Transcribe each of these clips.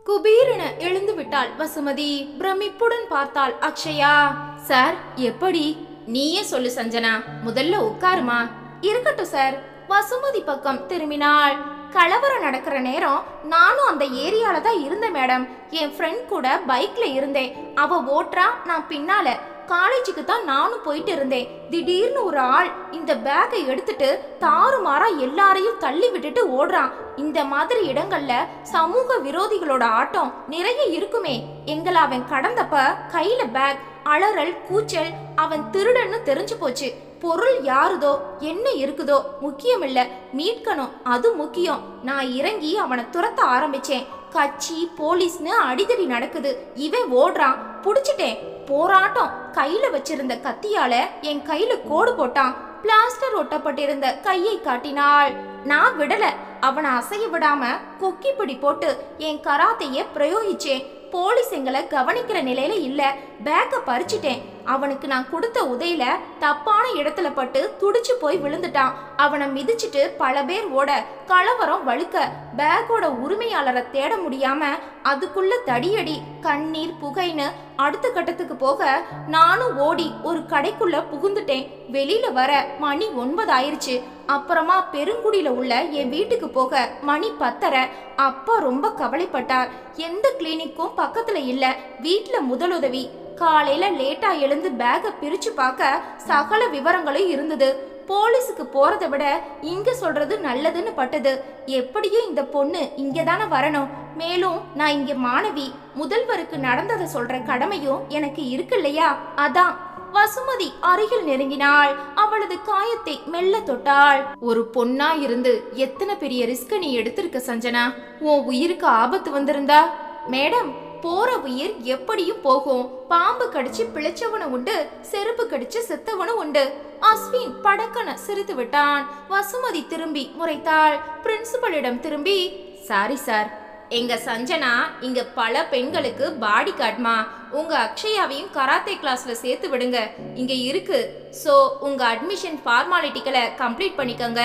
குபீரென எழுந்து விட்டாள் வசுமதி. பிரமிப்புடன் பார்த்தாள் அக்ஷயா. சார் எப்படி? நீயே சொல்லு சஞ்சனா, முதல்ல உட்காருமா. இருக்கட்டும் சார். வசுமதி பக்கம் திரும்பினாள். கலவரம் நடக்கிற நேரம் நானும் அந்த ஏரியால தான் இருந்தேன் மேடம். என் ஃப்ரெண்ட் கூட பைக்ல இருந்தேன். அவ ஓட்டுறா, நான் பின்னால. காலேஜுக்கு தான் நானும் போயிட்டு இருந்தேன். திடீர்னு ஒரு ஆள் இந்த பேக்கை எடுத்துட்டு தாறுமாறா எல்லாரையும் தள்ளி விட்டுட்டு ஓடுறான். இந்த மாதிரி இடங்கள்ல சமூக விரோதிகளோட ஆட்டம் நிறைய இருக்குமே. எங்களை அவன் கடந்தப்ப கையில பேக், அலறல், கூச்சல். அவன் திருடன்னு தெரிஞ்சு போச்சு. பொருள் யாருதோ என்ன இருக்குதோ முக்கியம் இல்ல, மீட்கணும், அது முக்கியம். நான் இறங்கி அவனை துரத்த ஆரம்பிச்சேன். கட்சி போலீஸ்னு அடிதடி நடக்குது. இவன் ஓடுறான், புடிச்சிட்டேன். போராட்டம். கையில வச்சிருந்த கத்தியால என் கையில கோடு போட்டான். பிளாஸ்டர் ஒட்டப்பட்டிருந்த கையை காட்டினாள். நான் விடல. அவனை அசைய விடாம கொக்கிப்பிடி போட்டு என் கராத்தைய பிரயோகிச்சேன். போலீஸ் எங்களை கவனிக்கிற நிலையில இல்ல. பேக்க பறிச்சிட்டேன். அவனுக்கு நான் கொடுத்த உதையில தப்பான இடத்துல பட்டு துடிச்சு போய் விழுந்துட்டான். அவனை மிதிச்சிட்டு பல பேர் ஓட கலவரம் வழுக்க பேக்கோட உரிமையாளரை தேட முடியாம அதுக்குள்ள தடியடி, கண்ணீர், புகைன்னு அடுத்த கட்டத்துக்கு போக நானும் ஓடி ஒரு கடைக்குள்ள புகுந்துட்டேன். வெளியில வர மணி 9 ஆயிருச்சு. அப்புறமா பெருங்குடியில உள்ள என் வீட்டுக்கு போக மணி 10:30. அப்பா ரொம்ப கவலைப்பட்டார். எந்த கிளினிக்கும் பக்கத்துல இல்ல. வீட்டுல முதலுதவி. காலையில லேட்டா எழுந்து பேக பிரிச்சு பார்க்க சகல விவரங்களும் இருந்தது. போலீஸுக்கு போறதை விட இங்க சொல்றது நல்லதுன்னு பட்டது. எப்படியும் இந்த பொண்ணு இங்கதானே வரணும். மேலும் நான் இங்க மாணவி. முதல்வருக்கு நடந்ததை சொல்ற கடமையும் எனக்கு இருக்கு இல்லையா? அதான். வசுமதி அருகில் நெருங்கினாள். அவளது காயத்தை மெல்ல தொட்டாள். ஒரு பொண்ணா இருந்து எத்தனை பெரிய ரிஸ்க நீ எடுத்திருக்க சஞ்சனா. உன் உயிருக்கு ஆபத்து வந்திருந்தா? மேடம், போற உயிர் எப்படியும் போகும். பாம்பு கடிச்சு பிழைச்சவனும் உண்டு, செருப்பு கடிச்சு செத்தவனும் உண்டு. அஸ்வின் படக்கன சிரித்து விட்டான். வசுமதி திரும்பி முறைத்தாள். பிரின்சிபலிடம் திரும்பி, சாரி சார், எங்க சஞ்சனா இங்க பல பெண்களுக்கு பாடி காட்மா. உங்க அக்ஷயாவையும் கராத்தே கிளாஸ்ல சேர்த்து விடுங்க. இங்க இருக்கு. சோ உங்க அட்மிஷன் ஃபார்மாலிட்டிகளை கம்ப்ளீட் பண்ணிக்கங்க.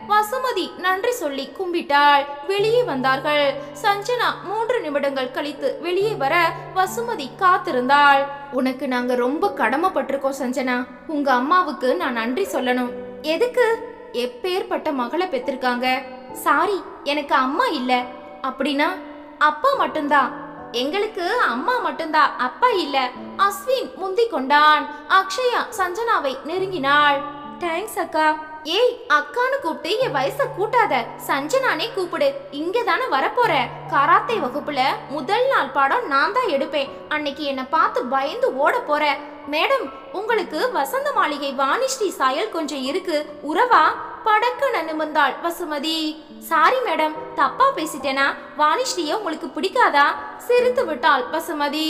வசுமதி நன்றி சொல்லி கும்பிட்டாள். வெளியே வந்தார்கள். சஞ்சனா 3 நிமிடங்கள் கழித்து வெளியே வர வசுமதி காத்திருந்தாள். உனக்கு நாங்க ரொம்ப கடமைப்பட்டிருக்கோம் சஞ்சனா. உங்க அம்மாவுக்கு நான் நன்றி சொல்லணும். எதுக்கு? எப்பேற்பட்ட மகளை பெற்றிருக்காங்க. சாரி, எனக்கு அம்மா இல்ல. அப்படின்னா அப்பா மட்டும்தான். எங்களுக்கு அம்மா மட்டும்தான், அப்பா இல்ல. அஸ்வின் முந்தி கொண்டான். அக்ஷயா சஞ்சனாவை நெருங்கினாள். தேங்க்ஸ் அக்கா. ஏய், அக்கான்னு கூப்பிட்டு என் வயச கூட்டாத. சஞ்சனானே கூப்பிடு. இங்க தானே வரப்போற. கராத்தே வகுப்புல முதல் நாள் பாடம் நான் தான் எடுப்பேன். அன்னைக்கு என்னை பார்த்து பயந்து ஓட போற. மேடம், உங்களுக்கு வசந்த மாளிகை வாணிஸ்ரீ சாயல் கொஞ்சம் இருக்கு. உறவா? படக்கன நிமிர்ந்தாள் வசுமதி. சாரி மேடம், தப்பா பேசிட்டேனா? வாணிஸ்ரீய உங்களுக்கு பிடிக்காதா? சிரித்து விட்டாள் வசுமதி.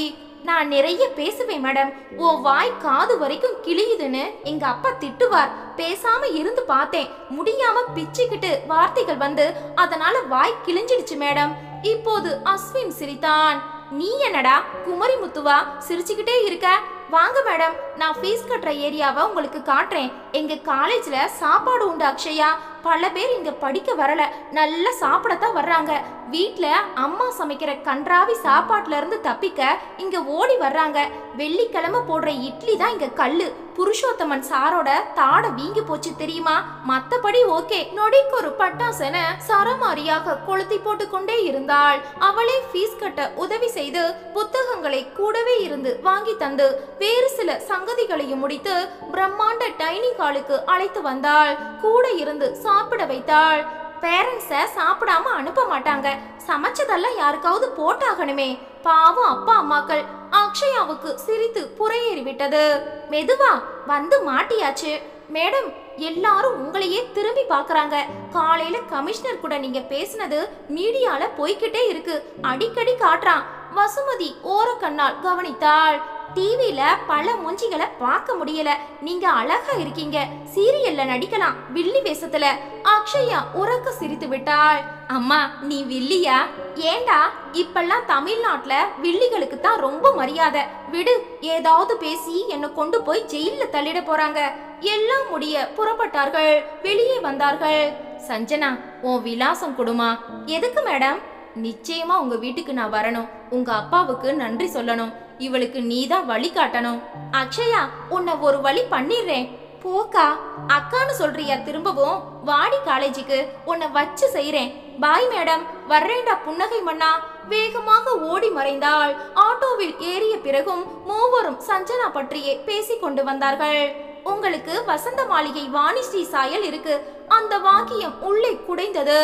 நான் நிறைய பேசுவேன் மேடம். ஓ வாய் காது வரைக்கும் கிளியுதுன்னு எங்க அப்பா திட்டுவார். பேசாம இருந்து பார்த்தேன். முடியாம பிச்சுக்கிட்டு வார்த்தைகள் வந்து அதனால வாய் கிழிஞ்சிடுச்சு மேடம். இப்போது அஸ்வின் சிரித்தான். நீ என்னடா குமரி முத்துவா சிரிச்சுக்கிட்டே இருக்க? வாங்க மேடம், நான் ஃபீஸ் கட்டுற ஏரியாவை உங்களுக்கு காட்டுறேன். எங்க காலேஜ்ல சாப்பாடு உண்டு அக்ஷயா. பல பேர் இங்க படிக்க வரல, நல்லா சாப்பிடத்தான் வர்றாங்க. வீட்ல அம்மா சமைக்கிற கன்றாவி சாப்பாட்டுல இருந்து தப்பிக்க இங்க ஓடி வர்றாங்க. வெள்ளிக்கிழமை போடுற இட்லி தான் இங்க கல்லு. புருஷோத்தமன் சாரோட தாட வீங்கி போச்சு தெரியுமா? மத்தபடி ஓகே. நொடிக்கு ஒரு பட்டாசன சரமாரியாக கொளுத்தி போட்டு கொண்டே இருந்தாள். அவளே ஃபீஸ் கட்ட உதவி செய்து புத்தகங்களை கூடவே இருந்து வாங்கி தந்து வேறு சில சங்கதிகளையும் முடித்து பிரம்மாண்ட டைனிங் ஹாலுக்கு அழைத்து வந்தாள். கூட இருந்து சாப்பிட வைத்தாள். பேரண்ட்ஸ சாப்பிடாம அனுப்ப மாட்டாங்க. சமைச்சதெல்லாம் யாருக்காவது போட்டாகணுமே. பாவம் அப்பா அம்மாக்கள். அக்ஷயாவுக்கு சிரித்து புறையேறி விட்டது. மெதுவா வந்து மாட்டியாச்சு. மேடம், எல்லாரும் உங்களையே திரும்பி பாக்குறாங்க. காலையில கமிஷனர் கூட நீங்க பேசினது மீடியால போய்கிட்டே இருக்கு. அடிக்கடி காட்டுறான். வசுமதி ஓர கண்ணால் கவனித்தாள். டிவில பல மூஞ்சிகளை பார்க்க முடியல. நீங்க அழகா இருக்கீங்க. சீரியல்ல நடிக்கலாம் வில்லி வேஷத்துல. அக்ஷயா உறக்க சிரித்து விட்டாள். அம்மா, நீ வில்லியா? ஏண்டா, இப்பெல்லாம் தமிழ்நாட்டுல வில்லிகளுக்கு தான் ரொம்ப மரியாதை. விடு, ஏதாவது பேசி என்ன கொண்டு போய் ஜெயில தள்ளிட போறாங்க. எல்லாம் முடிய புறப்பட்டார்கள். வெளியே வந்தார்கள். சஞ்சனா, உன் விலாசம் கொடுமா. எதுக்கு மேடம்? நிச்சயமா உங்க வீட்டுக்கு நான் வரணும். உங்க அப்பாவுக்கு நன்றி சொல்லணும். இவளுக்கு நீதான் வழி காட்டணும். அக்ஷயா, உன்னை ஒரு வழி பண்ணிடுறேன். போக்கா. அக்கான்னு சொல்றியா திரும்பவும்? வாடி காலேஜுக்கு, உன்னை வச்சு செய்றேன். பாய் மேடம், வர்றேண்டா புன்னகை மன்னா. வேகமாக ஓடி மறைந்தாள். ஆட்டோவில் ஏறிய பிறகும் மூவரும் சஞ்சனா பற்றியே பேசிக் கொண்டு வந்தார்கள். உங்களுக்கு வசந்த மாளிகை வாணிஸ்ரீ சாயல் இருக்கு. அந்த வாக்கியம் உள்ளே குடைந்தது.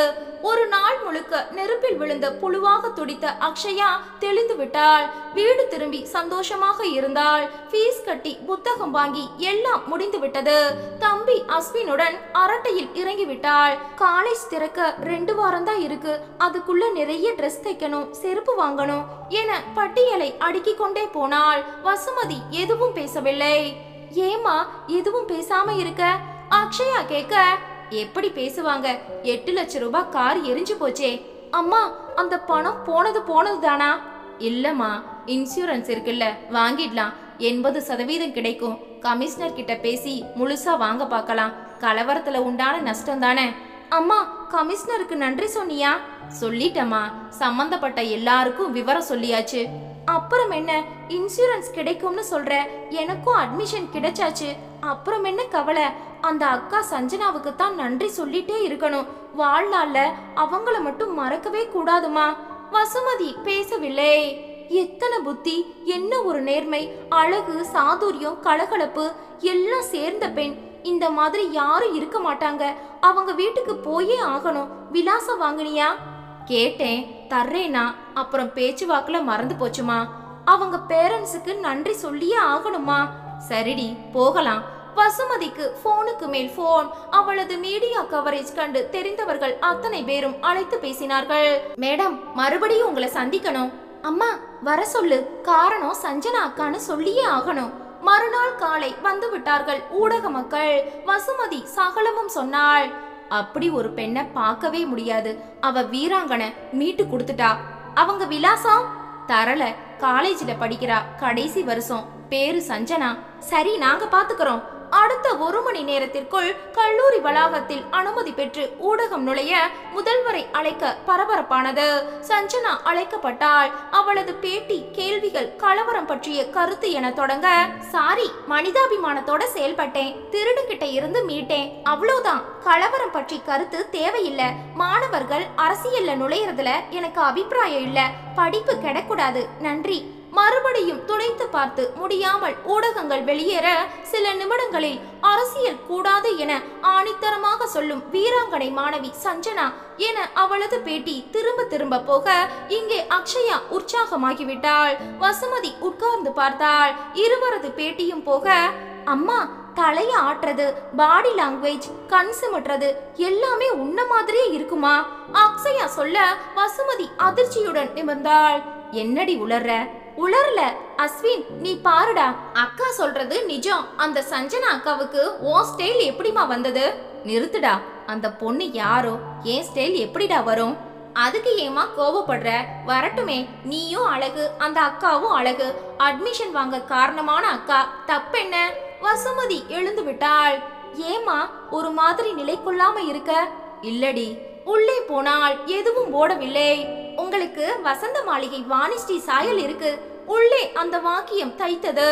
ஒரு நாள் முழுக்க நெருப்பில் விழுந்த புழுவாக துடித்த அக்ஷயா தெளிந்து விட்டாள். வீடு திரும்பி சந்தோஷமாக இருந்தாள். ஃபீஸ் கட்டி புத்தகம் வாங்கி எல்லாம் முடிந்து விட்டது. தம்பி அஸ்வினுடன் அரட்டையில் இறங்கி விட்டாள். காலேஜ் திறக்க 2 வாரம் தான் இருக்கு. அதுக்குள்ள நிறைய ட்ரெஸ் தைக்கணும், செருப்பு வாங்கணும் என பட்டியலை அடுக்கிக் கொண்டே போனாள். வசுமதி எதுவும் பேசவில்லை. ஏமா எதுவும் பேசாம இருக்க? அக்ஷயா கேட்க, எப்படி பேசுவாங்க? 8 லட்சம் ரூபாய் கார் எரிஞ்சு போச்சே. அம்மா, அந்த பணம் போனது தானா? இல்லம்மா, இன்சூரன்ஸ் இருக்குல்ல, வாங்கிடலாம். 80% கிடைக்கும். கமிஷனர் கிட்ட பேசி முழுசா வாங்க பார்க்கலாம். கலவரத்துல உண்டான நஷ்டம் தானே. அம்மா, கமிஷனருக்கு நன்றி சொன்னியா? சொல்லிட்டம்மா. சம்பந்தப்பட்ட எல்லாருக்கும் விவரம் சொல்லியாச்சு. அப்புறம் என்ன, இன்சூரன்ஸ் கிடைக்கும்னு சொல்ற. எனக்கும் அட்மிஷன் கிடைச்சாச்சு. அப்புறம் என்ன கவலை? அந்த அக்கா சஞ்சனாவுக்கு தான் நன்றி சொல்லிட்டே இருக்கணும். வாழ்நாள்ல அவங்கள மட்டும் மறக்கவே கூடாதுமா. வசுமதி பேசவில்லை. எத்தனை புத்தி, என்ன ஒரு நேர்மை, அழகு, சாதுரியம், கலகலப்பு எல்லாம் சேர்ந்த பெண். இந்த மாதிரி யாரும் இருக்க மாட்டாங்க. அவங்க வீட்டுக்கு போயே ஆகணும். விலாசம் வாங்கினியா? கேட்டேன், தர்றேனா. அப்புறம் பேச்சுவாக்குல மறந்து போச்சுமா. அவங்க பேரண்ட்ஸுக்கு நன்றி சொல்லியே ஆகணுமா. சரிடி, போகலாம். வசுமதிக்கு போனுக்கு மேல் போன். அவளது மீடியா கவரேஜ் கண்டு தெரிந்தவர்கள் அத்தனை பேரும் அழைத்து பேசினார்கள். மேடம், மறுபடியும் உங்களை சந்திக்கணும். அம்மா, வர சொல்லு. காரணம் சஞ்சனா அக்கான்னு சொல்லியே ஆகணும். மறுநாள் காலை வந்து விட்டார்கள் ஊடக மக்கள். வசுமதி சகலமும் சொன்னாள். அப்படி ஒரு பெண்ணை பார்க்கவே முடியாது. அவ வீராங்கனை, மீட்டு கொடுத்துட்டா. அவங்க விலாசம் தரல. காலேஜ்ல படிக்கிறா, கடைசி வருஷம். பேரு சஞ்சனா. சரி, நாங்க பாத்துக்கிறோம். அடுத்த 1 மணி நேரத்திற்குள் கல்லூரி வளாகத்தில் அனுமதி பெற்று ஊடகம் நுழைய முதல்வரை அழைக்க பரபரப்பானது. சஞ்சனா அழைக்கப்பட்டாள். அவளது பேட்டி, கேள்விகள், கலவரம் பற்றிய கருத்து என தொடங்க, சாரி, மனிதாபிமானத்தோட செயல்பட்டேன். திருடுகிட்ட இருந்து மீட்டேன், அவ்வளவுதான். கலவரம் பற்றி கருத்து தேவையில்லை. மாணவர்கள் அரசியல்ல நுழையறதுல எனக்கு அபிப்பிராயம் இல்ல. படிப்பு கெடக்கூடாது. நன்றி. மறுபடியும் துடைத்து பார்த்து முடியாமல் ஊடகங்கள் வெளியேற சில நிமிடங்களில் அரசியல் கூடாது என ஆணித்தரமாக சொல்லும் வீராங்கனை மாணவி சஞ்சனா என அவளது பேட்டி திரும்ப திரும்ப போக இங்கே அக்ஷயா உற்சாகமாகிவிட்டாள். வசுமதி உட்கார்ந்து பார்த்தாள். இருவரது பேட்டியும் போக, அம்மா, தலைய ஆட்டுறது, பாடி லாங்குவேஜ், கண் சிமிட்டுறது எல்லாமே உன்ன மாதிரியே இருக்குமா? அக்ஷயா சொல்ல வசுமதி அதிர்ச்சியுடன் நிமிர்ந்தாள். என்னடி உளர்ற? உளர்ல அஸ்வின், நீ பாருடா. அக்கா சொல்றது நிஜம். அந்த சஞ்சனா அக்காவுக்கு உன் ஸ்டைல் எப்படிமா வந்தது? நிறுத்துடா. அந்த பொண்ணு யாரோ, என் ஸ்டைல் எப்படிடா வரும்? அதுக்கு ஏமா கோவப்படுற? வரட்டுமே. நீயும் அழகு, அந்த அக்காவும் அழகு. அட்மிஷன் வாங்க காரணமான அக்கா, தப்பென்ன? வசுமதி எழுந்து விட்டாள். ஏமா ஒரு மாதிரி நிலை கொள்ளாம இருக்க? இல்லடி. உள்ளே போனால் எதுவும் ஓடவில்லை. உங்களுக்கு வசந்த மாளிகை வாணிஸ்ரீ சாயல் இருக்கு. உள்ளே அந்த வாக்கியம் தைத்தது.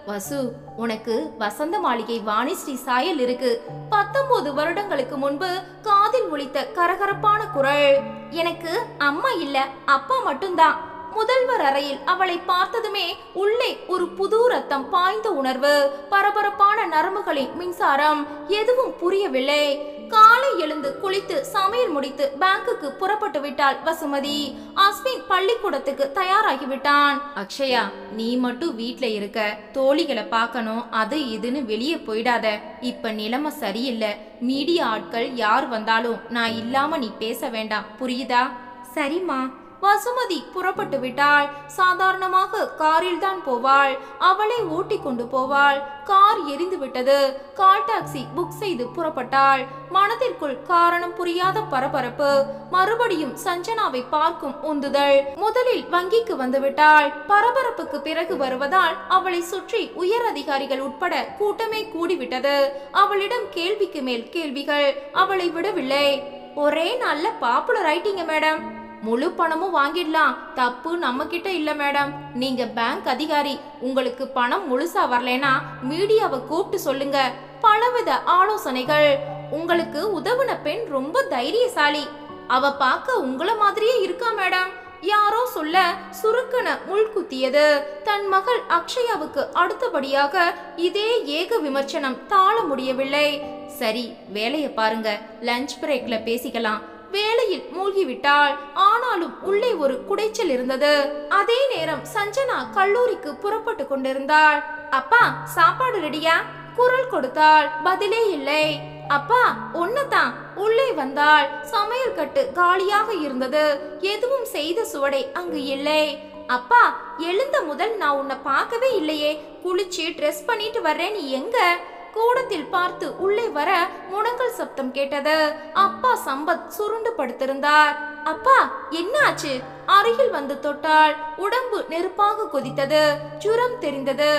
வசு, உனக்கு வசந்த மாளிகை வாணிஸ்ரீ சாயல் இருக்கு. 19 வருடங்களுக்கு முன்பு காதில் ஒலித்த கரகரப்பான குரல். எனக்கு அம்மா இல்ல, அப்பா மட்டும்தான். முதல்வர் அறையில் அவளை பார்த்ததுமே உள்ளே ஒரு புது ரத்தம் பாய்ந்த உணர்வு. பரபரப்பான நரம்புகளின் மின்சாரம். எதுவும் புரியவில்லை. காலை எழுந்து குளித்து சமையல் முடித்து பேங்குக்கு புறப்பட்டு விட்டாள் வசுமதி. அஸ்வின் பள்ளிக்கூடத்துக்கு தயாராகிவிட்டான். அக்ஷயா, நீ மட்டும் வீட்ல இருக்க. தோழிகளை பார்க்கணும், அது இதுன்னு வெளியே போயிடாத. இப்ப நிலைமை சரியில்லை. மீடியா ஆட்கள் யார் வந்தாலும் நான் இல்லாம நீ பேச வேண்டாம், புரியுதா? சரிம்மா. வசுமதி புறப்பட்டு விட்டாள். சாதாரணமாக காரில் தான் போவாள். அவளை ஓட்டி கொண்டு போவாள். கார் எரிந்து விட்டது. கால் டாக்ஸி புக் செய்து புறப்பட்டாள். மனதிற்குள் காரணம் புரியாத பரபரப்பு. மறுபடியும் சஞ்சனாவை பார்க்கும் உந்துதல். முதலில் வங்கிக்கு வந்து விட்டாள். பரபரப்புக்கு பிறகு வருவதால் அவளை சுற்றி உயர் அதிகாரிகள் உட்பட கூட்டமே கூடிவிட்டது. அவளிடம் கேள்விக்கு மேல் கேள்விகள். அவளை விடவில்லை. ஒரே நாள்ல பாப்புலர் ஆயிட்டீங்க மேடம். முழு பணமும் வாங்கிடலாம், தப்பு நம்ம கிட்ட இல்ல மேடம். நீங்க பேங்க் அதிகாரி, உங்களுக்கு பணம் முழுசா வரலனா மீடியாவை கூப்பிட்டு சொல்லுங்க. பலவித ஆலோசனைகள். உங்களுக்கு உதவுன பெண் ரொம்ப தைரியசாலி. அவ பார்க்க உங்கள மாதிரியே இருக்கா மேடம். யாரோ சொல்ல சுருக்கன முள்குத்தியது. தன் மகள் அக்ஷயாவுக்கு அடுத்தபடியாக இதே ஏக விமர்சனம் தாழ முடியவில்லை. சரி, வேலைய பாருங்க, லஞ்ச் பிரேக்ல பேசிக்கலாம். வேலையில் மூழ்கிவிட்டாள். ஆனாலும் உள்ளே ஒரு குடைச்சல் இருந்தது. அதே நேரம் சஞ்சனா கல்லூரிக்கு புறப்பட்டு கொண்டிருந்தாள். அப்பா, சாப்பாடு ரெடியா? குரல் கொடுத்தாள். பதிலே இல்லை. அப்பா, ஒன்னதான். உள்ளே வந்தாள். சமையல் கட்டு காலியாக இருந்தது. எதுவும் செய்த சுவடை அங்கு இல்லை. அப்பா, எழுந்த முதல் நான் உன்னை பார்க்கவே இல்லையே. குளிச்சு ட்ரெஸ் பண்ணிட்டு வர்றேன், நீ எங்க? கூடத்தில் பார்த்து உள்ளே வர முடங்கல் சப்தம் கேட்டது. அப்பா சம்பத் சுருண்டு படுத்திருந்தார். அப்பா, என்ன ஆச்சு? அருகில் வந்து தொட்டாள். உடம்பு நெருப்பாக கொதித்தது. ஜுரம் தெரிந்தது.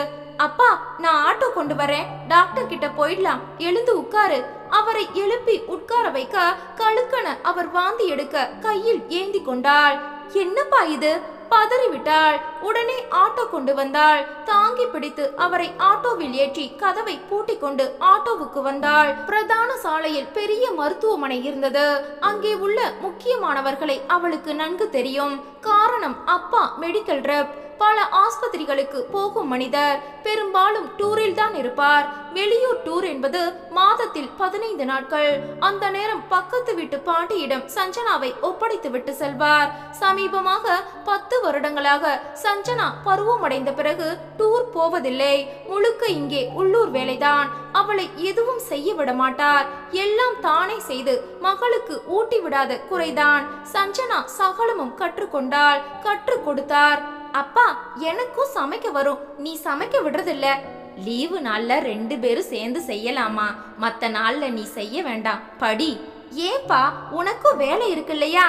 அப்பா, நான் ஆட்டோ கொண்டு வரேன், டாக்டர் கிட்ட போயிடலாம், எழுந்து உட்காரு. அவரை எழுப்பி உட்கார வைக்க கழுக்கன அவர் வாந்தி எடுக்க கையில் ஏந்தி கொண்டாள். என்னப்பா இது? பதறிவிட்டாள். உடனே ஆட்டோ கொண்டு வந்தாள். தாங்கி பிடித்து அவரை ஆட்டோவில் ஏற்றி கதவை பூட்டி கொண்டு ஆட்டோவுக்கு வந்தாள். பிரதான சாலையில் பெரிய மருத்துவமனை இருந்தது. அங்கே உள்ள முக்கியமானவர்களை அவளுக்கு நன்கு தெரியும். காரணம், அப்பா மெடிக்கல் ரெப். பல ஆஸ்பத்திரிகளுக்கு போகும் மனிதர். பெரும்பாலும் டூரில் தான் இருப்பார். வெளியூர் டூர் என்பது மாதத்தில் 15 நாட்கள். அந்த நேரம் பக்கத்து வீட்டு பாட்டியிடம் சஞ்சனாவை ஒப்படைத்து விட்டு செல்வார். சமீபமாக 10 வருடங்களாக சஞ்சனா பருவமடைந்த பிறகு டூர் போவதில்லை. முழுக்க இங்கே உள்ளூர் வேலைதான். அவளை எதுவும் செய்ய விட மாட்டார். எல்லாம் தானே செய்து மகளுக்கு ஊட்டி விடாத குறைதான். சஞ்சனா சகலமும் கற்றுக்கொண்டாள். கற்றுக் கொடுத்தார். அப்பா, எனக்கும் சமைக்க வரும், நீ சமைக்க விடுறதில்ல. லீவு நாள்ல 2 பேரும் சேர்ந்து செய்யலாமா? மத்த நாள்ல நீ செய்ய வேண்டாம், படி. ஏன்பா, உனக்கும் வேலை இருக்கு இல்லையா?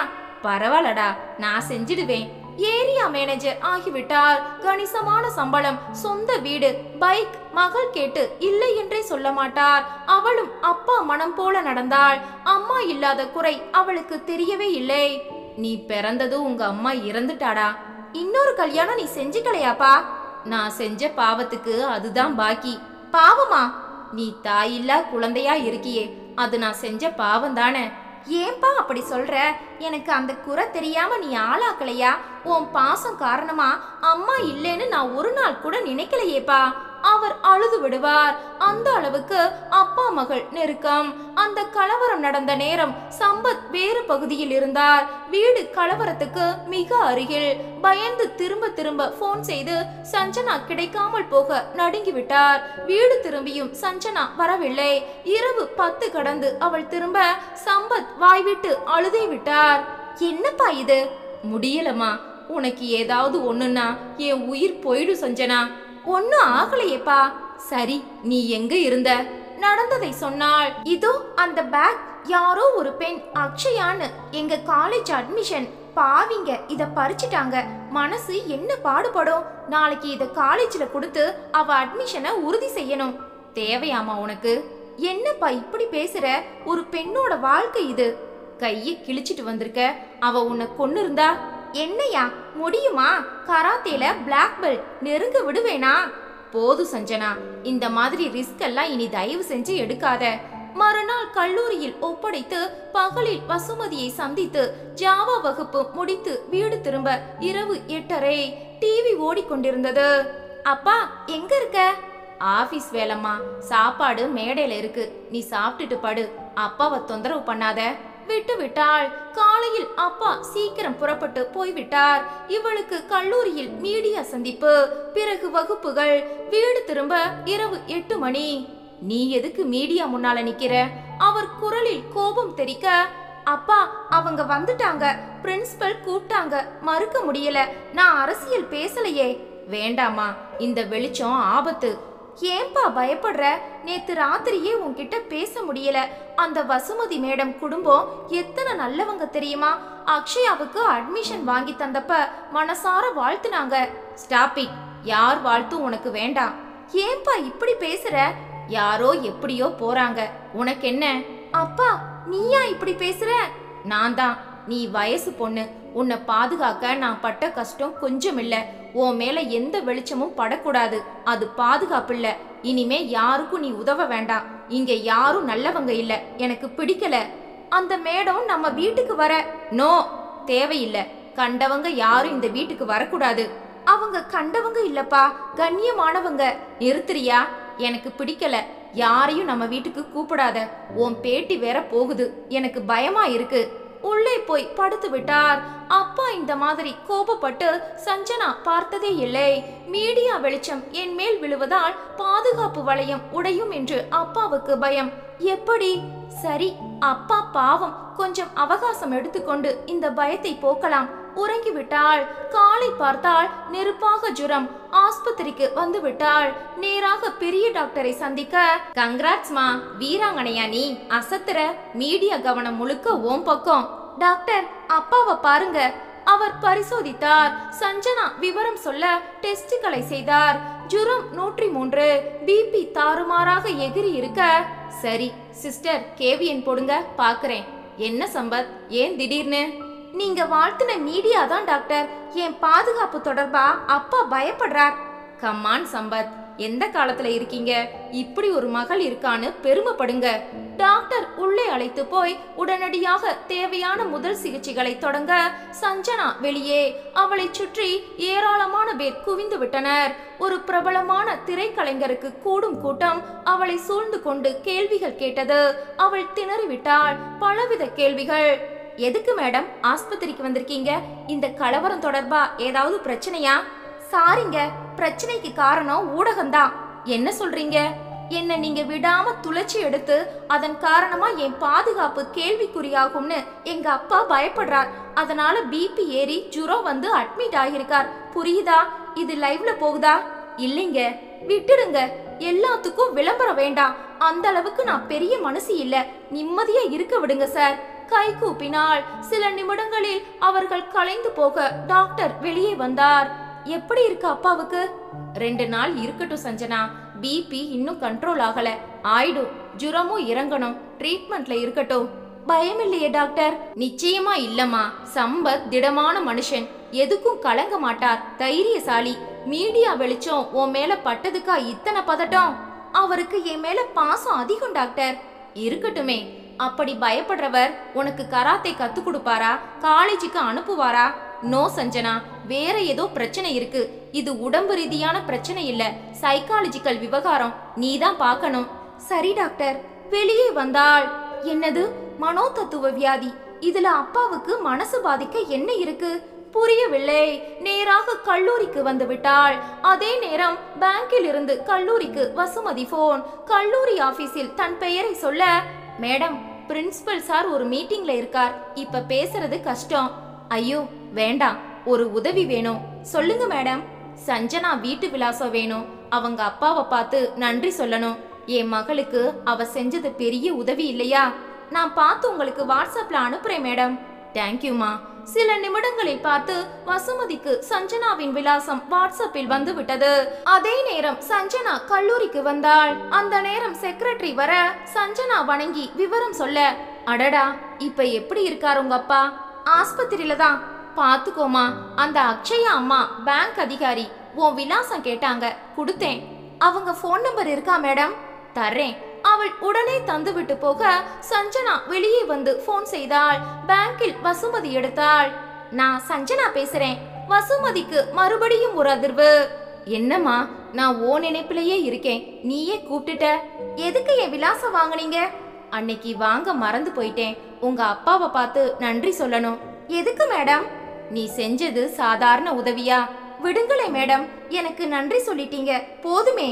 பரவாயில்லடா, நான் செஞ்சிடுவேன். ஏரியா மேனேஜர் ஆகிவிட்டார். கணிசமான சம்பளம், சொந்த வீடு, பைக். மகள் கேட்டு இல்லை என்றே சொல்ல மாட்டார். அவளும் அப்பா மனம் போல நடந்தாள். அம்மா இல்லாத குறை அவளுக்கு தெரியவே இல்லை. நீ பிறந்தது உங்க அம்மா இறந்துட்டாடா. இன்னொரு கல்யாணம் நீ செஞ்சுக்கலையாப்பா? நான் செஞ்ச பாவத்துக்கு அதுதான் பாக்கி. பாவமா? நீ தாயில்லா குழந்தையா இருக்கியே, அது நான் செஞ்ச பாவம் தானே. ஏன்பா அப்படி சொல்ற? எனக்கு அந்த குறை தெரியாம நீ ஆளாக்கலையா? உன் பாசம் காரணமா அம்மா இல்லைன்னு நான் ஒரு நாள் கூட நினைக்கலையேப்பா. அவர் அழுது விடுவார். அந்த அளவுக்கு அப்பா மகள் நெருக்கம். அந்த கலவரம் நடந்த நேரம் சம்பத் வேறு பகுதியில் இருந்தார். வீடு கலவரத்துக்கு மிக அருகில். பயந்து திரும்ப திரும்ப போன் செய்து சஞ்சனா கிடைக்காமல் போக நடுங்கி விட்டார். வீடு திரும்பியும் சஞ்சனா வரவில்லை. இரவு 10 கடந்து அவள் திரும்ப சம்பத் வாய்விட்டு அழுதே விட்டார். என்னப்பா இது? முடியலமா, உனக்கு ஏதாவது ஒண்ணுன்னா என் உயிர் போயிடும் சஞ்சனா. ஒன்னும் ஆகலையேப்பா. சரி, நீ எங்க இருந்த? நடந்ததை சொன்னாள். இதோ அந்த பேக். யாரோ ஒரு பெண் அக்ஷயான்னு எங்க காலேஜ் அட்மிஷன். பாவிங்க இத பறிச்சிட்டாங்க. மனசு என்ன பாடுபடும்? நாளைக்கு இத காலேஜ்ல கொடுத்து அவ அட்மிஷனை உறுதி செய்யணும். தேவையாமா உனக்கு? என்னப்பா இப்படி பேசுற? ஒரு பெண்ணோட வாழ்க்கை இது. கையை கிழிச்சிட்டு வந்திருக்க. அவ உன்னை கொன்னு இருந்தா என்னையா முடியுமா? கராத்தேல பிளாக் பெல்ட், நெருங்க விடுவேனா? போது சஞ்சனா, இந்த மாதிரி ரிஸ்க் எல்லாம் இனி தயவு செஞ்சு எடுக்காத. மறுநாள் கல்லூரியில் ஒப்படைத்து பகலில் வசுமதியை சந்தித்து ஜாவா வகுப்பு முடித்து வீடு திரும்ப இரவு 8:30. டிவி ஓடிக்கொண்டிருந்தது. அப்பா எங்க இருக்க? ஆபீஸ் வேலைம்மா. சாப்பாடு மேடையில இருக்கு, நீ சாப்பிட்டுட்டு படு. அப்பாவை தொந்தரவு பண்ணாத. விட்டு விட்டாள். காலையில் அப்பா சீக்கிரம் புறப்பட்டு போய்விட்டார். இவளுக்கு கல்லூரியில் மீடியா சந்திப்பு, பிறகு வகுப்புகள். வீடு திரும்ப இரவு 8 மணி. நீ எதுக்கு மீடியா முன்னால நிக்கிற? அவர் குரலில் கோபம் தெரிக்க, அப்பா அவங்க வந்துட்டாங்க, பிரின்சிபல் கூப்பிட்டாங்க, மறுக்க முடியல. நான் அரசியல் பேசலையே. வேண்டாமா, இந்த வெளிச்சம் ஆபத்து. ஏன்பா பயப்படுற? நேத்து ராத்திரியே உன்கிட்ட பேச முடியல. அந்த வசுமதி மேடம் குடும்பம் எத்தனை நல்லவங்க தெரியுமா? அக்ஷயாவுக்கு அட்மிஷன் வாங்கி தந்தப்ப மனசார வாழ்த்துனாங்க. Stop it. யார் வாழ்த்தும் உனக்கு வேண்டாம். ஏன்பா இப்படி பேசுற? யாரோ எப்படியோ போறாங்க, உனக்கு என்ன? அப்பா நீயா இப்படி பேசுற? நான் தான். நீ வயசு பொண்ணு, உன்னை பாதுகாக்க நான் பட்ட கஷ்டம் கொஞ்சம் இல்ல. உன் மேல எந்த வெளிச்சமும் படக்கூடாது, அது பாதுகாப்பு இல்ல. இனிமே யாருக்கும் நீ உதவ வேண்டாம். இங்க யாரும் நல்லவங்க இல்ல, எனக்கு பிடிக்கல. அந்த மேடம் நம்ம வீட்டுக்கு வர நோ, தேவையில்ல. கண்டவங்க யாரும் இந்த வீட்டுக்கு வரக்கூடாது. அவங்க கண்டவங்க இல்லப்பா, கண்ணியமானவங்க. நிறுத்துறியா? எனக்கு பிடிக்கல. யாரையும் நம்ம வீட்டுக்கு கூப்பிடாத. உன் பேட்டி வேற போகுது, எனக்கு பயமா இருக்கு. உள்ளே போய் படுத்து விட்டார். அப்பா இந்த மாதிரி கோபப்பட்டு சஞ்சனா பார்த்ததே இல்லை. மீடியா வெளிச்சம் என் மேல் விழுவதால் பாதுகாப்பு வளையம் உடையும் என்று அப்பாவுக்கு பயம். எப்படி? சரி, அப்பா பாவம், கொஞ்சம் அவகாசம் எடுத்துக்கொண்டு இந்த பயத்தை போக்கலாம். உறங்கிவிட்டாள். காலை பார்த்தால் நெருப்பாக ஜுரம். ஆஸ்பத்திரிக்கு வந்து விட்டாள். நேராக பெரிய டாக்டரை சந்திக்க. கங்க்ராட்ஸ்மா, வீராங்கனையா நீ, அசத்துற. மீடியா கவனம் முழுக்க ஓம் பக்கம். டாக்டர், அப்பாவை பாருங்க. அவர் பரிசோதித்தார். சஞ்சனா விவரம் சொல்ல டெஸ்டுகளை செய்தார். ஜுரம் 103, பிபி தாறுமாறாக எகிரி இருக்க. சரி சிஸ்டர், கேவியன் போடுங்க, பாக்குறேன். என்ன சம்பத், ஏன் திடீர்னு? நீங்க வாழ்த்துன மீடியா தான் டாக்டர். என் பாதுகாப்பு தொடர்பா அப்பா பயப்படுறார். கம்மான் சம்பத், எந்த காலத்துல இருக்கீங்க? இப்படி ஒரு மகள் இருக்கான்னு பெருமைப்படுங்க. டாக்டர் உள்ளே அழைத்து போய் உடனடியாக தேவையான முதல் சிகிச்சைகளை தொடங்க. சஞ்சனா வெளியே. அவளை சுற்றி ஏராளமான பேர் குவிந்து விட்டனர். ஒரு பிரபலமான திரைக்கலைஞருக்கு கூடும் கூட்டம் அவளை சூழ்ந்து கொண்டு கேள்விகள் கேட்டது. அவள் திணறிவிட்டாள். பலவித கேள்விகள். எதுக்கு மேடம் ஆஸ்பத்திரிக்கு வந்திருக்கீங்க? இந்த கலவரம் தொடர்பா ஏதாவது பிரச்சனையா? சாரிங்க, பிரச்சனைக்கு காரணம் ஊடகம்தான். என்ன சொல்றீங்க? என்ன நீங்க விடாம துளைச்சி எடுத்து அதன் காரணமா என் பாதுகாப்பு கேள்விக்குறியாகும்னு எங்க அப்பா பயப்படுறார். அதனால பிபி ஏறி ஜுரம் வந்து அட்மிட் ஆகியிருக்கார். புரியுதா? இது லைவ்ல போகுதா? இல்லைங்க, விட்டுடுங்க. எல்லாத்துக்கும் விளம்பரம் வேண்டாம். அந்த அளவுக்கு நான் பெரிய மனசு இல்ல. நிம்மதியா இருக்க விடுங்க சார். கை கூப்பினாள். சில நிமிடங்களில் அவர்கள் கலைந்து போக டாக்டர் வெளியே வந்தார். எப்படி இருக்கு அப்பாவுக்கு? 2 நாள் இருக்கட்டும் சஞ்சனா. பிபி இன்னும் கண்ட்ரோல் ஆகல, ஆயிடும். ஜுரமும் இறங்கணும், ட்ரீட்மெண்ட்ல இருக்கட்டும். பயமில்லையே டாக்டர்? நிச்சயமா இல்லம்மா. சம்பத் திடமான மனுஷன், எதுக்கும் கலங்க மாட்டார், தைரியசாலி. மீடியா வெளிச்சம் உன் மேல பட்டதுக்கா இத்தனை பதட்டம்? அவருக்கு என் மேல பாசம் அதிகம் டாக்டர். இருக்கட்டுமே, அப்படி பயப்படுறவர் உனக்கு கராத்தே கத்து கொடுப்பாரா? காலேஜுக்கு அனுப்புவாரா? நோ சஞ்சனா, வேற ஏதோ பிரச்சனை இருக்கு. இது உடம்பு ரீதியான பிரச்சனை இல்ல, சைக்காலஜிக்கல் விவகாரம். நீதான் பார்க்கணும். சரி டாக்டர். வெளியே வந்தாள். என்னது மனோதத்துவ வியாதி? இதுல அப்பாவுக்கு மனசு பாதிக்க என்ன இருக்கு? புரியவில்லை. நேராக கல்லூரிக்கு வந்து விட்டாள். அதே நேரம் பேங்கில் இருந்து கல்லூரிக்கு வசுமதி போன். கல்லூரி ஆபீஸில் தன் பெயரை சொல்ல, மேடம், பிரின்சிபல் சார் ஒரு மீட்டிங்ல இருக்கார், இப்ப பேசுறது கஷ்டம். ஐயோ வேண்டாம், ஒரு உதவி வேணும். சொல்லுங்க மேடம். சஞ்சனா வீட்டு விலாசம் வேணும். அவங்க அப்பாவை பார்த்து நன்றி சொல்லணும். என் மகளுக்கு அவ செஞ்சது பெரிய உதவி இல்லையா? நான் பார்த்து உங்களுக்கு வாட்ஸ்அப்ல அனுப்புறேன் மேடம். தேங்க்யூமா. சில நிமிடங்களில் பார்த்து வசுமதிக்கு சஞ்சனாவின் விலாசம் வாட்ஸ்அப்பில் வந்து விட்டது. அதே நேரம் சஞ்சனா கல்லூரிக்கு வந்தாள். அந்த நேரம் செக்ரட்டரி வர சஞ்சனா வணங்கி விவரம் சொல்ல, அடடா, இப்ப எப்படி இருக்காரு உங்க அப்பா? ஆஸ்பத்திரியில தான். பாத்துக்கோமா, அந்த அக்ஷயா அம்மா பேங்க் அதிகாரி உன் விலாசம் கேட்டாங்க, கொடுத்தேன். அவங்க போன் நம்பர் இருக்கா மேடம்? தர்றேன். அவள் உடனே தந்து விட்டு போக சஞ்சனா வெளியே வந்து போன் செய்தாள். பேங்கில் வசுமதி எடுத்தாள். நான் சஞ்சனா பேசுறேன். வசுமதிக்கு மறுபடியும் ஒரு அதிர்வு. என்னம்மா, நான் ஓ நினைப்பிலேயே இருக்கேன், நீயே கூப்பிட்டுட்ட. எதுக்கு என் விலாசம் வாங்குனீங்க? அன்னைக்கு வாங்க மறந்து போயிட்டேன். உங்க அப்பாவை பார்த்து நன்றி சொல்லணும். எதுக்கு மேடம்? நீ செஞ்சது சாதாரண உதவியா? விடுங்களே மேடம், எனக்கு நன்றி சொல்லிட்டீங்க, போதுமே.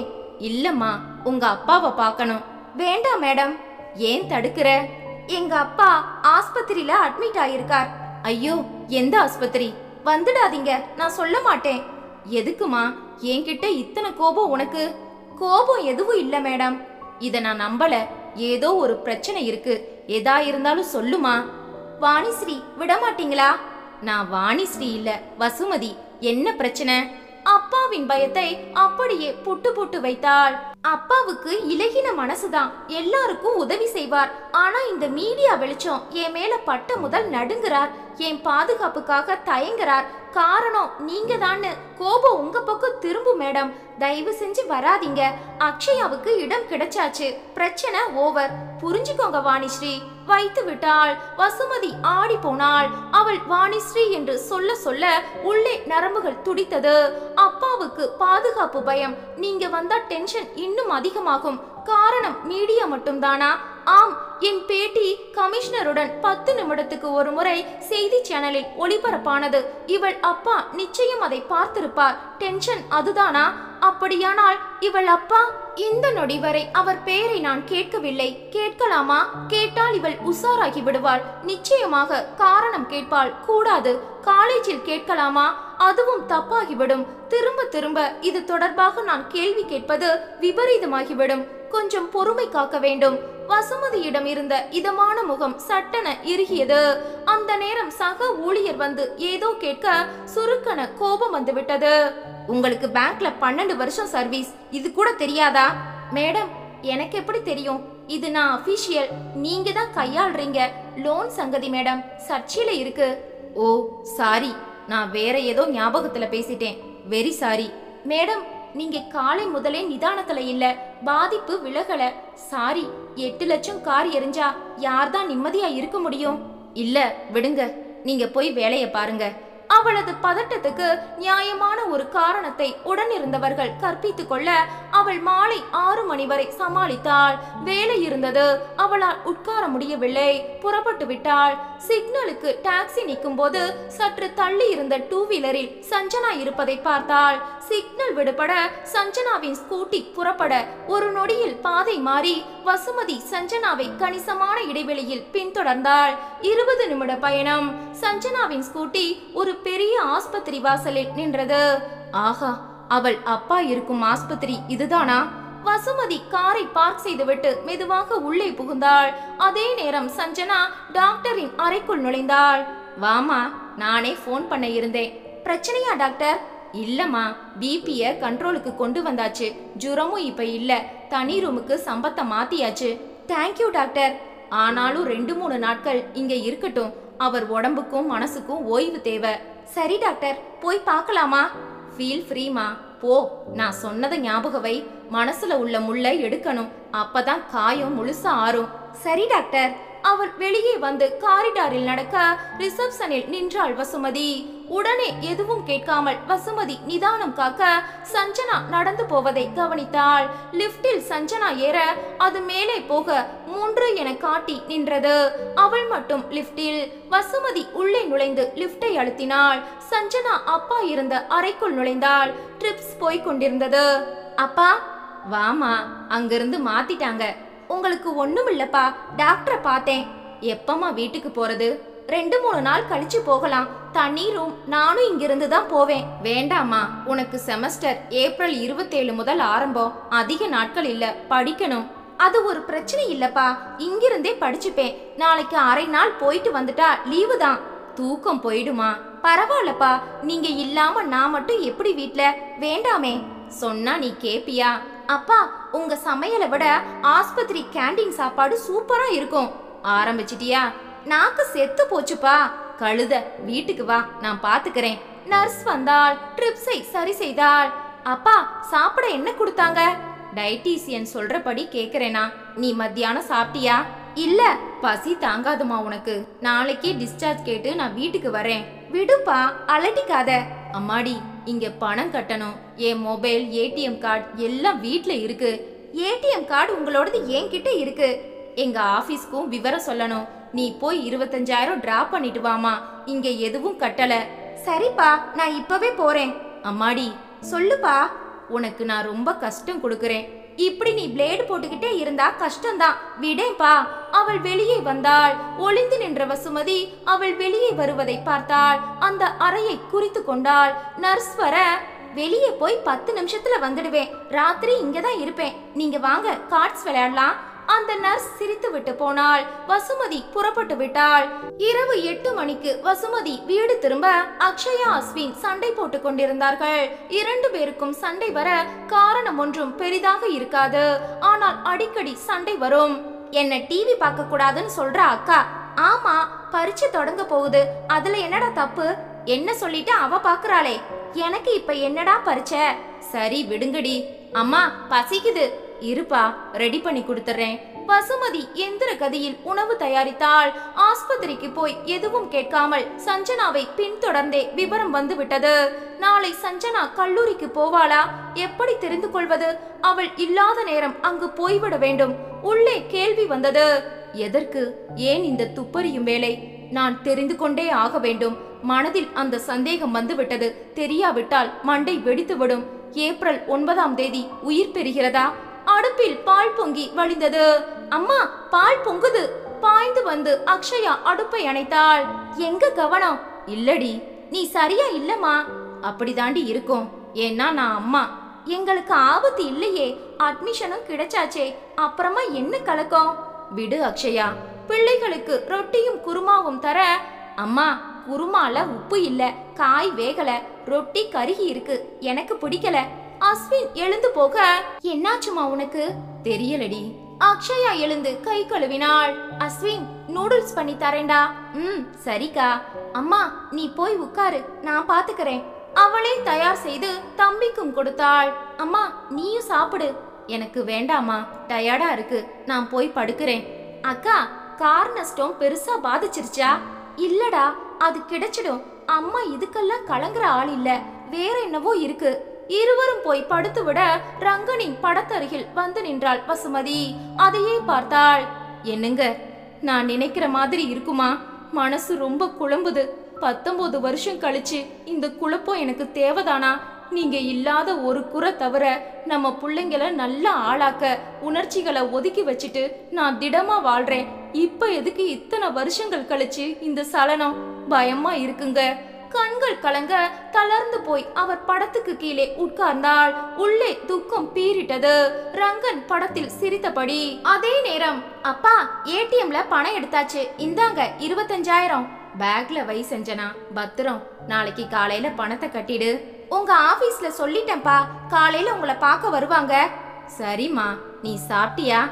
இல்லம்மா, உங்க அப்பாவை பார்க்கணும். வேண்டாம் மேடம். ஏன் தடுக்கிற? எங்க அப்பா ஆஸ்பத்திரியில அட்மிட் ஆயிருக்கார். ஐயோ, எந்த ஆஸ்பத்திரி? வந்துடாதீங்க, நான் சொல்ல மாட்டேன். எதுக்குமா என்கிட்ட இத்தனை கோபம் உனக்கு? கோபம் எதுவும் இல்ல மேடம். இத நான் நம்பல. ஏதோ ஒரு பிரச்சனை இருக்கு. எதா இருந்தாலும் சொல்லுமா. வாணிஸ்ரீ, விட மாட்டீங்களா? நான் வாணிஸ்ரீ இல்ல, வசுமதி. என்ன பிரச்சனை? அப்பாவின் பயத்தை அப்படியே புட்டு புட்டு வைத்தாள். அப்பாவுக்கு இலகின மனசுதான், எல்லாருக்கும் உதவி செய்வார். ஆனா இந்த மீடியா வெளிச்சம் என் மேல பட்ட முதல் நடுங்குறார். என் பாதுகாப்புக்காக தயங்குறார். காரணம் நீங்க தான். கோபம் உங்க பக்கம் திரும்பும் மேடம். தயவு செஞ்சு வராதீங்க. அக்ஷயாவுக்கு இடம் கிடைச்சாச்சு. பிரச்சனை ஓவர். புரிஞ்சுக்கோங்க வாணிஸ்ரீ. வைத்து விட்டாள். வசுமதி ஆடி போனாள். அவள் வாணிஸ்ரீ என்று சொல்ல சொல்ல உள்ளே நரம்புகள் துடித்தது. அப்பாவுக்கு பாதுகாப்பு பயம். நீங்க வந்தா டென்ஷன் இன்னும் அதிகமாகும். காரணம் மீடியா மட்டும்தானா? ஆம், என் பேட்டி கமிஷனருடன் 10 நிமிடத்துக்கு ஒரு முறை செய்தி சேனலில் ஒளிபரப்பானது. இவள் அப்பா நிச்சயம் அதை பார்த்திருப்பார். டென்ஷன் அதுதானா? அப்படியானால் இவள் அப்பா? இந்த நொடி வரை அவர் பெயரை நான் கேட்கவில்லை. கேட்கலாமா? கேட்டால் இவள் உசாராகி விடுவாள். நிச்சயமாக காரணம் கேட்பாள். கூடாது. காலேஜில் கேட்கலாமா? அதுவும் தப்பாகிவிடும். திரும்ப திரும்ப இது தொடர்பாக நான் கேள்வி கேட்பது விபரீதமாகிவிடும். கொஞ்சம் பொறுமை காக்க வேண்டும். வசுமதியிடம் இருந்த இதமான முகம் சட்டென இறுகியது. அந்த நேரம் சக ஊழியர் வந்து ஏதோ கேட்க சுருக்கன கோபம் வந்து விட்டது. உங்களுக்கு பேங்க்ல 12 வருஷம் சர்வீஸ், இது கூட தெரியாதா? மேடம், எனக்கு எப்படி தெரியும்? இது நான் அபிஷியல். நீங்க தான் கையாளுறீங்க. லோன் சங்கதி மேடம், சர்ச்சையில இருக்கு. ஓ சாரி, நான் வேற ஏதோ ஞாபகத்துல பேசிட்டேன். Very sorry madam. நீங்க காலை முதலே நிதானத்துல இல்ல. பாதிப்பு விலகல. சாரி. 8 லட்சம் கார் எரிஞ்சா யார்தான் நிம்மதியா இருக்க முடியும்? இல்ல விடுங்க, நீங்க போய் வேலைய பாருங்க. அவளது பதட்டத்துக்கு நியாயமான ஒரு காரணத்தை உடனிருந்தவர்கள் கற்பித்துக் கொள்ள அவள் மாலை 6 மணி வரை சமாளித்தாள். வேலை இருந்தது. அவளால் உட்கார முடியவில்லை. புறப்பட்டு விட்டாள். சிக்னலுக்கு டாக்ஸி நிற்கும் போது சற்று தள்ளி இருந்த 2 வீலரில் சஞ்சனா இருப்பதை பார்த்தாள். சிக்னல் விடுபட சஞ்சனாவின் ஸ்கூட்டி புறப்பட ஒரு நொடியில் பாதை மாறி வசுமதி சஞ்சனாவை கணிசமான இடைவெளியில் பின்தொடர்ந்தாள். 20 நிமிட பயணம். சஞ்சனாவின் ஸ்கூட்டி ஒரு பெரிய ஆஸ்பத்திரி வாசலில் நின்றது. ஆஹா, அவள் அப்பா இருக்கும் ஆஸ்பத்திரி இதுதானா? வசுமதி காரை பார்க் செய்துவிட்டு மெதுவாக உள்ளே புகுந்தாள். அதே நேரம் சஞ்சனா டாக்டரின் அறைக்குள் நுழைந்தாள். வாமா, நானே போன் பண்ண இருந்தேன். பிரச்சனையா டாக்டர்? இல்லம்மா, பிபிய கண்ட்ரோலுக்கு கொண்டு வந்தாச்சு. ஜுரமும் இப்ப இல்ல. தனி ரூமுக்கு சம்பத்தை மாத்தியாச்சு. Thank you doctor. ஆனாலும் 2-3 நாட்கள் இங்க இருக்கட்டும். அவர் உடம்புக்கும் மனசுக்கும் ஓய்வு தேவை. சரி டாக்டர், போய் பார்க்கலாமா? ஃபீல் ஃப்ரீமா, போ. நான் சொன்னதை ஞாபகம் வை. மனசுல உள்ள முள்ளை எடுக்கணும். அப்பதான் காயம் முழுசா ஆறும். சரி டாக்டர். அவள் வெளியே வந்து காரிடாரில் நடக்க ரிசப்ஷனில் நின்றாள் வசுமதி. உடனே எதுவும் கேட்காமல் வசுமதி நிதானம் காக்க சஞ்சனா நடந்து போவதை கவனித்தாள். லிப்டில் சஞ்சனா ஏற அது மேலே போக 3 என காட்டி நின்றது. அவள் மட்டும் லிப்டில். வசுமதி உள்ளே நுழைந்து லிப்டை அழுத்தினாள். சஞ்சனா அப்பா இருந்த அறைக்குள் நுழைந்தாள். ட்ரிப்ஸ் போய் கொண்டிருந்தது. அப்பா வாமா, அங்கிருந்து மாத்திட்டாங்க. உங்களுக்கு ஒண்ணும் இல்லப்பா, டாக்டரை பார்த்தேன். எப்பமா வீட்டுக்கு போறது? 2-3 நாள் கழிச்சு போகலாம். தனி ரூம். நானும் இங்கிருந்து தான் போவேன். வேண்டாமா, உனக்கு செமஸ்டர் ஏப்ரல் 27 முதல் ஆரம்பம். அதிக நாட்கள் இல்ல, படிக்கணும். அது ஒரு பிரச்சனை இல்லப்பா, இங்கிருந்தே படிச்சுப்பேன். நாளைக்கு அரை நாள் போயிட்டு வந்துட்டா லீவு தான். தூக்கம் போயிடுமா? பரவாயில்லப்பா, நீங்க இல்லாம நான் மட்டும் எப்படி வீட்ல? வேண்டாமே. சொன்னா நீ கேப்பியா? அப்பா, உங்க சமையலை விட ஆஸ்பத்திரி கேண்டீன் சாப்பாடு சூப்பரா இருக்கும். ஆரம்பிச்சிட்டியா? நாக்கு செத்து போச்சுப்பா. கழுத, வீட்டுக்கு வா, நான் பாத்துக்கிறேன். நர்ஸ் வந்தாள். ட்ரிப்ஸை சரி செய்தாள். அப்பா, சாப்பிட என்ன கொடுத்தாங்க? டயட்டீசியன் சொல்றபடி கேக்குறேனா? நீ மத்தியானம் சாப்பிட்டியா? இல்ல, பசி தாங்காதுமா உனக்கு. நாளைக்கு டிஸ்சார்ஜ் கேட்டு நான் வீட்டுக்கு வரேன். விடுப்பா, அலட்டிக்காத. அம்மாடி, இங்க பணம் கட்டணும். என் மொபைல், ஏடிஎம் கார்டு எல்லாம் வீட்ல இருக்கு. ஏடிஎம் கார்டு உங்களோடது என்கிட்ட இருக்கு. எங்க ஆபீஸ்க்கும் விவரம் சொல்லணும். நீ போய் 25,000 டிராப் பண்ணிட்டு வாமா. இங்க எதுவும் கட்டல. சரிப்பா, நான் இப்பவே போறேன். அம்மாடி. சொல்லுப்பா. உனக்கு நான் ரொம்ப கஷ்டம் கொடுக்கறேன். இப்படி நீ பிளேடு போட்டுக்கிட்டே இருந்தா கஷ்டம்தான். விடேப்பா. அவள் வெளியே வந்தாள். ஒளிந்து நின்ற வசுமதி அவள் வெளியே வருவதை பார்த்தாள். அந்த அறையை குறித்து கொண்டாள். நர்ஸ் வர, வெளியே போய் 10 நிமிஷத்துல வந்துடுவேன். ராத்திரி இங்கதான் இருப்பேன். நீங்க வாங்க, கார்ட்ஸ் விளையாடலாம். அந்த நர்ஸ் சிரித்து விட்டு போனாள். வசுமதி புறப்பட்டு விட்டாள். இரவு 8 மணிக்கு வசுமதி வீடு திரும்ப அக்ஷயா அஸ்வின் சண்டை போட்டுக் கொண்டிருந்தார்கள். 2 பேருக்கும் சண்டை வர காரணம் ஒன்றும் பெரிதாக இருக்காது. ஆனால் அடிக்கடி சண்டை வரும். என்ன டிவி பார்க்க கூடாதுன்னு சொல்ற அக்கா. ஆமா, பரீட்சை தொடங்க போகுது, அதுல என்னடா தப்பு? என்ன சொல்லிட்டு அவ பாக்குறாளே, எனக்கு இப்ப என்னடா பரீட்சை? சரி விடுங்கடி. அம்மா பசிக்குது, இருப்பா ரெடி பண்ணி கொடுத்துறேன். வசுமதி எந்திர கதியில் உணவு தயாரித்தாள். ஆஸ்பத்திரிக்கு போய் எதுவும் கேட்காமல் சஞ்சனாவை பின்தொடர்ந்தே விவரம் வந்து விட்டது. நாளை சஞ்சனா கல்லூரிக்கு போவாளா? எப்படி தெரிந்து கொள்வது? அவள் இல்லாத நேரம் அங்கு போய்விட வேண்டும். உள்ளே கேள்வி வந்தது. எதற்கு? ஏன் இந்த துப்பறியும் வேலை? நான் தெரிந்து கொண்டே ஆக வேண்டும். மனதில் அந்த சந்தேகம் வந்துவிட்டது. தெரியாவிட்டால் மண்டை வெடித்துவிடும். ஏப்ரல் 9ஆம் தேதி உயிர் பெறுகிறதா? அடுப்பில் பால் பொங்கி வழிந்தது. அம்மா, பால் பொங்குது. பாய்ந்து வந்து அக்ஷயா அடுப்பை அணைத்தாள். எங்க கவனம்? இல்லடி, நீ சரியா இல்லம்மா. அப்படிதாண்டி இருக்கும். ஏன்னா நான் அம்மா. எங்களுக்கு ஆபத்து இல்லையே, அட்மிஷனும் கிடைச்சாச்சே, அப்புறமா என்ன கலக்கம்? விடு அக்ஷயா. பிள்ளைகளுக்கு ரொட்டியும் குருமாவும் தர. அம்மா, குருமால உப்பு இல்ல, காய் வேகல, ரொட்டி கருகி இருக்கு, எனக்கு பிடிக்கல. அஸ்வின் எழுந்து போக, என்னாச்சுமா உனக்கு? தெரியலடி. அக்ஷயா எழுந்து கை கழுவினாள். அஸ்வின், நூடுல்ஸ் பண்ணி தரேன்டா. சரிக்கா. அம்மா நீ போய் உட்காரு, நான் பாத்துக்கிறேன். அவளே தயார் செய்து தம்பிக்கும் கொடுத்தாள். அம்மா நீயும் சாப்பிடு. எனக்கு வேண்டாமா, டயர்டா இருக்கு, நான் போய் படுக்கிறேன். அக்கா, கார்னஸ்டோம் பெருசா பாதிச்சிருச்சா? இல்லடா, அது கிடைச்சிடும். அம்மா இதுக்கெல்லாம் கலங்குற ஆள் இல்ல, வேற என்னவோ இருக்கு. இருவரும் போய் படுத்து விட ரங்கனின் படத்தருகில் வந்து நின்றாள் வசுமதி. அதையே பார்த்தாள். என்னங்க, நான் நினைக்கிற மாதிரி இருக்குமா? மனசு ரொம்ப குழம்புது. 19 வருஷம் கழிச்சு இந்த குழப்பம் எனக்கு தேவைதானா? நீங்க இல்லாத ஒரு குறை தவிர நம்ம பிள்ளைங்களை நல்லா ஆளாக்க உணர்ச்சிகளை ஒதுக்கி வச்சுட்டு நான் திடமா வாழ்றேன். இப்ப எதுக்கு இத்தனை வருஷங்கள் கழிச்சு இந்த சலனம்? பயமா இருக்குங்க. கண்கள் கலங்க தளர்ந்து போய் அவர் படத்துக்கு கீழே உட்கார்ந்தாள். உள்ளே துக்கம் பீறிட்டது. ரங்கன் படத்தில் சிரித்தபடி. அதே நேரம், அப்பா ஏடிஎம்ல பணம் எடுத்தாச்சு, இந்தாங்க 25,000. பேக்ல வை சஞ்சனா, பத்திரம். நாளைக்கு காலையில பணத்தை கட்டிடு. உங்க ஆபீஸ்ல சொல்லிட்டேன்பா, காலையில உங்களை பார்க்க வருவாங்க. சரிம்மா, நீ சாப்பிட்டியா?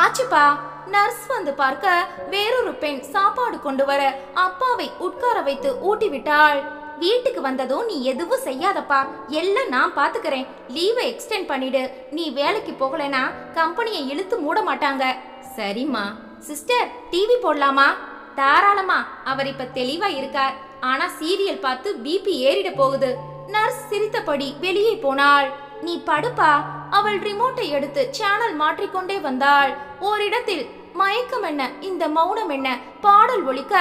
ஆச்சுப்பா. நர்ஸ் வந்து பார்க்க வேறொரு பெண் சாப்பாடு கொண்டு வர அப்பாவை உட்கார வைத்து ஊட்டி விட்டாள். வீட்டுக்கு வந்ததும் நீ எதுவும் செய்யாதப்பா, எல்லாம் நான் பாத்துக்கிறேன். லீவை எக்ஸ்டெண்ட் பண்ணிடு. நீ வேலைக்கு போகலனா கம்பெனியை இழுத்து மூட மாட்டாங்க. சரிம்மா. சிஸ்டர், டிவி போடலாமா? தாராளமா. அவர் இப்ப தெளிவா இருக்கார், ஆனா சீரியல் பார்த்து பிபி ஏறிட போகுது. நர்ஸ் சிரித்தபடி வெளியே போனாள். நீ படுப்பா. அவள் ரிமோட்டை எடுத்து சேனல் மாற்றிக்கொண்டே வந்தாள். ஓரிடத்தில் மயக்கம் என்ன, இந்த மௌனம் என்ன, பாடல் ஒலிக்க,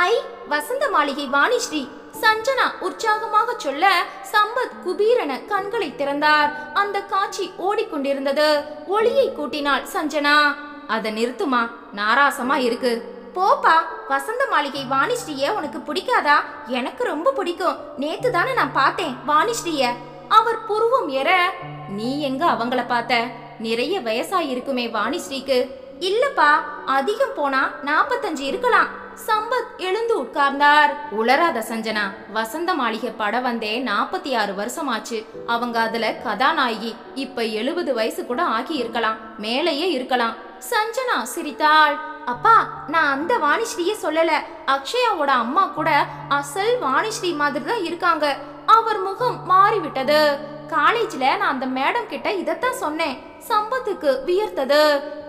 ஐ வசந்த மாளிகை வாணிஸ்ரீ, சஞ்சனா உற்சாகமாக சொல்ல, சம்பத் குபீரென கண்களை திறந்தார். அந்த காட்சி ஓடிக்கொண்டிருந்தது. ஒளியை கூட்டினாள் சஞ்சனா. அதை நிறுத்துமா, நாராசமா இருக்கு. போப்பா, வசந்த மாளிகை வாணிஸ்ரீய உனக்கு பிடிக்காதா? எனக்கு ரொம்ப பிடிக்கும். நேத்து தானே நான் பார்த்தேன் வாணிஸ்ரீய. அவர் புருவம் ஏற, நீ எங்க அவங்கள பார்த்த? நிறைய வயசாயிருக்குமே வாணிஸ்ரீக்கு. இல்லப்பா, அதிகம் போனா 45 இருக்கலாம். சம்பத் எழுந்து உட்கார்ந்தார். உளராத சஞ்சனா, வசந்த மாளிகை படம் வந்தே 46 வருஷமாச்சு. அவங்க அதுல கதாநாயகி. இப்ப 70 வயசு கூட ஆகி இருக்கலாம், மேலேயே இருக்கலாம். சஞ்சனா சிரித்தாள். அப்பா, நான் அந்த வாணிஸ்ரீய சொல்லல. அக்ஷயாவோட அம்மா கூட அசல் வாணிஸ்ரீ மாதிரி தான் இருக்காங்க. அவர் முகம் மாறிவிட்டது. காலேஜ்ல நான் அந்த மேடம் கிட்ட இதத்தான் சொன்னேன். சம்பத்துக்கு வியர்த்தது.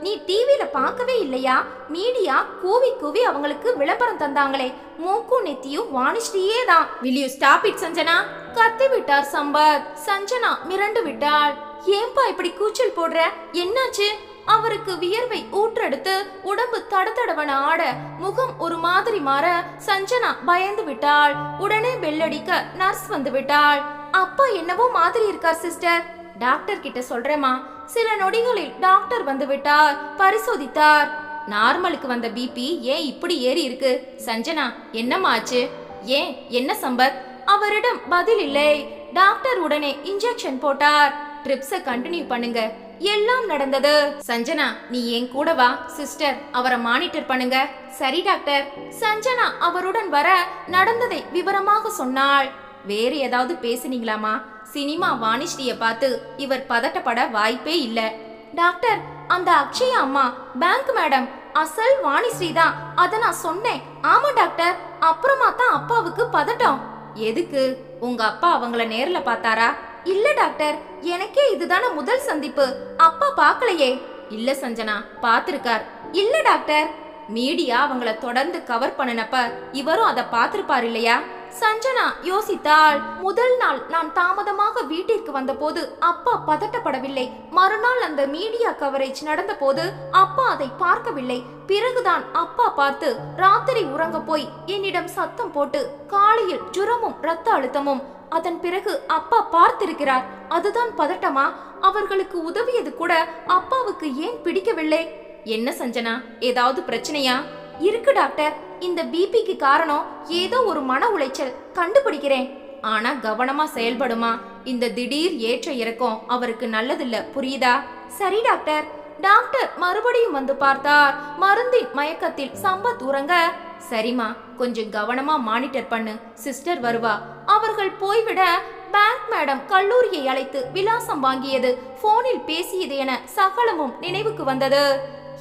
நீ டிவில பார்க்கவே இல்லையா? மீடியா கூவி கூவி அவங்களுக்கு விளம்பரம் தந்தாங்களே, மூக்கும் நெத்தியும் வாணிஸ்ரீயே தான். will you stop it Sanjana? கத்தி விட்டார் சம்பத். சஞ்சனா மிரண்டு விட்டாள். ஏன்பா இப்படி கூச்சல் போடுற? என்னாச்சு? அவருக்கு வியர்வை ஊற்றெடுத்து உடம்பு தடதடவன ஆட, முகம் ஒரு மாதிரி மாற சஞ்சனா பயந்து விட்டாள். உடனே பெல்லடிக்க நர்ஸ் வந்து விட்டாள். அப்பா என்னவோ மாதிரி இருக்கார் சிஸ்டர். டாக்டர் கிட்ட சொல்றேமா. சில நொடிகளில் டாக்டர் வந்து விட்டார். பரிசோதித்தார். நார்மலுக்கு வந்த பிபி ஏன் இப்படி ஏறி இருக்கு? சஞ்சனா, என்னம்மா ஆச்சு? ஏன் என்ன சம்பத்? அவரிடம் பதில் இல்லை. டாக்டர் உடனே இன்ஜெக்ஷன் போட்டார். ட்ரிப்ஸை கண்டினியூ பண்ணுங்க. எல்லாம் நடந்தது. சஞ்சனா, நீ என் கூட வா. சிஸ்டர், அவரை மானிட்டர் பண்ணுங்க. சரி டாக்டர். சஞ்சனா அவருடன் வர நடந்ததை விவரமாக சொன்னாள். வேறு ஏதாவது பேசுனீங்களாமா? சினிமா வாணிஸ்ரீய பார்த்து இவர் பதட்டப்பட வாய்ப்பே இல்ல. டாக்டர், அந்த அக்ஷயா அம்மா பேங்க் மேடம் அசல் வாணிஸ்ரீ தான். அத நான் சொன்னேன். ஆமா டாக்டர். அப்புறமா தான் அப்பாவுக்கு பதட்டம். எதுக்கு? உங்க அப்பா அவங்கள நேர்ல பார்த்தாரா? இல்ல டாக்டர், எனக்கே இதுதான முதல் சந்திப்பு. அப்பா பார்க்கலையே. இல்ல சஞ்சனா, பார்த்திருக்கார். இல்ல டாக்டர், மீடியா அவங்கள தொடர்ந்து கவர் பண்ணினப்ப இவரும் அதை பார்த்திருப்பார் இல்லையா? சஞ்சனா யோசித்தாள். முதல் நாள் நான் தாமதமாக வீட்டிற்கு வந்தபோது அப்பா பதட்டப்படவில்லை. மறுநாள் அந்த மீடியா கவரேஜ் நடந்த போது அப்பா அதை பார்க்கவில்லை. பிறகுதான் அப்பா பார்த்து ராத்திரி உறங்க போய் என்னிடம் சத்தம் போட்டு காலையில் ஜுரமும் இரத்த அழுத்தமும். அதன் பிறகு அப்பா பார்த்திருக்கிறார். அதுதான் பதட்டமா? அவர்களுக்கு உதவியது கூட அப்பாவுக்கு ஏன் பிடிக்கவில்லை? என்ன சஞ்சனா, ஏதாவது பிரச்சனையா? இருக்கு டாக்டர். இந்த பிபிக்கு காரணம் ஏதோ ஒரு மன உளைச்சல். கண்டுபிடிக்கிறேன். ஆனா கவனமா செயல்படுமா? இந்த திடீர் ஏற்ற இறக்கம் அவருக்கு நல்லதில்ல, புரியுதா? சரி டாக்டர். டாக்டர் மறுபடியும் வந்து பார்த்தார். மருந்தின் மயக்கத்தில் சம்பத் உறங்க. சரிமா, கொஞ்சம் கவனமா மானிட்டர் பண்ணு. சிஸ்டர் வருவா. அவர்கள் போய்விட பேங்க் மேடம் கல்லூரியை அழைத்து விலாசம் வாங்கியது, போனில் பேசியது என சகலமும் நினைவுக்கு வந்தது.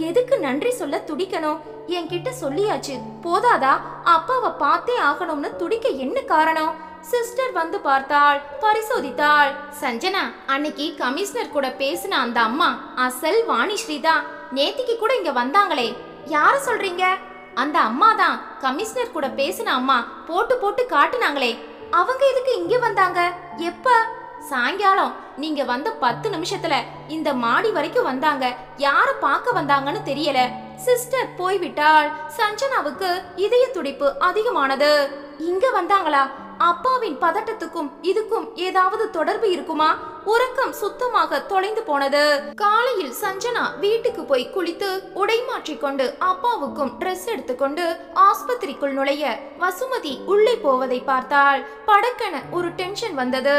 எதுக்கு நன்றி சொல்ல துடிக்கணும்? என்கிட்ட சொல்லியாச்சு, போதாதா? அப்பாவை பார்த்தே ஆகணும்னு துடிக்க என்ன காரணம்? சிஸ்டர் வந்து பார்த்தாள், பரிசோதித்தாள். சஞ்சனா, அன்னைக்கு கமிஷனர் கூட பேசின அந்த அம்மா அசல் வாணிஸ்ரீ தான். நேத்திக்கு கூட இங்க வந்தாங்களே. யார சொல்றீங்க? அந்த அம்மா தான், கமிஷனர் கூட பேசின அம்மா. போட்டு போட்டு காட்டுனாங்களே. அவங்க எதுக்கு இங்க வந்தாங்க? எப்ப? சாயங்காலம். நீங்க வந்த 10 நிமிஷத்துல இந்த மாடி வரைக்கும் வந்தாங்க. யார பார்க்க வந்தாங்கன்னு தெரியல. சிஸ்டர் போய்விட்டாள். சஞ்சனாவுக்கு இதய துடிப்பு அதிகமானது. இங்க வந்தாங்களா? அப்பாவின் பதட்டத்துக்கும் இதுக்கும் ஏதாவது தொடர்பு இருக்குமா? உறக்கம் சுத்தமாக தொலைந்து போனது. காலையில் சஞ்சனா வீட்டுக்கு போய் குளித்து உடை மாற்றிக்கொண்டு அப்பாவுக்கும் ட்ரெஸ் எடுத்துக்கொண்டு ஆஸ்பத்திரிக்குள் நுழைய வசுமதி உள்ளே போவதை பார்த்தாள். படக்கென ஒரு டென்ஷன் வந்தது.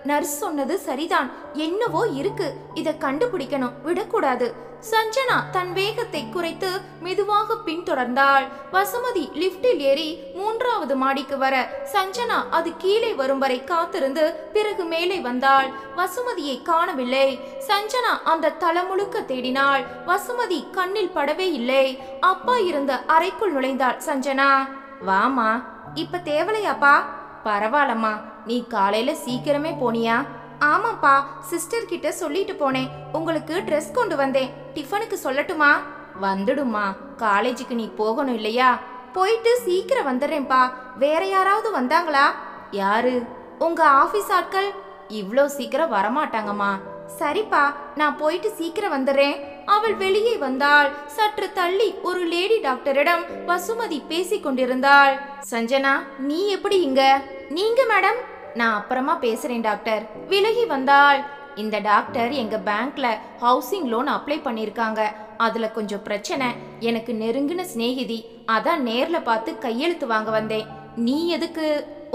நர்ஸ் சொன்னது சரிதான், என்னவோ இருக்கு, இத கண்டுபிடிக்கணும், விடக்கூடாது. சஞ்சனா தன் வேகத்தை குறைத்து மெதுவாக பின்தொடர்ந்தாள். வசுமதி லிப்டில் ஏறி 3வது மாடிக்கு வர சஞ்சனா அது கீழே வரும் வரை காத்திருந்து பிறகு மேலே வந்தாள். வசுமதியை காணவில்லை. சஞ்சனா அந்த தளம் முழுக்க தேடினாள். வசுமதி கண்ணில் படவே இல்லை. அப்பா இருந்த அறைக்குள் நுழைந்தாள் சஞ்சனா. வாமா. இப்ப தேவலையாப்பா? பரவாயில்லம்மா. நீ காலையில சீக்கிரமே போனியா? ஆமாப்பா, சிஸ்டர் கிட்ட சொல்லிட்டு போனேன். உங்களுக்கு ட்ரெஸ் கொண்டு வந்தேன். டிஃபனுக்கு சொல்லட்டுமா? வந்துடுமா, காலேஜுக்கு நீ போகணும் இல்லையா? போயிட்டு சீக்கிரம் வந்துடுறேன்ப்பா. வேற யாராவது வந்தாங்களா? யாரு? உங்க ஆபீஸ் ஆட்கள். இவ்ளோ சீக்கிரம் வரமாட்டாங்கம்மா. சரிப்பா, நான் போயிட்டு சீக்கிரம் வந்துடுறேன். அவள் வெளியே வந்தாள். சற்று தள்ளி ஒரு லேடி டாக்டரிடம் வசுமதி பேசிக் கொண்டிருந்தாள். சஞ்சனா, நீ எப்படி இங்க? நீங்க மேடம்? நான் அப்புறமா பேசுறேன் டாக்டர். விலகி வந்தாள். இந்த டாக்டர் எங்க பேங்க்ல ஹவுசிங் லோன் அப்ளை பண்ணிருக்காங்க. அதுல கொஞ்சம் பிரச்சனை. எனக்கு நெருங்கின சிநேகிதி, அதான் நேர்ல பார்த்து கையெழுத்து வாங்க வந்தேன். நீ எதுக்கு?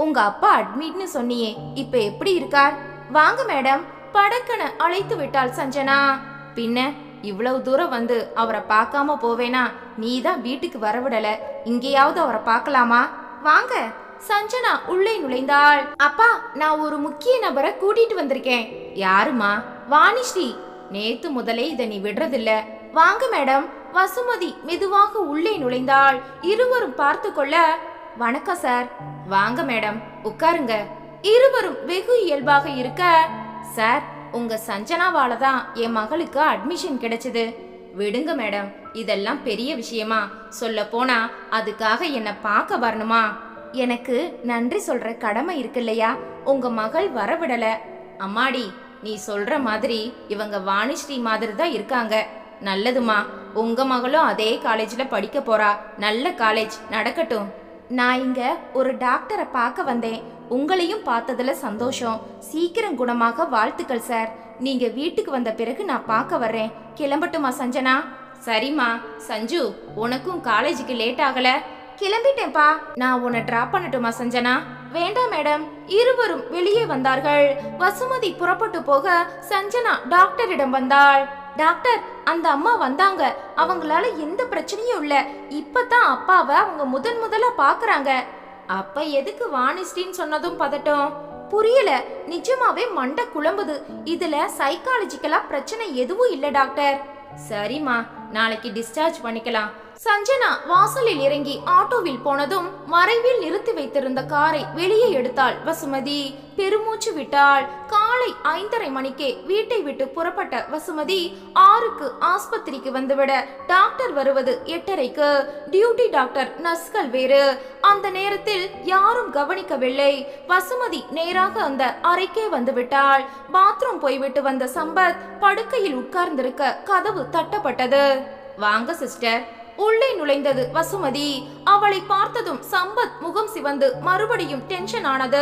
உங்க அப்பா அட்மிட்னு சொன்னியே, இப்ப எப்படி இருக்கார்? வாங்க மேடம். படக்கன அழைத்து விட்டாள் சஞ்சனா. பின்ன இவ்வளவு தூரம் வந்து அவரை பார்க்காம போவேனா? நீ தான் வீட்டுக்கு வரவிடல. இங்கேயாவது அவரை பார்க்கலாமா? வாங்க. சஞ்சனா உள்ளே நுழைந்தாள். அப்பா, நான் ஒரு முக்கிய நபரை கூட்டிட்டு வந்திருக்கேன். யாருமா? வாணிஸ்ரீ. நேத்து முதலே இதை நீ விடுறதில்ல. வாங்க மேடம். வசுமதி மெதுவாக உள்ளே நுழைந்தாள். இருவரும் பார்த்து கொள்ள, வணக்கம் சார். வாங்க மேடம், உட்காருங்க. இருவரும் வெகு இயல்பாக இருக்க, சார், உங்க சஞ்சனாவால தான் என் மகளுக்கு அட்மிஷன் கிடைச்சது. விடுங்க மேடம், இதெல்லாம் பெரிய விஷயமா? சொல்ல போனா அதுக்காக என்ன பார்க்க வரணுமா? எனக்கு நன்றி சொல்ற கடமை இருக்கு இல்லையா? உங்க மகள் வரவிடல. அம்மாடி, நீ சொல்ற மாதிரி இவங்க வாணிஸ்ரீ மாதிரி தான் இருக்காங்க. நல்லதுமா, உங்க மகளும் அதே காலேஜ்ல படிக்க போறா. நல்ல காலேஜ், நடக்கட்டும். நான் இங்க ஒரு டாக்டரை பார்க்க வந்தேன். உங்களையும் பார்த்ததுல சந்தோஷம். சீக்கிரம் குணமாக வாழ்த்துக்கள் சார். நீங்க வீட்டுக்கு வந்த பிறகு நான் பார்க்க வர்றேன். கிளம்பட்டுமா சஞ்சனா? சரிம்மா. சஞ்சு, உனக்கும் காலேஜுக்கு லேட் ஆகல? கிளம்பிட்டேன்பா. நான் உன்னை டிராப் பண்ணட்டுமா சஞ்சனா? வேண்டாம் மேடம். இருவரும் வெளியே வந்தார்கள். வசுமதி புறப்பட்டு போக சஞ்சனா டாக்டரிடம் வந்தாள். டாக்டர், அந்த அம்மா வந்தாங்க. அவங்களால எந்த பிரச்சனையும் இல்ல. இப்பதான் அப்பாவை அவங்க முதல்ல பாக்குறாங்க. அப்ப எதுக்கு வாணிஸ்டின்னு சொன்னதும் பதட்டம்? புரியல. நிஜமாவே மண்டை குழம்புது. இதுல சைக்காலஜிக்கலா பிரச்சனை எதுவும் இல்ல டாக்டர். சரிம்மா, நாளைக்கு டிஸ்சார்ஜ் பண்ணிக்கலாம். சஞ்சனா வாசலில் இறங்கி ஆட்டோவில் போனதும் மறைவில் நிறுத்தி வைத்திருந்த காரை வெளியே எடுத்தாள் வசுமதி. பெருமூச்சு விட்டாள். காலை 5:30 மணிக்கே வீட்டை விட்டு புறப்பட்ட வசுமதி 6க்கு ஆஸ்பத்திரிக்கு வந்துவிட டாக்டர் வருவது 8:30க்கு. டியூட்டி டாக்டர், நர்ஸ்கள் வேறு. அந்த நேரத்தில் யாரும் கவனிக்கவில்லை. வசுமதி நேராக அந்த அறைக்கே வந்து விட்டாள். பாத்ரூம் போய்விட்டு வந்த சம்பத் படுக்கையில் உட்கார்ந்திருக்க கதவு தட்டப்பட்டது. வாங்க சிஸ்டர். உள்ளே நுழைந்தது வசுமதி. அவளை பார்த்ததும் சம்பத் முகம் சிவந்து மறுபடியும் டென்ஷன் ஆனது.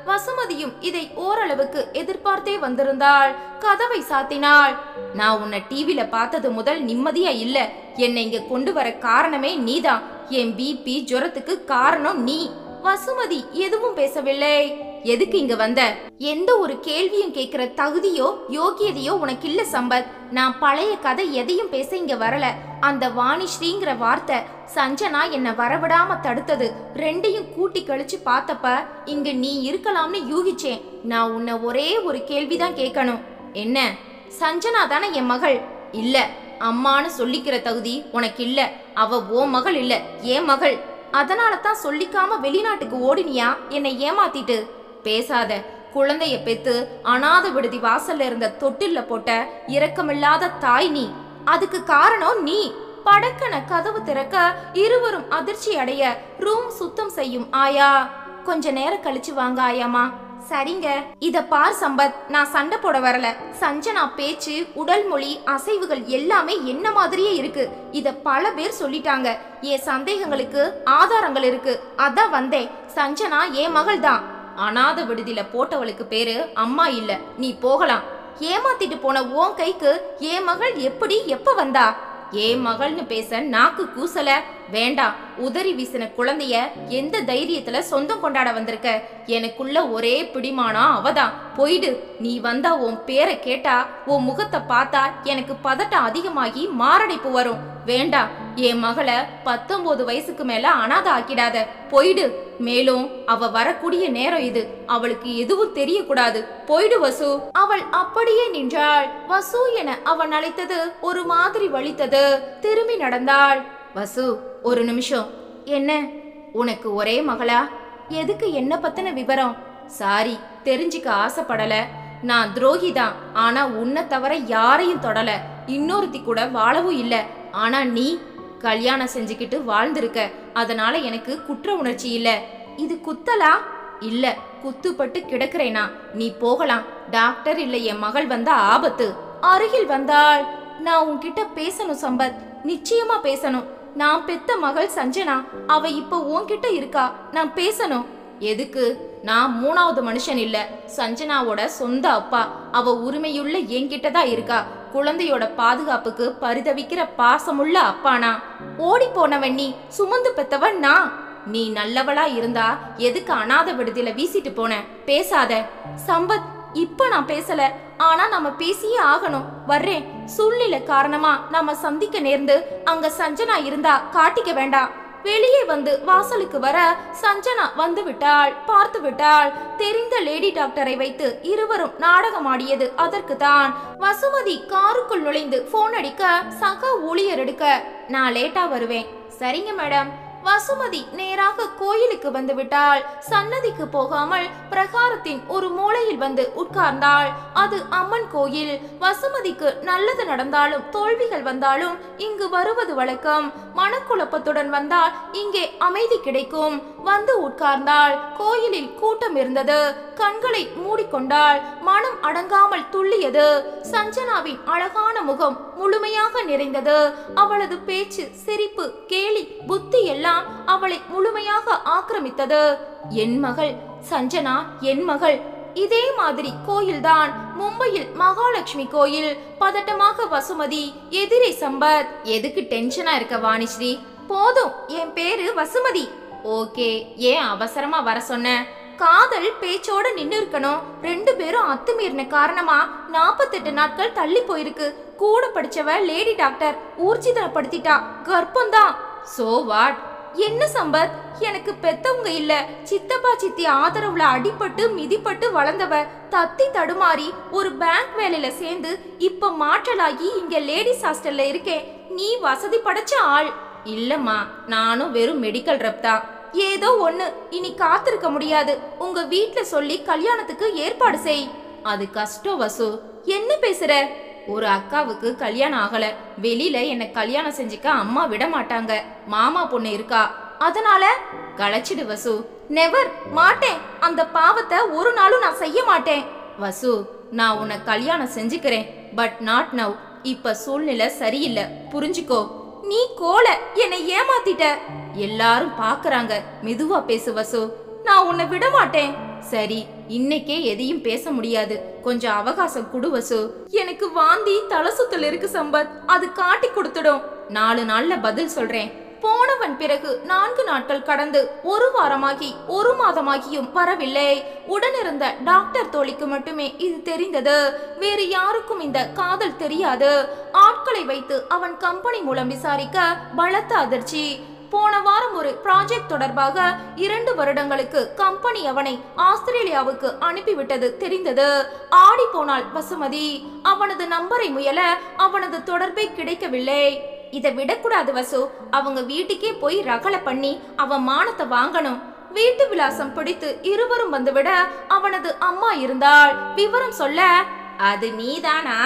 வசுமதியும் இதை ஓரளவுக்கு எதிர்பார்த்தே வந்திருந்தாள். கதவை சாத்தினாள். நான் உன்னை டிவில பார்த்தது முதல் நிம்மதியா இல்ல. என்னை இங்க கொண்டு வர காரணமே நீதான். என் பிபி ஜுரத்துக்கு காரணம் நீ. வசுமதி எதுவும் பேசவில்லை. எதுக்கு இங்க வந்த? எந்த ஒரு கேள்வியும் கேட்கிற தகுதியோ யோகியதையோ உனக்கு இல்ல சம்பத். நான் பழைய கதை எதையும் பேச இங்க வரல. அந்த வாணிஸ்ரீங்கிற வார்த்தை சஞ்சனா என்ன வரவிடாம தடுத்தது. ரெண்டையும் கூட்டி கழிச்சு பார்த்தப்ப இங்க நீ இருக்கலாம்னு யூகிச்சேன். நான் உன்னை ஒரே ஒரு கேள்விதான் கேட்கணும். என்ன? சஞ்சனா தானே என் மகள்? இல்ல, அம்மானு சொல்லிக்கிற தகுதி உனக்கு இல்ல. அவ ஓ மகள் இல்ல, என் மகள். அதனால தான் சொல்லிக்காம வெளிநாட்டுக்கு ஓடினியா என்னை ஏமாத்திட்டு? பேசாத. குழந்தைய பெத்து அனாதை விடுதி வாசல்ல இருந்த தொட்டில்ல போட்ட இரக்கமில்லாத தாய் நீ. அதுக்கு காரணம் நீ. படக்கன கதவு திறக்க இருவரும் அதிர்ச்சி அடைய ரூம் சுத்தம் செய்யும் ஆயா. கொஞ்ச நேரம் கழிச்சு வாங்க ஆயாமா. சரிங்க. இத பார் சம்பத், நான் சண்டை போட வரல. சஞ்சனா பேச்சு, உடல் மொழி, அசைவுகள் எல்லாமே என்ன மாதிரியே இருக்கு. இத பல பேர் சொல்லிட்டாங்க. என் சந்தேகங்களுக்கு ஆதாரங்கள் இருக்கு. அதான் வந்தேன். சஞ்சனா என் மகள் தான். அனாத விடுதியில போட்டவளுக்கு பேரு அம்மா இல்ல. நீ போகலாம். ஏமாத்திட்டு போன உன் கைக்கு என் மகள் எப்படி எப்ப வந்தா? ஏன் மகள்னு பேச நாக்கு கூசல? வேண்டாம். உதறி வீசின குழந்தைய எந்த தைரியத்துல சொந்தம் கொண்டாட வந்திருக்க? எனக்குள்ள ஒரே பிடிமானம் அவதான். போயிடு. நீ வந்தா உன் பேரை கேட்டா, உன் முகத்தை பார்த்தா எனக்கு பதட்டம் அதிகமாகி மாரடைப்பு வரும். வேண்டாம். என் மகளை 19 வயசுக்கு மேல அனாதை ஆக்கிடாத. போயிடு. மேலும் அவ வரக்கூடிய நேரம் இது. அவளுக்கு எதுவும் தெரியக்கூடாது. போயிடு வசு. அவள் அப்படியே நின்றாள். வசு என அவன் அழைத்தது ஒரு மாதிரி வலித்தது. திரும்பி நடந்தாள். வசு, ஒரு நிமிஷம். என்ன? உனக்கு ஒரே மகளா? எதுக்கு? என்ன பத்தின விவரம்? சாரி, தெரிஞ்சுக்க ஆசைப்படல. நான் துரோகிதான். ஆனா உன்னை தவிர யாரையும் தொடல. இன்னொருத்தி கூட வாழவும் இல்ல. ஆனா நீ கல்யாணம் செஞ்சுக்கிட்டு வாழ்ந்திருக்க. அதனால எனக்கு குற்ற உணர்ச்சி இல்ல. இது குத்தலா? இல்ல, குத்துப்பட்டு கிடக்குறேனா? நீ போகலாம். டாக்டர் இல்ல, என் மகள் வந்த ஆபத்து. அருகில் வந்தாள். நான் உன்கிட்ட பேசணும் சம்பத். நிச்சயமா பேசணும். நான் பெத்த மகள் சஞ்சனா. அவ இப்ப உன்கிட்ட இருக்கா. நான் பேசணும். எதுக்கு? நான் 3வது மனுஷன் இல்ல. சஞ்சனாவோட சொந்த அப்பா. அவ உரிமையுள்ள என்கிட்டதான் இருக்கா. குழந்தையோட பாதுகாப்புக்கு பரிதவிக்கிற பாசமுள்ள அப்பானா? ஓடி போனவன் நீ. சுமந்து பெத்தவன் நான். நீ நல்லவளா இருந்தா எதுக்கு அனாத விடுதியில வீசிட்டு போன? பேசாத சம்பத். இப்ப நான் பேசல. ஆனா நம்ம பேசியே ஆகணும். வர்றேன். சூழ்நிலை காரணமா நாம சந்திக்க நேர்ந்து அங்க சஞ்சனா இருந்தா காட்டிக்க வேண்டாம். வெளியே வந்து வாசலுக்கு வர சஞ்சனா வந்து விட்டாள். பார்த்து விட்டாள். தெரிந்த லேடி டாக்டரை வைத்து இருவரும் நாடகம் ஆடியது அதற்கு தான். வசுமதி காருக்குள் நுழைந்து போன் அடிக்க சக ஊழியர் எடுக்க, நான் லேட்டா வருவேன். சரிங்க மேடம். வசுமதி நேராக கோயிலுக்கு வந்து விட்டாள். சன்னதிக்கு போகாமல் பிரகாரத்தின் ஒரு மூலையில் வந்து உட்கார்ந்தாள். அது அம்மன் கோயில். வசுமதிக்கு நல்லது நடந்தாலும் தோல்விகள் வந்தாலும் இங்கு வருவது வழக்கம். மனக்குழப்பத்துடன் வந்தால் இங்கே அமைதி கிடைக்கும். வந்து உட்கார்ந்தாள். கோயிலில் கூட்டம் இருந்தது. கண்களை மூடிக்கொண்டாள். மனம் அடங்காமல் துள்ளியது. சஞ்சனாவின் அழகான முகம் முழுமையாக நிறைந்தது. அவளது பேச்சு, சிரிப்பு, கேலி, புத்தி எல்லாம் அவளை முழுமையாக ஆக்கிரமித்தது. என் மகள் சஞ்சனா, என் மகள். இதே மாதிரி கோயில்தான் மும்பையில் மகாலட்சுமி கோயில். பதட்டமாக வசுமதி. எதிரே சம்பத். எதுக்கு டென்ஷனா இருக்க வாணிஸ்ரீ? போதும், என் பேரு வசுமதி. ஓகே, ஏன் அவசரமா வர சொன்ன? காதல் பேச்சோட நின்னு இருக்கணும். 2 பேரும் அத்துமீறின காரணமா 48 நாட்கள் தள்ளி போயிருக்கு. கூட படிச்சவ லேடி டாக்டர் ஊர்ஜிதப்படுத்திட்டா, கர்ப்பம்தான். So what? என்ன சம்பத், எனக்கு பெத்தவங்க இல்ல. சித்தப்பா சித்தி ஆதரவுல அடிபட்டு மிதிப்பட்டு வளர்ந்தவ. தத்தி தடுமாறி ஒரு பேங்க் வேலையில சேர்ந்து இப்ப மாற்றலாகி இங்க லேடிஸ் ஹாஸ்டல்ல இருக்கேன். நீ வசதி படைச்ச ஆள் இல்லம்மா. நானும் வெறும் மெடிக்கல் ரெப் தான். ஏதோ ஒண்ணு, இனி காத்திருக்க முடியாது. உங்க வீட்ல சொல்லி கல்யாணத்துக்கு ஏற்பாடு செய். அது கஷ்டம் வசு. என்ன பேசுற? ஒரு அக்காவுக்கு கல்யாணம் ஆகல. வெளியில என்ன கல்யாணம் செஞ்சுக்க அம்மா விட மாட்டாங்க. மாமா பொண்ணு இருக்கா, அதனால களைச்சிடு வசு. நெவர், மாட்டேன். அந்த பாவத்தை ஒரு நாளும் நான் செய்ய மாட்டேன். வசு, நான் உன்னை கல்யாணம் செஞ்சுக்கிறேன், பட் நாட் நவ். இப்ப சூழ்நிலை சரியில்லை, புரிஞ்சுக்கோ. நீ கோல என்னை ஏமாத்திட்ட. எல்லாரும் பாக்குறாங்க. மெதுவா பேசு வசு. நான் உன்னை விட மாட்டேன். சரி, இன்னைக்கே எதையும் பேச முடியாது. கொஞ்சம் அவகாசம் குடு வசு. எனக்கு வாந்தி தலை சுத்தல் இருக்கு சம்பத், அது காட்டி கொடுத்துடும். 4 நாள்ல பதில் சொல்றேன். போனவன் பிறகு 4 நாட்கள் கடந்து 1 வாரமாகி 1 மாதமாகியும் வரவில்லை. உடனிருந்த டாக்டர் தோழிக்கு மட்டுமே இது தெரிந்தது. வேறு யாருக்கும் இந்த காதல் தெரியாது. ஆட்களை வைத்து அவன் கம்பெனி மூலம் விசாரிக்க பலத்த அதிர்ச்சி. போன வாரம் ஒரு ப்ராஜெக்ட் தொடர்பாக 2 வருடங்களுக்கு கம்பெனி அவனை ஆஸ்திரேலியாவுக்கு அனுப்பிவிட்டது தெரிந்தது. ஆடி போனாள் வசுமதி. அவனது நம்பரை முயல அவனது தொடர்பே கிடைக்கவில்லை. இதை விடக்கூடாது வசு. அவங்க வீட்டுக்கே போய் ரகலை பண்ணி அவன் மானத்தை வாங்கணும். வீட்டு விலாசம் பிடித்து இருவரும் வந்துவிட அவனது அம்மா இருந்தாள். விவரம் சொல்ல, அது நீதானா?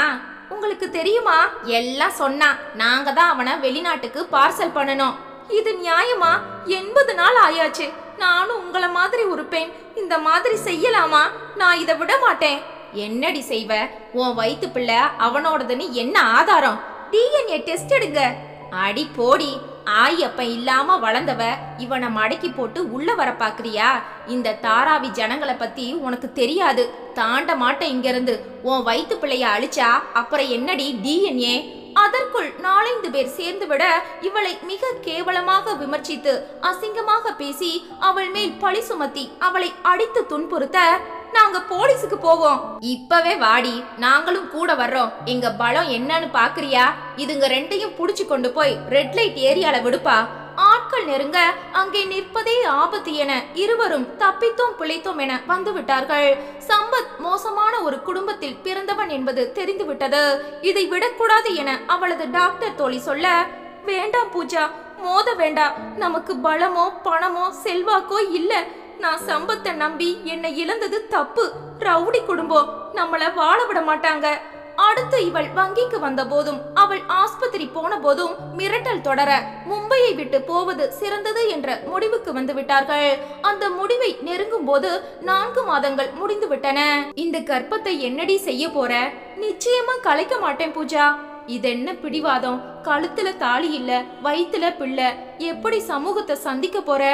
உங்களுக்கு தெரியுமா? எல்லாம் சொன்னா. நாங்க தான் அவனை வெளிநாட்டுக்கு பார்சல் பண்ணணும். இது நியாயமா? 80 நாள் ஆயாச்சு. நானும் உங்களை மாதிரி ஒரு பெண் இந்த மாதிரி செய்யலாமா? நான் இதை விட மாட்டேன். என்னடி செய்வ? உன் வயிற்று பிள்ளை அவனோடதுன்னு என்ன ஆதாரம்? DNA டெஸ்ட் எடுங்க. அடி போடி. ஆயப்ப இல்லாம வளர்ந்தவ இவனை மடக்கி போட்டு உள்ள வர பாக்குறியா? இந்த தாராவி ஜனங்களை பத்தி உனக்கு தெரியாது. தாண்ட மாட்டேன் இங்க இருந்து. உன் வயிற்று பிள்ளைய அழிச்சா அப்புறம் என்னடி DNA? அதற்குள் 4-5 பேர் சேர்ந்து விட இவளை மிக கேவலமாக விமர்சித்து அசிங்கமாக பேசி அவள் மேல் பழி சுமத்தி அவளை அடித்து துன்புறுத்த, நாங்க போலீஸுக்கு போவோம். இப்பவே வாடி, நாங்களும் கூட வர்றோம். எங்க பலம் என்னன்னு பாக்குறியா? இதுங்க 2யும் புடிச்சு கொண்டு போய் ரெட் லைட் ஏரியால விடுப்பா. ஆட்கள் நெருங்க அங்கே நிற்பதே ஆபத்து என இருவரும் தப்பித்தோம் பிழைத்தோம் என வந்து விட்டார்கள். சம்பத் மோசமான ஒரு குடும்பத்தில் பிறந்தவன் என்பது தெரிந்துவிட்டது. இதை விடக்கூடாது என அவளது டாக்டர் தோழி சொல்ல, வேண்டாம் பூஜா, மோத வேண்டாம். நமக்கு பலமோ பணமோ செல்வாக்கோ இல்ல. நான் சம்பத்தை நம்பி என்னை இழந்தது தப்பு. ரவுடி குடும்பம், நம்மள வாழ விட மாட்டாங்க. அடுத்து இவள் வங்கிக்கு வந்த போதும் அவள் ஆஸ்பத்திரி போன போதும் மிரட்டல் தொடர மும்பையை விட்டு போவது சிறந்தது என்ற முடிவுக்கு வந்து விட்டார்கள். அந்த முடிவை நெருங்கும் போது 4 மாதங்கள் முடிந்து விட்டன. இந்த கர்ப்பத்தை என்னடி செய்ய போற? நிச்சயமா கலைக்க மாட்டேன் பூஜா. இதென்ன பிடிவாதம்? கழுத்துல தாலி இல்ல, வயித்துல பிள்ளை, எப்படி சமூகத்தை சந்திக்க போற?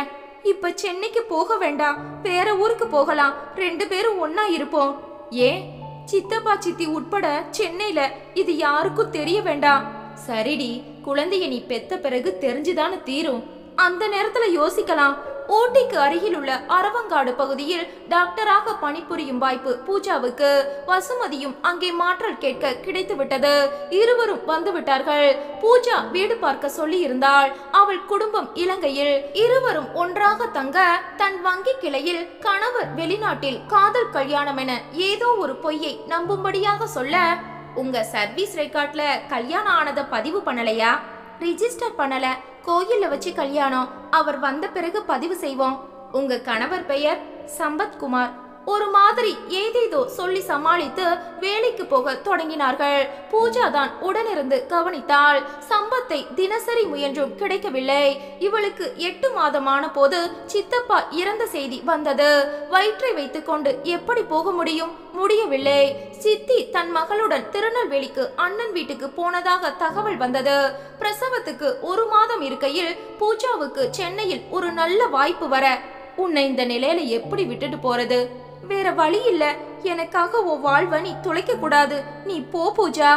இப்ப சென்னைக்கு போக வேண்டாம், வேற ஊருக்கு போகலாம். 2 பேரும் ஒன்னா இருப்போம். ஏன்? சித்தப்பா சித்தி உட்பட சென்னையில. இது யாருக்கும் தெரிய வேண்டாம். சரிடி, குழந்தைய நீ பெத்த பிறகு தெரிஞ்சுதானே தீரும். அந்த நேரத்துல யோசிக்கலாம். ஊட்டிக்கு அருகில் உள்ள அரவங்காடு பகுதியில் டாக்டராக பணிபுரியும் வாய்ப்பு பூஜாவுக்கு. வசுமதியும் அங்கே மாற்றல் கேட்க கிடைத்து விட்டது. இருவரும் வந்து விட்டார்கள். பூஜா வீடு பார்க்க சொல்லி இருந்தாள். அவள் குடும்பம் இலங்கையில். இருவரும் ஒன்றாக தங்க தன் வங்கி கிளையில் கணவர் வெளிநாட்டில் காதல் கல்யாணம் என ஏதோ ஒரு பொய்யை நம்பும்படியாக சொல்ல, உங்க சர்வீஸ் ரெக்கார்ட்ல கல்யாணம் ஆனதை பதிவு பண்ணலையா? ரிஜிஸ்டர் பண்ணல. கோயில்ல வச்சு கல்யாணம். அவர் வந்த பிறகு பதிவு செய்வோம். உங்க கணவர் பெயர் சம்பத்குமார். ஒரு மாதிரி ஏதேதோ சொல்லி சமாளித்து வேலைக்கு போக தொடங்கினார்கள். பூஜா தான் உடனிருந்து கவனித்தாள். சம்பத்தை தினசரி முயன்றும் கிடைக்கவில்லை. இவளுக்கு 8 மாதமான போது சித்தப்பா இறந்த செய்தி வந்தது. வயிற்றை வைத்துக் கொண்டு எப்படி போக முடியும்? முடியவில்லை. சித்தி தன் மகளுடன் திருநெல்வேலிக்கு அண்ணன் வீட்டுக்கு போனதாக தகவல் வந்தது. பிரசவத்துக்கு 1 மாதம் இருக்கையில் பூஜாவுக்கு சென்னையில் ஒரு நல்ல வாய்ப்பு வர, உன்னை இந்த நிலையில எப்படி விட்டுட்டு போறது? வேற வழி இல்ல. எனக்காக உன் வாழ்வை நீ துளைக்க கூடாது. நீ போ பூஜா.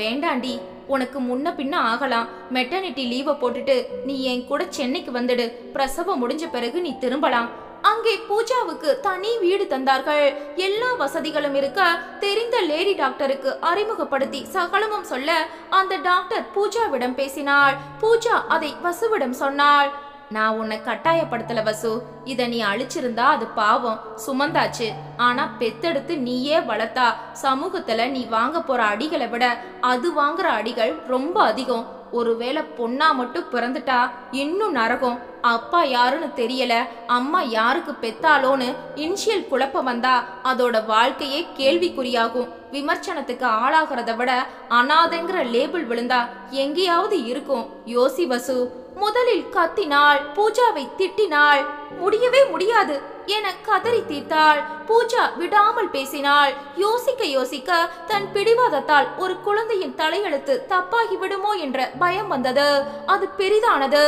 வேண்டாண்டி, உனக்கு முன்ன பின்ன ஆகலாம். மெட்டர்னிட்டி லீவை போட்டுட்டு நீ என் கூட சென்னைக்கு வந்துடு. பிரசவம் முடிஞ்ச பிறகு நீ திரும்பலாம். அங்கே பூஜாவுக்கு தனி வீடு தந்தார்கள். எல்லா வசதிகளும் இருக்க தெரிந்த லேடி டாக்டருக்கு அறிமுகப்படுத்தி சகலமும் சொல்ல அந்த டாக்டர் பூஜாவிடம் பேசினாள். பூஜா அதை வசுவிடம் சொன்னாள். நான் உன்னை கட்டாயப்படுத்தல வசு. இத நீ அழிச்சிருந்தா அது பாவம், சுமந்தாச்சு. ஆனா பெத்தெடுத்து நீயே வளர்த்தா சமூகத்துல நீ வாங்க போற அடிகளை விட அது வாங்குற அடிகள் ரொம்ப அதிகம். ஒருவேளை பொண்ணா மட்டும் பிறந்துட்டா இன்னும் நரகம். அப்பா யாருன்னு தெரியல, அம்மா யாருக்கு பெத்தாலோன்னு இனிஷியல் குழப்பம் வந்தா அதோட வாழ்க்கையே கேள்விக்குறியாகும். விமர்சனத்துக்கு ஆளாகிறத விட அனாதைங்கிற லேபிள் விழுந்தா எங்கேயாவது இருக்கும். யோசி வசு. முதலில் கத்தினாள். பூஜாவை திட்டினாள். முடியவே முடியாது என கதறி தீர்த்தாள். பூஜா விடாமல் பேசினாள். யோசிக்க யோசிக்க தன் பிடிவாதத்தால் ஒரு குழந்தையின் தலையெழுத்து தப்பாகி விடுமோ என்ற பயம் வந்தது. அது பெரிதானது.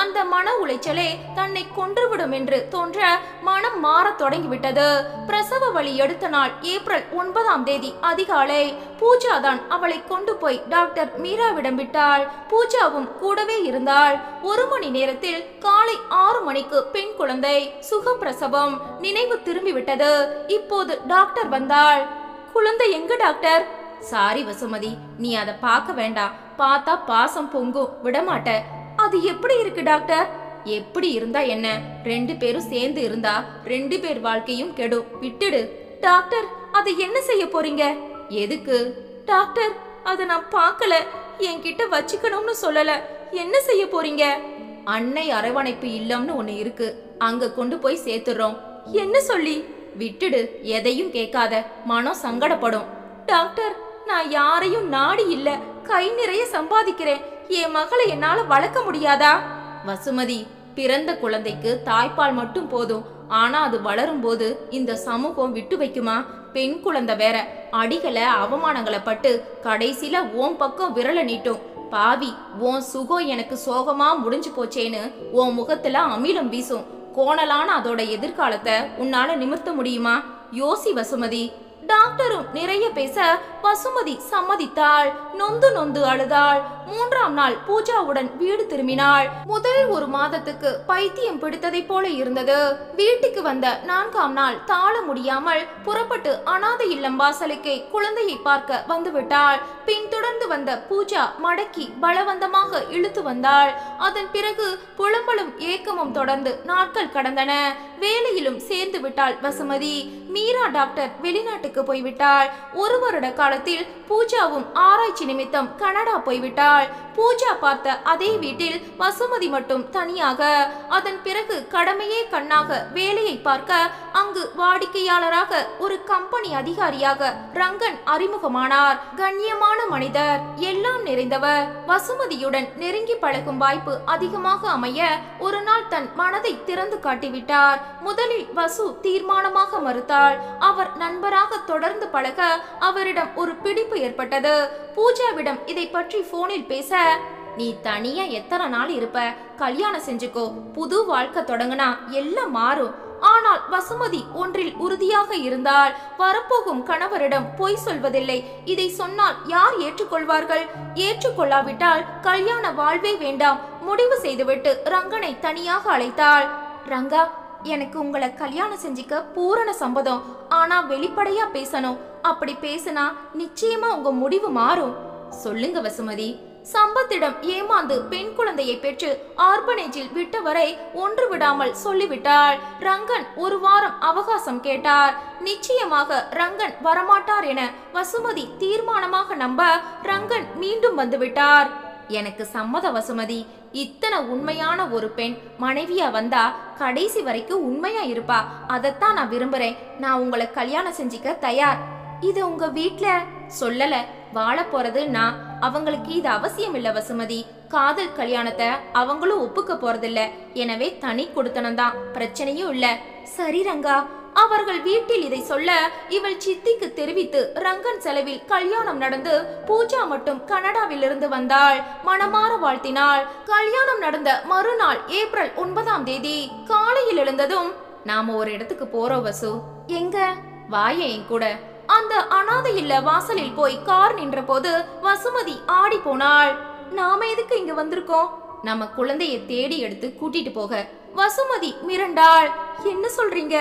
அந்த மன உளைச்சலே தன்னை கொன்றுவிடும் என்று தோன்ற மனம் மாறத் தொடங்கிவிட்டது. பிரசவ வலி எடுத்த நாள் ஏப்ரல் 9ஆம் தேதி அதிகாலை. பூஜா தான் அவளை கொண்டு போய் டாக்டர் மீராவிடம் விட்டாள். பூஜாவும் கூடவே இருந்தாள். 1 மணி நேரத்தில் காலை 6 மணிக்கு பெண் குழந்தை சுகப்பிரசவம். நினைவு திரும்பிவிட்டது. இப்போது டாக்டர் வந்தாள். குழந்தை எங்க டாக்டர்? சாரி வசுமதி, நீ அதை பார்க்க வேண்டாம். பார்த்தா பாசம் பொங்கும், விடமாட்ட. அது எப்படி இருக்கு டாக்டர்? எப்படி இருந்தா என்ன? 2 பேரும் சேர்ந்து இருந்தா 2 பேர் வாழ்க்கையும் கெடும், விட்டுடு. டாக்டர், அதை என்ன செய்ய போறீங்க? எதுக்கு டாக்டர்? அதை நான் பார்க்கல, என்கிட்ட வச்சுக்கணும்னு சொல்லல. என்ன செய்ய போறீங்க? அன்னை அரவணைப்பு இல்லம்னு ஒண்ணு இருக்கு, அங்க கொண்டு போய் சேர்த்துறோம். என்ன சொல்லி? விட்டுடு, எதையும் கேட்காத, மனம் சங்கடப்படும். டாக்டர், நான் யாரையும் நாடி இல்ல, கை நிறைய சம்பாதிக்கிறேன். என் மகளை என்னால வளர்க்க முடியாதா? வசுமதி, பிறந்த குழந்தைக்கு தாய்ப்பால் மட்டும் போதும். ஆனா அது வளரும் போது இந்த சமூகம் விட்டு வைக்குமா? பெண் குழந்தை வேற, அடிகளை அவமானங்களை பட்டு கடைசியில ஓம் பக்கம் விரல நீட்டும். பாவி, உன் சுகம் எனக்கு சோகமா முடிஞ்சு போச்சேன்னு உன் முகத்துல அமிலம் வீசும். கோணலான அதோட எதிர்காலத்தை உன்னால நிமிர்த்த முடியுமா? யோசி வசுமதி. டாக்டரும் நிறைய பேச வசுமதி சம்மதித்தாள். நொந்து நொந்து அழுதாள். 3ஆம் நாள் பூஜாவுடன் வீடு திரும்பினாள். முதல் 1 மாதத்துக்கு பைத்தியம் பிடித்ததை போல இருந்தது. வீட்டுக்கு வந்த 4ஆம் நாள் தாழ முடியாமல் புறப்பட்டு அனாதை இல்லம் வாசலுக்கே குழந்தையை பார்க்க வந்துவிட்டாள். பின்தொடர்ந்து வந்த பூஜா மடக்கி பலவந்தமாக இழுத்து வந்தாள். அதன் பிறகு புலம்பலும் ஏக்கமும் தொடர்ந்து நாட்கள் கடந்தன. வேலையிலும் சேர்ந்து விட்டாள் வசுமதி. மீரா டாக்டர் வெளிநாட்டுக்கு போய்விட்டாள். 1 வருட காலத்தில் பூஜாவும் ஆராய்ச்சி நிமித்தம் கனடா போய்விட்டாள். பூஜா பார்த்த அதே வீட்டில் வசுமதி மட்டும் தனியாக. அதன் பிறகு கடமையே கண்ணாக வேலையை பார்க்க அங்கு வாடிக்கையாளராக ஒரு கம்பெனி அதிகாரியாக ரங்கன் அறிமுகமானார். கண்ணியமான மனிதர், எல்லாம் நிறைந்தவர். வசுமதியுடன் நெருங்கி பழகும் வாய்ப்பு அதிகமாக அமைய ஒரு நாள் தன் மனதை திறந்து காட்டிவிட்டார். முதலில் வசு தீர்மானமாக மறுத்தாள். அவர் நண்பராக தொடர்ந்து பழக அவரிடம் ஒரு பிடிப்பு ஏற்பட்டது. பூஜாவிடம் இதை பற்றி போனில் பேச, நீ தனியா எத்தனை நாள் இருப்ப? கல்யாணம் செஞ்சுக்கோ, புது வாழ்க்கை தொடங்கினா எல்லாம் மாறும். ஆனால் வசுமதி ஒன்றில் உறுதியாக இருந்தால், வரப்போகும் கணவரிடம் பொய் சொல்வதில்லை. இதை சொன்னால் யார் ஏற்றுக்கொள்வார்கள்? ஏற்றுக்கொள்ளாவிட்டால் கல்யாண வாழ்வே வேண்டாம் முடிவு செய்துவிட்டு ரங்கனை தனியாக அழைத்தாள். ரங்கா, எனக்கு உங்களை கல்யாணம் செஞ்சுக்க பூரண சம்மதம். ஆனா வெளிப்படையா பேசணும். அப்படி பேசினா நிச்சயமா உங்க முடிவு மாறும். சொல்லுங்க வசுமதி. சம்பத்திடம் ஏமாந்து பெண் குழந்தையை பெற்று ஆர்பனேஜில் விட்டவரை ஒன்று விடாமல் சொல்லிவிட்டாள். ரங்கன் 1 வாரம் அவகாசம் கேட்டார். நிச்சயமாக ரங்கன் வரமாட்டார் என வசுமதி தீர்மானமாக நம்ப ரங்கன் மீண்டும் வந்துவிட்டார். எனக்கு சம்மத வசுமதி. இத்தனை உண்மையான ஒரு பெண் மனைவியா வந்தா கடைசி வரைக்கும் உண்மையா இருப்பா. அதைத்தான் நான் விரும்புறேன். நான் உங்களை கல்யாணம் செஞ்சுக்க தயார். இது உங்க வீட்ல சொல்லல, வாழ போறது நான். அவங்களுக்கு இது அவசியம் இல்ல வசுமதி. காதல் கல்யாணத்தை அவங்களும் ஒப்புக்க போறதில்ல. எனவே தனி கொடுத்தனம்தான், பிரச்சனையும் இல்ல. சரி ரங்கா. அவர்கள் வீட்டில் இதை சொல்ல இவள் சித்திக்கு தெரிவித்து ரங்கன் செலவில் கல்யாணம் நடந்து பூஜா மட்டும் கனடாவில் இருந்து வந்தாள். மனமாற வாழ்த்தினாள். கல்யாணம் நடந்த மறுநாள் ஏப்ரல் 9ஆம் தேதி காலையில் எழுந்ததும், நாம ஒரு இடத்துக்கு போறோம் வசு. எங்க? வாயே என் கூட. அந்த அனாதை இல்ல வாசலில் போய் கார் நின்ற போது வசுமதி ஆடி போனாள். நாம எதுக்கு இங்க வந்திருக்கோம்? நம்ம குழந்தைய தேடி எடுத்து கூட்டிட்டு போக. வசுமதி மிரண்டாள். என்ன சொல்றீங்க?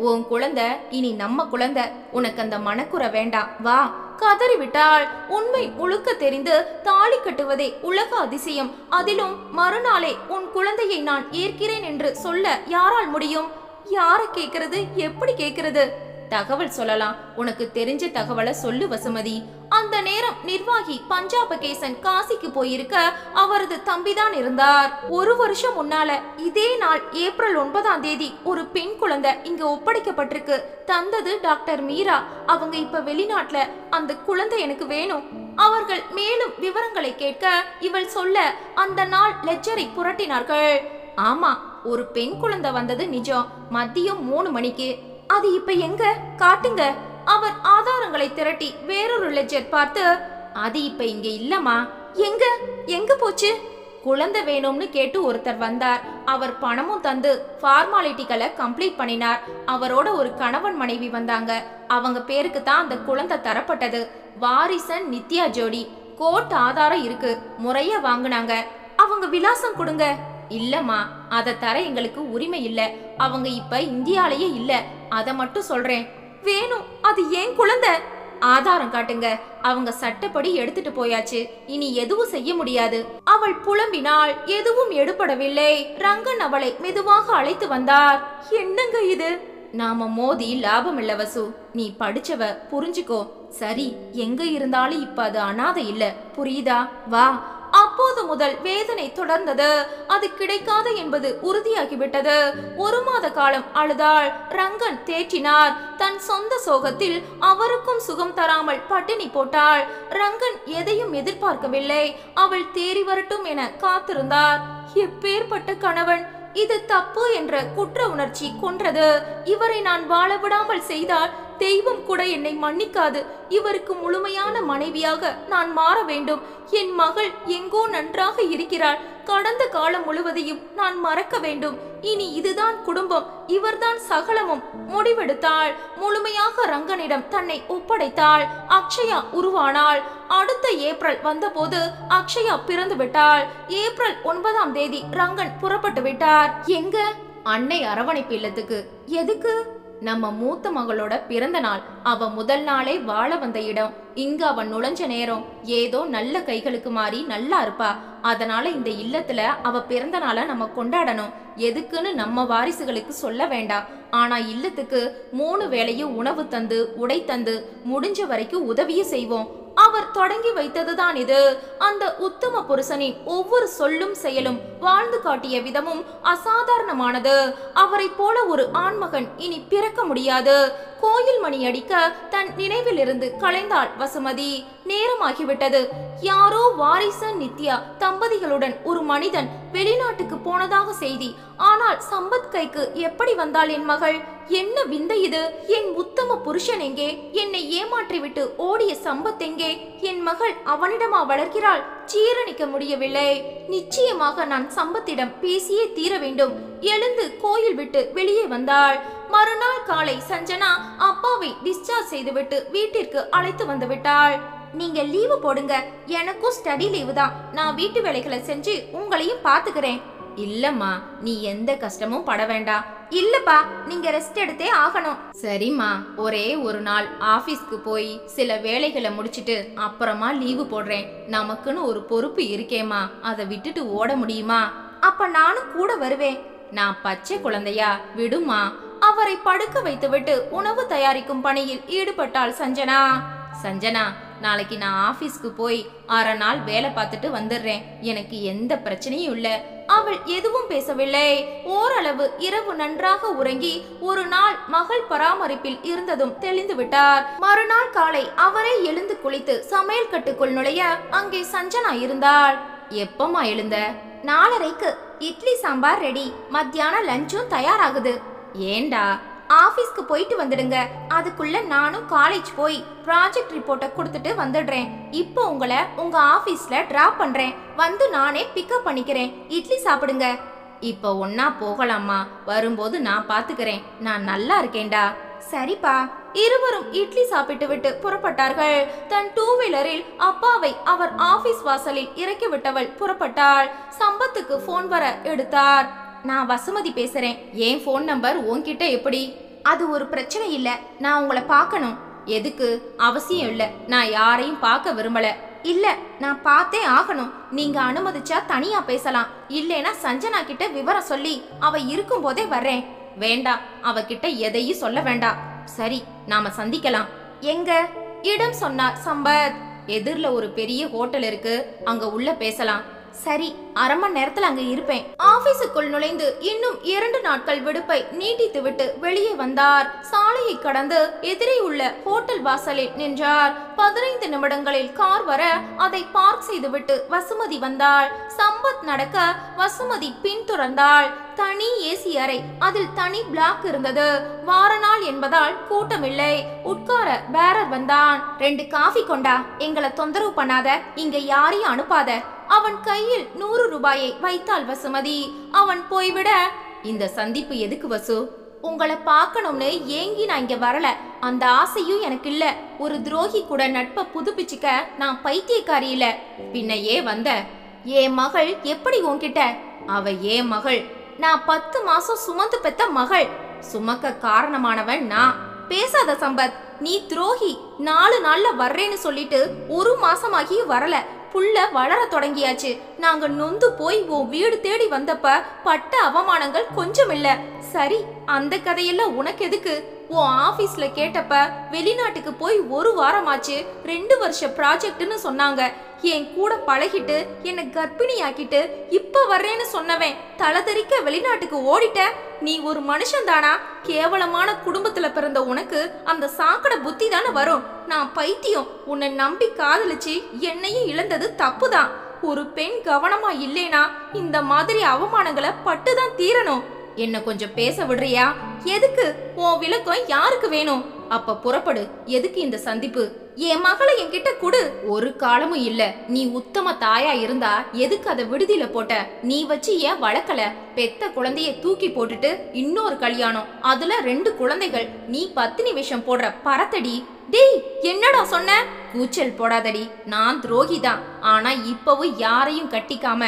உன் குழந்தை இனி நம்ம குழந்தை, உனக்கு அந்த மனக்குறை வேண்டாம், வா. கதறிவிட்டாள். உண்மை முழுக்க தெரிந்து தாலி கட்டுவதே உலக அதிசயம். அதிலும் மறுநாளே உன் குழந்தையை நான் ஏற்கிறேன் என்று சொல்ல யாரால் முடியும்? யாரை கேட்கறது? எப்படி கேட்கறது? தகவல் சொல்லலாம். உனக்கு தெரிஞ்ச தகவலை சொல்லு வசுமதி. அந்த நேரம் நிர்வாகி பஞ்சாபகேசன் காசிக்கு போயிருக்க அவரது தம்பிதான் இருந்தார். ஒரு வருஷம் முன்னால இதே நாள் ஏப்ரல் 9ஆம் தேதி ஒரு பெண் குழந்தை இங்க ஒப்படைக்கப்பட்டிருக்கு. தந்தது டாக்டர் மீரா. அவங்க இப்ப வெளிநாட்டுல. அந்த குழந்தை எனக்கு வேணும். அவர்கள் மேலும் விவரங்களை கேட்க இவள் சொல்ல அந்த நாள் லெட்ஜரை புரட்டினார்கள். ஆமா, ஒரு பெண் குழந்தை வந்தது நிஜம். மதியம் 3 மணிக்கு. அது இப்ப எங்க? காட்டுங்க. அவர் ஆதாரங்களை திரட்டி வேறொரு லெட்ஜர் பார்த்து, அது இப்ப இங்க இல்லம்மா. எங்க எங்க போச்சு? குழந்தை வேணும்னு கேட்டு ஒருத்தர் வந்தார். அவர் பணமும் தந்து ஃபார்மாலிட்டிகளை கம்ப்ளீட் பண்ணினார். அவரோட ஒரு கணவன் மனைவி வந்தாங்க. அவங்க பேருக்கு தான் அந்த குழந்தை தரப்பட்டது. வாரிசன் நித்யா ஜோடி. கோர்ட் ஆதாரம் இருக்கு. முறைய வாங்குனாங்க. அவங்க விலாசம் கொடுங்க. இல்லம்மா, அதை தர எங்களுக்கு உரிமை இல்ல. அவங்க இப்ப இந்தியாலயே இல்ல. அத மட்டும் சொல்றேன். வேணும். அது ஏன் குழந்தை. ஆதாரம் காட்டுங்க. அவங்க சட்டப்படி எடுத்துட்டு போயாச்சு. இனி எதுவும் செய்ய முடியாது. அவள் புலம்பினாள். எதுவும் எடுபடவில்லை. ரங்கன் அவளை மெதுவாக அழைத்து வந்தார். என்னங்க இது? நாம மோதி லாபம் இல்ல வசு. நீ படிச்சவ, புரிஞ்சுக்கோ. சரி, எங்க இருந்தாலும் இப்ப அது அனாதை இல்ல, புரியுதா? வா. அப்போது முதல் வேதனை தொடர்ந்தது. அது கிடைக்காது என்பது உறுதியாகிவிட்டது. 1 மாத காலம் அழுதாள். ரங்கன் தேற்றினார். தன் சொந்த சோகத்தில் அவருக்கும் சுகம் தராமல் பட்டினி போட்டாள். ரங்கன் எதையும் எதிர்பார்க்கவில்லை. அவள் தேறி வரட்டும் என காத்திருந்தார். எப்பேற்பட்ட கணவன்! இது தப்பு என்ற குற்ற உணர்ச்சி கொன்றது. இவரை நான் வாழ விடாமல் செய்தால் தெய்வம் கூட என்னை மன்னிக்காது. இவருக்கு முழுமையான மனைவியாக நான் மாற வேண்டும். என் மகள் எங்கோ நன்றாக இருக்கிறாள். கடந்த காலம் முழுவதையும் நான் மறக்க வேண்டும். இனி இதுதான் குடும்பம், இவர்தான் சகலமும். முடிவெடுத்தாள். முழுமையாக ரங்கனிடம் தன்னை ஒப்படைத்தாள். அக்ஷயா உருவானாள். அடுத்த ஏப்ரல் வந்தபோது அக்ஷயா பிறந்து விட்டாள். ஏப்ரல் 9ஆம் தேதி ரங்கன் புறப்பட்டு விட்டார். எங்க? அன்னை அரவணைப்பு இல்லத்துக்கு. எதுக்கு? நம்ம மூத்த மகளோட பிறந்த நாள். அவ முதல் நாளே வாழ வந்த இடம். இங்க அவன் நுழைஞ்ச நேரம் ஏதோ நல்ல கைகளுக்கு மாறி நல்லா இருப்பா. அதனால இந்த இல்லத்துல அவ பிறந்த நாளை நம்ம கொண்டாடணும். எதுக்குன்னு நம்ம வாரிசுகளுக்கு சொல்ல வேண்டாம். ஆனா இல்லத்துக்கு 3 வேளையும் உணவு தந்து உடை தந்து முடிஞ்ச வரைக்கும் உதவியும் செய்வோம். அவர் தொடங்கி வைத்ததுதான் இது. அந்த உத்தம புருஷனின் ஒவ்வொரு சொல்லும் செயலும் வாழ்ந்து காட்டிய விதமும் அசாதாரணமானது. அவரை போல ஒரு ஆண்மகன் இனி பிறக்க முடியாது. கோயில் மணி அடிக்க தன் நினைவில் இருந்து கலைந்தாள் வசுமதி. நேரமாகிவிட்டது. யாரோ வாரிசன் நித்யா தம்பதிகளுடன் ஒரு மனிதன் வெளிநாட்டுக்கு போனதாக செய்தி. ஆனால் சம்பத் கைக்கு எப்படி வந்தாள் என் மகள்? என்ன விந்தை இது? என் உத்தம புருஷன் எங்கே? என்னை ஏமாற்றிவிட்டு ஓடிய சம்பத் எங்கே? என் மகள் அவனிடமா வளர்கிறாள்? ஜீரணிக்க முடியவில்லை. நிச்சயமாக நான் சம்பத்திடம் பேசியே தீர வேண்டும். எழுந்து கோயில் விட்டு வெளியே வந்தாள். மறுநாள் காலை சஞ்சனா அப்பாவை டிஸ்சார்ஜ் செய்துவிட்டு வீட்டிற்கு அழைத்து வந்து விட்டாள். நீங்க லீவு போடுங்க. எனக்கும் ஸ்டடி லீவு தான். நான் வீட்டு வேலைகளை செஞ்சு உங்களையும் பாத்துக்கிறேன். இல்லம்மா, நீ எந்த கஷ்டமும் பட வேண்டாம். இல்லப்பா, நீங்க ரெஸ்ட் எடுத்தே ஆகணும். சரிம்மா, ஒரே ஒரு நாள் ஆபீஸ்க்கு போய் சில வேலைகளை முடிச்சிட்டு அப்புறமா லீவு போடுறேன். நமக்குன்னு ஒரு பொறுப்பு இருக்கேம்மா, அதை விட்டுட்டு ஓட முடியுமா? அப்ப நானும் கூட வருவேன். நான் பச்சை குழந்தையா? விடுமா. அவரை படுக்க வைத்துவிட்டு உணவு தயாரிக்கும் பணியில் ஈடுபட்டாள் சஞ்சனா. சஞ்சனா, நாளைக்கு நான் ஆபீஸ்க்கு போய் 1/2 நாள் வேலை பார்த்துட்டு வந்துடுறேன். எனக்கு எந்த பிரச்சனையும் இல்ல. அவள் எதுவும் பேசவில்லை. ஓரளவு இரவு நன்றாக உறங்கி ஒரு நாள் மகள் பராமரிப்பில் இருந்ததும் தெளிந்து விட்டார். மறுநாள் காலை அவரே எழுந்து குளித்து சமையல் கட்டுக்குள் நுழைய அங்கே சஞ்சனா இருந்தாள். எப்பமா எழுந்த? 4:30க்கு. இட்லி சாம்பார் ரெடி. மத்தியானம் லஞ்சும் தயாராகுது. ஏண்டா? ஆபீஸ்க்கு போயிட்டு வந்துடுங்க. அதுக்குள்ள நானும் காலேஜ் போய் ப்ராஜெக்ட் ரிப்போர்ட்டை கொடுத்துட்டு வந்துடுறேன். இப்போ உங்களை உங்க ஆபீஸ்ல டிராப் பண்றேன். வந்து நானே பிக்கப் பண்ணிக்கிறேன். இட்லி சாப்பிடுங்க. இப்போ ஒன்னா போகலாமா? வரும்போது நான் பாத்துக்கிறேன். நான் நல்லா இருக்கேன்டா. சரிப்பா. இருவரும் இட்லி சாப்பிட்டு விட்டு புறப்பட்டார்கள். தன் டூ வீலரில் அப்பாவை அவர் ஆபீஸ் வாசலில் இறக்கி விட்டவள் புறப்பட்டாள். சம்பத்துக்கு போன் வர எடுத்தார். நான் வசுமதி பேசுறேன். என் போன் நம்பர் உன்கிட்ட எப்படி? அது ஒரு பிரச்சனை இல்ல, நான் உங்களை பார்க்கணும். எதுக்கு? அவசியம் இல்ல, நான் யாரையும் பார்க்க விரும்பல. இல்ல, நான் பார்த்தே ஆகணும். நீங்க அனுமதிச்சா தனியா பேசலாம், இல்லைன்னா சஞ்சனா கிட்ட விவரம் சொல்லி அவ இருக்கும் போதே வர்றேன். வேண்டாம், அவகிட்ட எதையும் சொல்ல வேண்டாம். சரி, நாம சந்திக்கலாம். எங்க? இடம் சொன்னார் சம்பத். எதிர்ல ஒரு பெரிய ஹோட்டல் இருக்கு, அங்க உள்ள பேசலாம். சரி, அரை மணி நேரத்துல அங்க இருப்பேன். ஆபீஸுக்குள் நுழைந்து இன்னும் 2 நாட்கள் விடுப்பை நீட்டித்து விட்டு வெளியே வந்தார். சாலையை கடந்து எதிரே உள்ள ஹோட்டல் வாசலில் நின்றார். 15 நிமிடங்களில் கார் வர அதை பார்க் செய்துவிட்டு வசுமதி வந்தாள். சம்பத் நடக்க வசுமதி பின்தொடர்ந்தாள். தனி ஏசி அறை, அதில் தனி பிளாக் இருந்தது. வார நாள் என்பதால் கூட்டமில்லை. உட்கார பேரர் வந்தான். 2 காஃபி கொண்டா, எங்களை தொந்தரவு பண்ணாத, இங்க யாரையும் அனுப்பாத. அவன் கையில் 100 ரூபாயை வைத்தாள் வசுமதி. அவன் போய்விட, இந்த சந்திப்பு எதுக்கு வசு? உங்களை பார்க்கணும்னு ஏங்கி நான் இங்க வரல. அந்த ஆசையும் எனக்கு இல்ல. ஒரு துரோகி கூட நட்பை புதுப்பிச்சுக்க நான் பைத்தியக்காரி இல்ல. பின்ன ஏன் வந்த? என் மகள் எப்படி உன்கிட்ட? அவ ஏன் மகள். நான் 10 மாசம் சுமந்து பெத்த மகள். சுமக்க காரணமானவன் நான். பேசாத சம்பத், நீ துரோகி. 4 நாள்ல வர்றேன்னு சொல்லிட்டு 1 மாசமாகியும் வரல. புள்ள வளர தொடங்கியாச்சு. நாங்க நொந்து போய் உன் வீடு தேடி வந்தப்ப பட்ட அவமானங்கள் கொஞ்சம் இல்ல. சரி, அந்த கதையெல்லாம் உனக்கு எதுக்கு? உன் ஆபீஸ்ல கேட்டப்ப வெளிநாட்டுக்கு போய் 1 வாரமாச்சு, 2 வருஷ ப்ராஜெக்ட்னு சொன்னாங்க. என் கூட பழகிட்டு என்னை கர்ப்பிணி ஆக்கிட்டு இப்ப வர்றேன்னு சொன்னவன் தலதெறிக்க வெளிநாட்டுக்கு ஓடிட்ட. நீ ஒரு மனுஷன் தானா? கேவலமான குடும்பத்துல பிறந்த உனக்கு அந்த சாக்கடை புத்தி தானே வரும். நான் பைத்தியம். உன்னை நம்பி காதலிச்சு என்னையும் இழந்தது தப்புதான். ஒரு பெண் கவனமா இல்லேனா இந்த மாதிரி அவமானங்களை பட்டுதான் தீரணும். என்ன கொஞ்சம் பேச விடுறியா? எதுக்கு? உன் விளக்கம் யாருக்கு வேணும்? அப்ப புறப்படு. எதுக்கு இந்த சந்திப்பு? என் மகளை என்கிட்ட கொடு. ஒரு காலமும் இல்ல. நீ உத்தம தாயா இருந்தா எதுக்கு அதை விடுதியில போட்ட? நீ வச்சு ஏன் வளர்க்கல? பெத்த குழந்தைய தூக்கி போட்டுட்டு இன்னொரு கல்யாணம், அதுல 2 குழந்தைகள். நீ பத்தினி விஷம் போடுற பரத்தடி. டேய், என்னடா சொன்ன? கூச்சல் போடாதடி. நான் துரோகிதான். ஆனா இப்பவும் யாரையும் கட்டிக்காம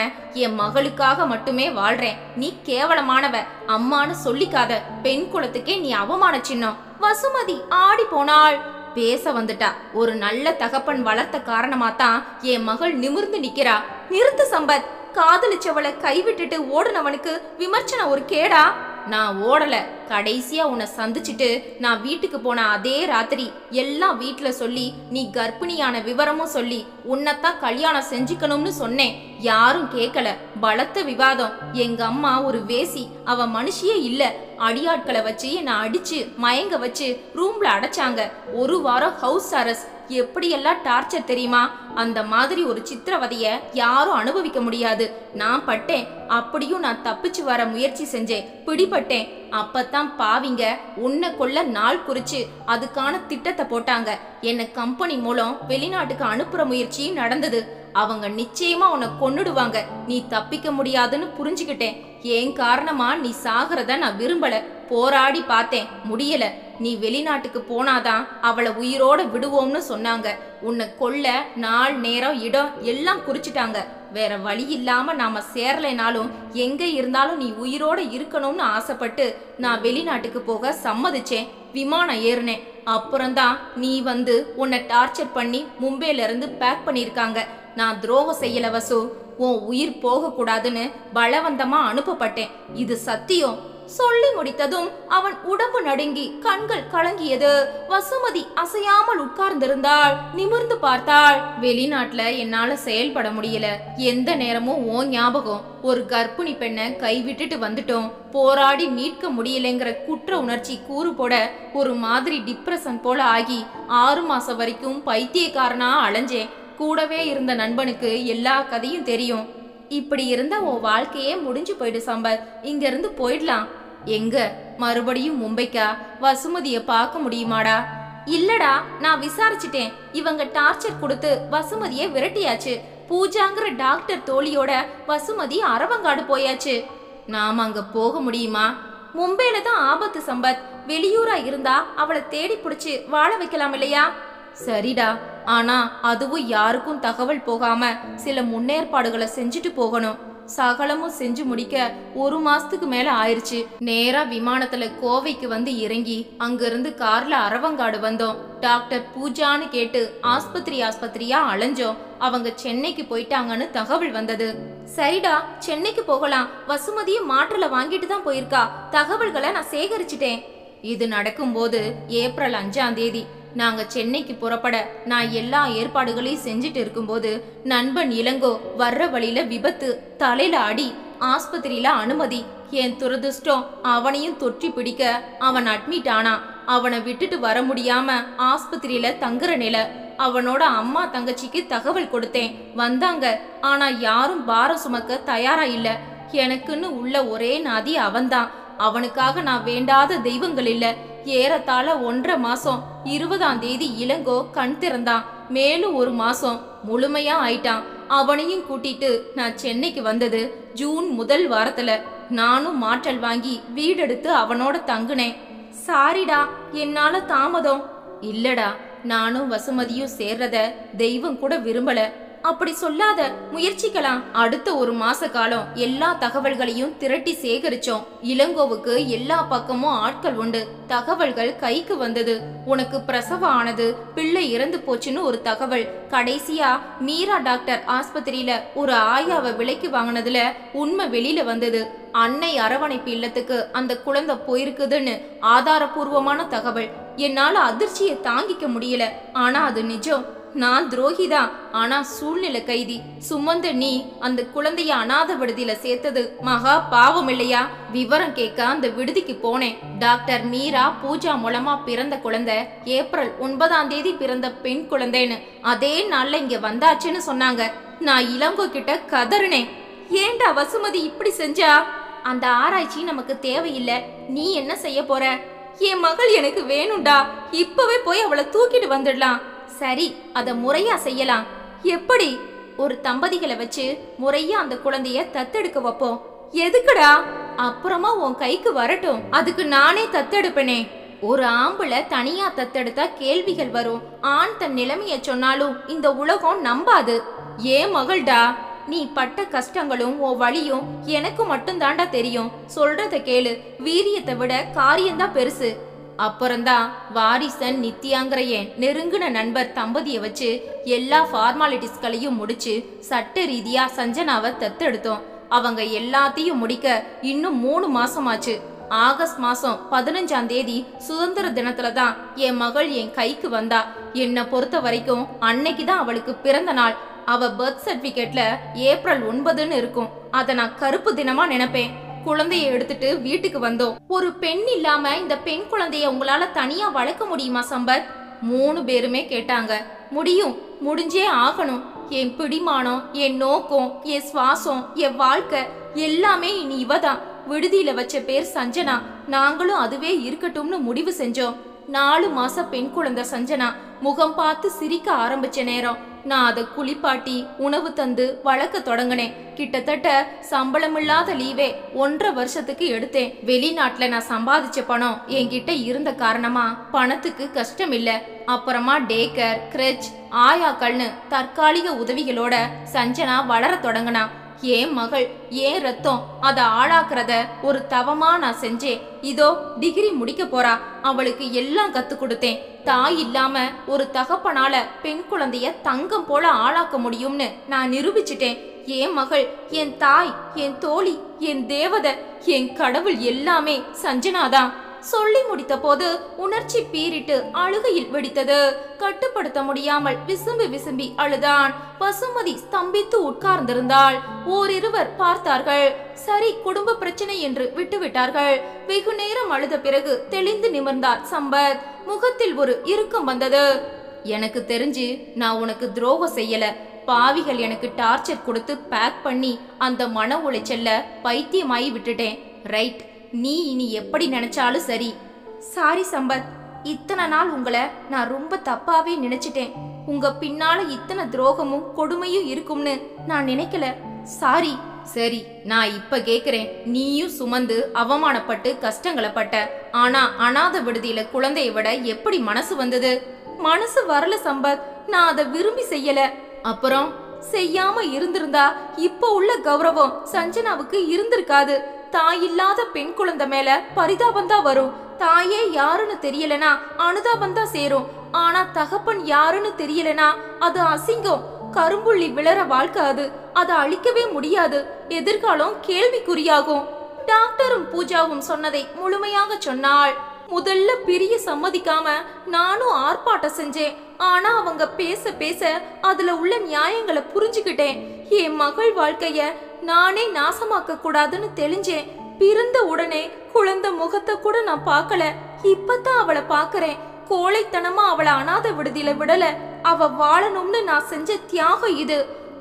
என் மகளுக்காக மட்டுமே வாழ்றேன். நீ கேவலமானவ. அம்மானு சொல்லிக்காத. பெண் குலத்துக்கே நீ அவமான சின்னம். வசுமதி ஆடி போனாள். பேச வந்துட்டா. ஒரு நல்ல தகப்பன் வளர்த்த காரணமாத்தான் என் மகள் நிமிர்ந்து நிக்கிறா. நிறுத்து சம்பத். காதலிச்சவளை கைவிட்டுட்டு ஓடுனவனுக்கு விமர்சனம் ஒரு கேடா? நான் ஓடல. கடைசியா உன்னை சந்திச்சுட்டு நான் வீட்டுக்கு போன அதே ராத்திரி எல்லாம் வீட்டுல சொல்லி, நீ கர்ப்பிணியான விவரமும் சொல்லி உன்னைத்தான் கல்யாணம் செஞ்சுக்கணும்னு சொன்னேன். யாரும் கேட்கல. பலத்த விவாதம். எங்க அம்மா ஒரு வேசி, அவ மனுஷியே இல்ல. அடியாட்களை வச்சு என்னை அடிச்சு மயங்க வச்சு ரூம்ல அடைச்சாங்க. 1 வாரம் ஹவுஸ் அரெஸ்ட். எப்படியெல்லாம் டார்ச்சர் தெரியுமா? அந்த மாதிரி ஒரு சித்திரவதைய யாரும் அனுபவிக்க முடியாது. நான் பட்டேன். அப்படியும் நான் தப்பிச்சு வர முயற்சி செஞ்சேன். பிடிபட்டேன். அப்பத்தான் பாவிங்க உன்னை கொல்ல நாள் குறிச்சு அதுக்கான திட்டத்தை போட்டாங்க. என்ன கம்பெனி மூலம் வெளிநாட்டுக்கு அனுப்புற முயற்சியும் நடந்தது. அவங்க நிச்சயமா உன்னை கொன்னுடுவாங்க. நீ தப்பிக்க முடியாதுன்னு புரிஞ்சுக்கிட்டேன். ஏன் காரணமா நீ சாகிறத நான் விரும்பல. போராடி பார்த்தேன், முடியல. நீ வெளிநாட்டுக்கு போனாதான் அவளை உயிரோட விடுவோம்னு சொன்னாங்க. உன்னை கொல்ல நாள், நேரம், இடம் எல்லாம் குறிச்சிட்டாங்க. வேற வழி இல்லாம நாம சேரலைனாலும் எங்க இருந்தாலும் நீ உயிரோட இருக்கணும்னு ஆசைப்பட்டு நான் வெளிநாட்டுக்கு போக சம்மதிச்சேன். விமானம் ஏறினேன். அப்புறம்தான் நீ வந்து உன்னை டார்ச்சர் பண்ணி மும்பையில இருந்து பேக் பண்ணிருக்காங்க. நான் துரோகம் செய்யல வசு. உன் உயிர் போக கூடாதுன்னு பலவந்தமா அனுப்பப்பட்டேன். இது சத்தியம். சொல்லி முடித்ததும் அவன் உடம்பு நடுங்கி கண்கள் கலங்கியது. வசுமதி அசையாமல் உட்கார்ந்திருந்தாள். நிமிர்ந்து பார்த்தாள். வெளிநாட்டுல என்னால செயல்பட முடியல. எந்த நேரமும் ஓ ஞாபகம். ஒரு கர்ப்பிணி பெண்ணை கைவிட்டுட்டு வந்துட்டோம். போராடி மீட்க முடியலைங்கிற குற்ற உணர்ச்சி கூறு போட ஒரு மாதிரி டிப்ரெஷன் போல ஆகி 6 மாசம் வரைக்கும் பைத்தியக்காரனா அலைஞ்சேன். கூடவே இருந்த நண்பனுக்கு எல்லா கதையும் தெரியும். இப்படி இருந்த உன் வாழ்க்கையே முடிஞ்சு போயிடு சம்பத். இங்க இருந்து போயிடலாம். எங்க? மறுபடியும் மும்பைக்கா? வசுமதிய பார்க்க முடியுமாடா? இல்லடா, நான் விசாரிச்சிட்டேன். இவங்க டார்ச்சர் கொடுத்து வசுமதிய விரட்டியாச்சு. பூஜாங்கிற டாக்டர் தோழியோட வசுமதி அரவங்காடு போயாச்சு. நாம அங்க போக முடியுமா? மும்பையில தான் ஆபத்து சம்பத். வெளியூரா இருந்தா அவளை தேடி புடிச்சு வாழ வைக்கலாம் இல்லையா? சரிடா, ஆனா அதுவும் யாருக்கும் தகவல் போகாம சில முன்னேற்பாடுகளை செஞ்சுட்டு போகணும். சகலமும் செஞ்சு முடிக்க 1 மாசத்துக்கு மேல ஆயிருச்சு. நேரா விமானத்துல கோவைக்கு வந்து இறங்கி அங்கிருந்து கார்ல அரவங்காடு வந்தோம். டாக்டர் பூஜான்னு கேட்டு ஆஸ்பத்திரியா அலைஞ்சோம். அவங்க சென்னைக்கு போயிட்டாங்கன்னு தகவல் வந்தது. சரிடா, சென்னைக்கு போகலாம். வசுமதியும் மாற்றல வாங்கிட்டு தான் போயிருக்கா. தகவல்களை நான் சேகரிச்சிட்டேன். இது நடக்கும்போது ஏப்ரல் 5ஆம் தேதி நாங்க சென்னைக்கு புறப்பட நான் எல்லா ஏற்பாடுகளையும் செஞ்சுட்டு இருக்கும்போது நண்பன் இளங்கோ வர்ற வழியில விபத்து, தலையில அடி, ஆஸ்பத்திரியில அனுமதி. என் துரதிருஷ்டம், அவனையும் தொற்றி பிடிக்க அவன் அட்மிட் ஆனா. அவனை விட்டுட்டு வர முடியாம ஆஸ்பத்திரியில தங்குற நிலை. அவனோட அம்மா தங்கச்சிக்கு தகவல் கொடுத்தேன், வந்தாங்க. ஆனா யாரும் பாரம் சுமக்க தயாரா இல்ல. எனக்குன்னு உள்ள ஒரே நாதி அவன்தான். அவனுக்காக நான் வேண்டாத தெய்வங்கள் இல்ல. ஏறத்தாழ 1.5 மாசம் 20ஆம் தேதி இளங்கோ கண் திறந்தான். மேலும் 1 மாசம் முழுமையா ஆயிட்டான். அவனையும் கூட்டிட்டு நான் சென்னைக்கு வந்தது ஜூன் முதல் வாரத்துல. நானும் மாற்றல் வாங்கி வீடெடுத்து அவனோட தங்குனேன். சாரிடா, என்னால தாமதம். இல்லடா, நானும் வசுமதியும் சேர்றத தெய்வம் கூட விரும்பல. அப்படி சொல்லாத, முயற்சிக்கலாம். அடுத்த 1 மாச காலம் எல்லா தகவல்களையும் திரட்டி சேகரிச்சோம். இளங்கோவுக்கு எல்லா பக்கமும் ஆட்கள் உண்டு. தகவல்கள் கைக்கு வந்தது. உனக்கு பிரசவம் ஆனது, பிள்ளை இறந்து போச்சுன்னு ஒரு தகவல். கடைசியா மீரா டாக்டர் ஆஸ்பத்திரியில ஒரு ஆயாவை விலைக்கு வாங்கினதுல உண்மை வெளியில வந்தது. அன்னை அரவணைப்பு இல்லத்துக்கு அந்த குழந்தை போயிருக்குதுன்னு ஆதாரபூர்வமான தகவல். என்னால அதிர்ச்சியை தாங்கிக்க முடியல. ஆனா அது நிஜம். நான் துரோகிதான், ஆனா சூழ்நிலை கைதி. சுமந்த நீ அந்த குழந்தைய அநாத விடுதியில சேர்த்தது மகா பாவம் இல்லையா? விவரம் கேட்க அந்த விடுதிக்கு போனேன். டாக்டர் மீரா பூஜா மூலமா பிறந்த குழந்தை ஏப்ரல் 9ஆம் தேதி பிறந்த பெண் குழந்தைன்னு அதே நாள்ல இங்க வந்தாச்சுன்னு சொன்னாங்க. நான் இளங்கோ கிட்ட கதறினேன். ஏண்டா வசுமதி இப்படி செஞ்சா? அந்த ஆராய்ச்சி நமக்கு தேவையில்லை. நீ என்ன செய்ய போற? என் மகள் எனக்கு வேணும்டா. இப்பவே போய் அவளை தூக்கிட்டு வந்துடலாம். சரி, அத முறையா செய்யலாம். எப்படி? ஒரு தம்பதிகளை வச்சு முறையா அந்த குழந்தைய தத்தெடுக்க வைப்போம். எதுக்குடா? அப்புறமா உன் கைக்கு வரட்டும், அதுக்கு நானே தத்தெடுப்பனே. ஒரு ஆம்பளை தனியா தத்தெடுத்தா கேள்விகள் வரும். ஆண் தன் நிலைமைய சொன்னாலும் இந்த உலகம் நம்பாது. ஏன் மகள்டா, நீ பட்ட கஷ்டங்களும் உன் வழியும் எனக்கு மட்டும் தாண்டா தெரியும். சொல்றத கேளு. வீரியத்தை விட காரியம்தான் பெருசு. அப்புறம்தான் வாரிசன் நித்யாங்கிற என் நெருங்கின நண்பர் தம்பதியை வச்சு எல்லா ஃபார்மாலிட்டிஸ்களையும் முடிச்சு சட்ட ரீதியா சஞ்சனாவை தத்தெடுத்தோம். அவங்க எல்லாத்தையும் முடிக்க இன்னும் 3 மாசமாச்சு. ஆகஸ்ட் மாசம் 15ஆம் தேதி சுதந்திர தினத்துல தான் என் மகள் என் கைக்கு வந்தா. என்னை பொறுத்த வரைக்கும் அன்னைக்குதான் அவளுக்கு பிறந்த நாள். அவ பர்த் சர்டிபிகேட்ல ஏப்ரல் 9ன்னு இருக்கும். அதை நான் கருப்பு தினமா நினைப்பேன். குழந்தைய எடுத்துட்டு வீட்டுக்கு வந்தோம். ஒரு பெண் இல்லாம இந்த பெண் குழந்தைய உங்களால தனியா வளர்க்க முடியுமா சம்பத்? 3 பேருமே கேட்டாங்க. முடியும், முடிஞ்சே ஆகணும். என் பிடிமானம், என் நோக்கம், என் சுவாசம், என் வாழ்க்கை எல்லாமே இனி இவதான். விடுதியில வச்ச பேர் சஞ்சனா. நாங்களும் அதுவே இருக்கட்டும்னு முடிவு செஞ்சோம். 4 மாச பெண் குழந்தை சஞ்சனா. முகம் பார்த்து சிரிக்க ஆரம்பிச்ச நேரம் நான் அதை குளிப்பாட்டி உணவு தந்து வளர்க்க தொடங்கினேன். கிட்டத்தட்ட சம்பளமில்லாத லீவே 1.5 வருஷத்துக்கு எடுத்தேன். வெளிநாட்டுல நான் சம்பாதிச்ச பணம் என்கிட்ட இருந்த காரணமா பணத்துக்கு கஷ்டம் இல்ல. அப்புறமா டேக்கர், கிரெச், ஆயாக்கள்னு தற்காலிக உதவிகளோட சஞ்சனா வளர தொடங்கினா. ஏன் மகள், ஏன் ரத்தம், அதை ஆளாக்குறத ஒரு தவமா நான் செஞ்சேன். இதோ டிகிரி முடிக்க போறா. அவளுக்கு எல்லாம் கத்து கொடுத்தேன். தாய் இல்லாம ஒரு தகப்பனால பெண் குழந்தைய தங்கம் போல ஆளாக்க முடியும்னு நான் நிரூபிச்சிட்டேன். என் மகள், என் தாய், என் தோழி, என் தேவதை, என் கடவுள் எல்லாமே சஞ்சனாதான். சொல்லி முடித்த போது உணர்ச்சி பீரிட்டு அழுகையில் வெடித்தது. கட்டுப்படுத்த முடியாமல் விசும்பி விசும்பி அழுதான். வசுமதி ஸ்தம்பித்து உட்கார்ந்திருந்தாள். ஓரிருவர் பார்த்தார்கள். சரி, குடும்ப பிரச்சனை என்று விட்டுவிட்டார்கள். வெகு நேரம் அழுத பிறகு தெளிந்து நிமிர்ந்தார் சம்பத். முகத்தில் ஒரு இறுக்கம் வந்தது. எனக்கு தெரிஞ்சு நான் உனக்கு துரோகம் செய்யல. பாவிகள் எனக்கு டார்ச்சர் கொடுத்து பேக் பண்ணி அந்த மன உளைச்சல்ல பைத்தியமாயி விட்டுட்டேன். ரைட், நீ இனி எப்படி நினைச்சாலும் சரி. சாரி சம்பத், இத்தனை நாள் உங்களை நான் ரொம்ப தப்பாவே நினைச்சிட்டேன். உங்க பின்னால இத்தனை துரோகமும் கொடுமையும் இருக்கும்னு நான் நினைக்கல. சாரி. சரி, நான் இப்ப கேக்குறேன். நீயும் சுமந்து அவமானப்பட்டு கஷ்டங்களை பட்ட. ஆனா அனாதை விடுதியில குழந்தைய விட எப்படி மனசு வந்தது? மனசு வரல சம்பத். நான் அதை விரும்பி செய்யல. அப்புறம் செய்யாம இருந்திருந்தா இப்ப உள்ள கௌரவம் சஞ்சனாவுக்கு இருந்திருக்காது. தாய் இல்லாத பெண் குழந்தை மேல பரிதாபம் தான் வரும். தாயே யாருன்னு தெரியலனா அனுதாபம் தான் சேரும். ஆனா தகப்பன் யாருன்னு தெரியலனா அது அசிங்கம். கரும்புள்ளி விளற வாழ்க்கை அது. அதை அழிக்கவே முடியாது. எதிர்காலம் கேள்விக்குறியாகும். டாக்டரும் பூஜாவும் சொன்னதை முழுமையாக சொன்னாள். முதல்ல பிரிய சம்மதிக்காம நானும் ஆர்ப்பாட்டம் செஞ்சேன். ஆனா அவங்க பேச பேச அதுல உள்ள நியாயங்களை புரிஞ்சுக்கிட்டேன். என் மகள் வாழ்க்கைய நானே நாசமாக்க கூடாதுன்னு தெளிஞ்சேன். பிறந்த உடனே குழந்தை முகத்தை கூட நான் பார்க்கல. இப்பதான் அவளை பாக்குறேன். கோழைத்தனமா அவளை அனாதை விடுதியில விடல. அவ வாழணும்னு நான் செஞ்ச தியாகம் இது.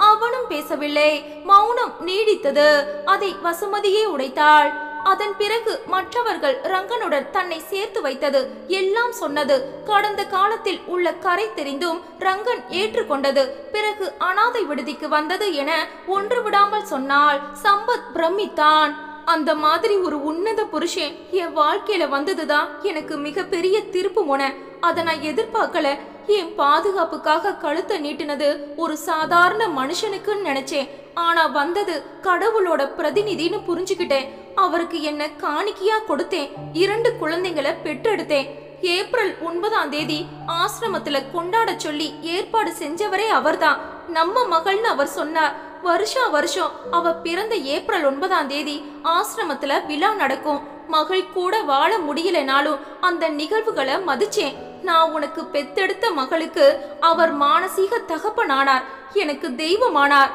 அவனும் பேசவில்லை. மௌனம் நீடித்தது. அதை வசுமதியே உடைத்தாள். அதன் பிறகு மற்றவர்கள் ரங்கனுடன் தன்னை சேர்த்து வைத்தது எல்லாம் சொன்னது. கடந்த காலத்தில் உள்ள கரை தெரிந்தும் ரங்கன் ஏற்றுக்கொண்டது. பிறகு அனாதை விடுதிக்கு வந்தது என ஒன்று விடாமல் சொன்னாள். சம்பத் பிரமித்தான். அந்த மாதிரி ஒரு உன்னத புருஷன் என் வாழ்க்கையில வந்ததுதான் எனக்கு மிகப்பெரிய திருப்பு முனை. அதை நான் எதிர்பார்க்கல. என் பாதுகாப்புக்காக கழுத்தை நீட்டினது ஒரு சாதாரண மனுஷனுக்குன்னு நினைச்சேன். ஆனா வந்தது கடவுளோட பிரதிநிதின்னு புரிஞ்சுக்கிட்டேன். அவருக்கு என்ன காணிக்கையா கொடுத்தேன். 2 குழந்தைங்களை பெற்றெடுத்தேன். ஏப்ரல் 9ஆம் தேதி ஆசிரமத்துல கொண்டாட சொல்லி ஏற்பாடு செஞ்சவரே அவர்தான். நம்ம மகள்னு அவர் சொன்னார். வருஷம் அவ பிறந்த ஏப்ரல் 9ஆம் தேதி ஆசிரமத்துல விழா நடக்கும். மகள் கூட வாழ முடியலனாலும் அந்த நிகழ்வுகளை மதிச்சேன். நான் உனக்கு பெத்தெடுத்த மகளுக்கு அவர் மானசீக தகப்பனானார். எனக்கு தெய்வமானார்.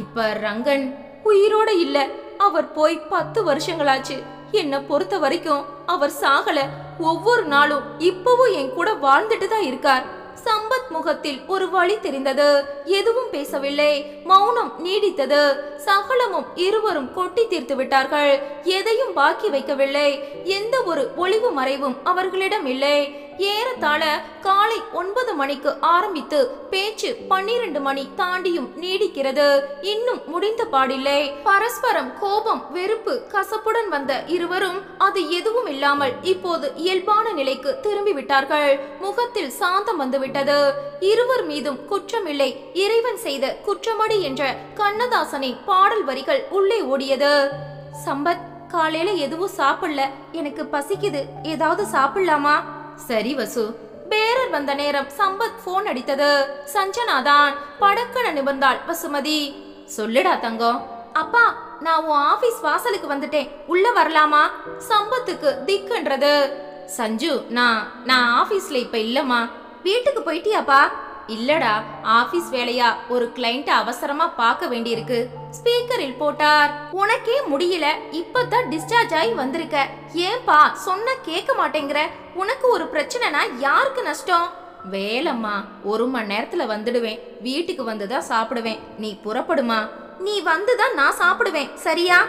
இப்ப ரங்கன் உயிரோட இல்ல. அவர் போய் 10 வருஷங்களாச்சு. என்னை பொறுத்த வரைக்கும் அவர் சாகல. ஒவ்வொரு நாளும் இப்பவும் என் கூட வாழ்ந்துட்டு தான் இருக்கார். சம்பத் முகத்தில் ஒரு வழி தெரிந்தது. எதுவும் பேசவில்லை. மௌனம் நீடித்தது. சகலமும் இருவரும் கொட்டி தீர்த்து விட்டார்கள். எதையும் பாக்கி வைக்கவில்லை. எந்த ஒரு ஒளிவு மறைவும் அவர்களிடம் இல்லை. ஏறத்தாழ காலை 9 மணிக்கு ஆரம்பித்து பேச்சு 12 மணி தாண்டியும் நீடிக்கிறது. இன்னும் முடிந்த பாடில்லை. பரஸ்பரம் கோபம், வெறுப்பு, கசப்புடன் வந்த இருவரும் அது எதுவும் இல்லாமல் இப்போது இயல்பான நிலைக்கு திரும்பி விட்டார்கள். முகத்தில் சாந்தம் வந்துவிட்டது. இருவர் மீதும் குற்றமில்லை. இறைவன் செய்த குற்றமடி என்ற கண்ணதாசனின் பாடல் வரிகள் உள்ளே ஓடியது. சம்பத், காலையில எதுவும் சாப்பிடல. எனக்கு பசிக்குது. ஏதாவது சாப்பிடலாமா? சரி வசு. பேரர் வந்த நேரம் சம்பத் போன் அடித்தது. சஞ்சனாதான். படக்கன நிபர்ந்தாள் வசுமதி. சொல்லுடா தங்கம். அப்பா, நான் உன் ஆபீஸ் வாசலுக்கு வந்துட்டேன். உள்ள வரலாமா? சம்பத்துக்கு திக்குன்றது. சஞ்சு, நான் ஆபீஸ்ல இப்ப இல்லம்மா. வீட்டுக்கு போயிட்டியாப்பா? இல்லடா, ஆபீஸ் வேலையா ஒரு கிளைண்ட் அவசரமா பார்க்க வேண்டியிருக்கு. ஸ்பீக்கரில் போட்டார். உனக்கே முடியல. இப்பதான் டிஸ்சார்ஜ் ஆகி வந்திருக்க. ஏன்பா சொன்ன கேட்க மாட்டேங்கிற? உனக்கு ஒரு பிரச்சனைனா யாருக்கு நஷ்டம்? வேலம்மா, 1 மணி நேரத்துல வந்துடுவேன். வீட்டுக்கு வந்துதான் சாப்பிடுவேன். நீ புறப்படுமா? நீ வந்துதான் நான் சாப்பிடுவேன். சரியா?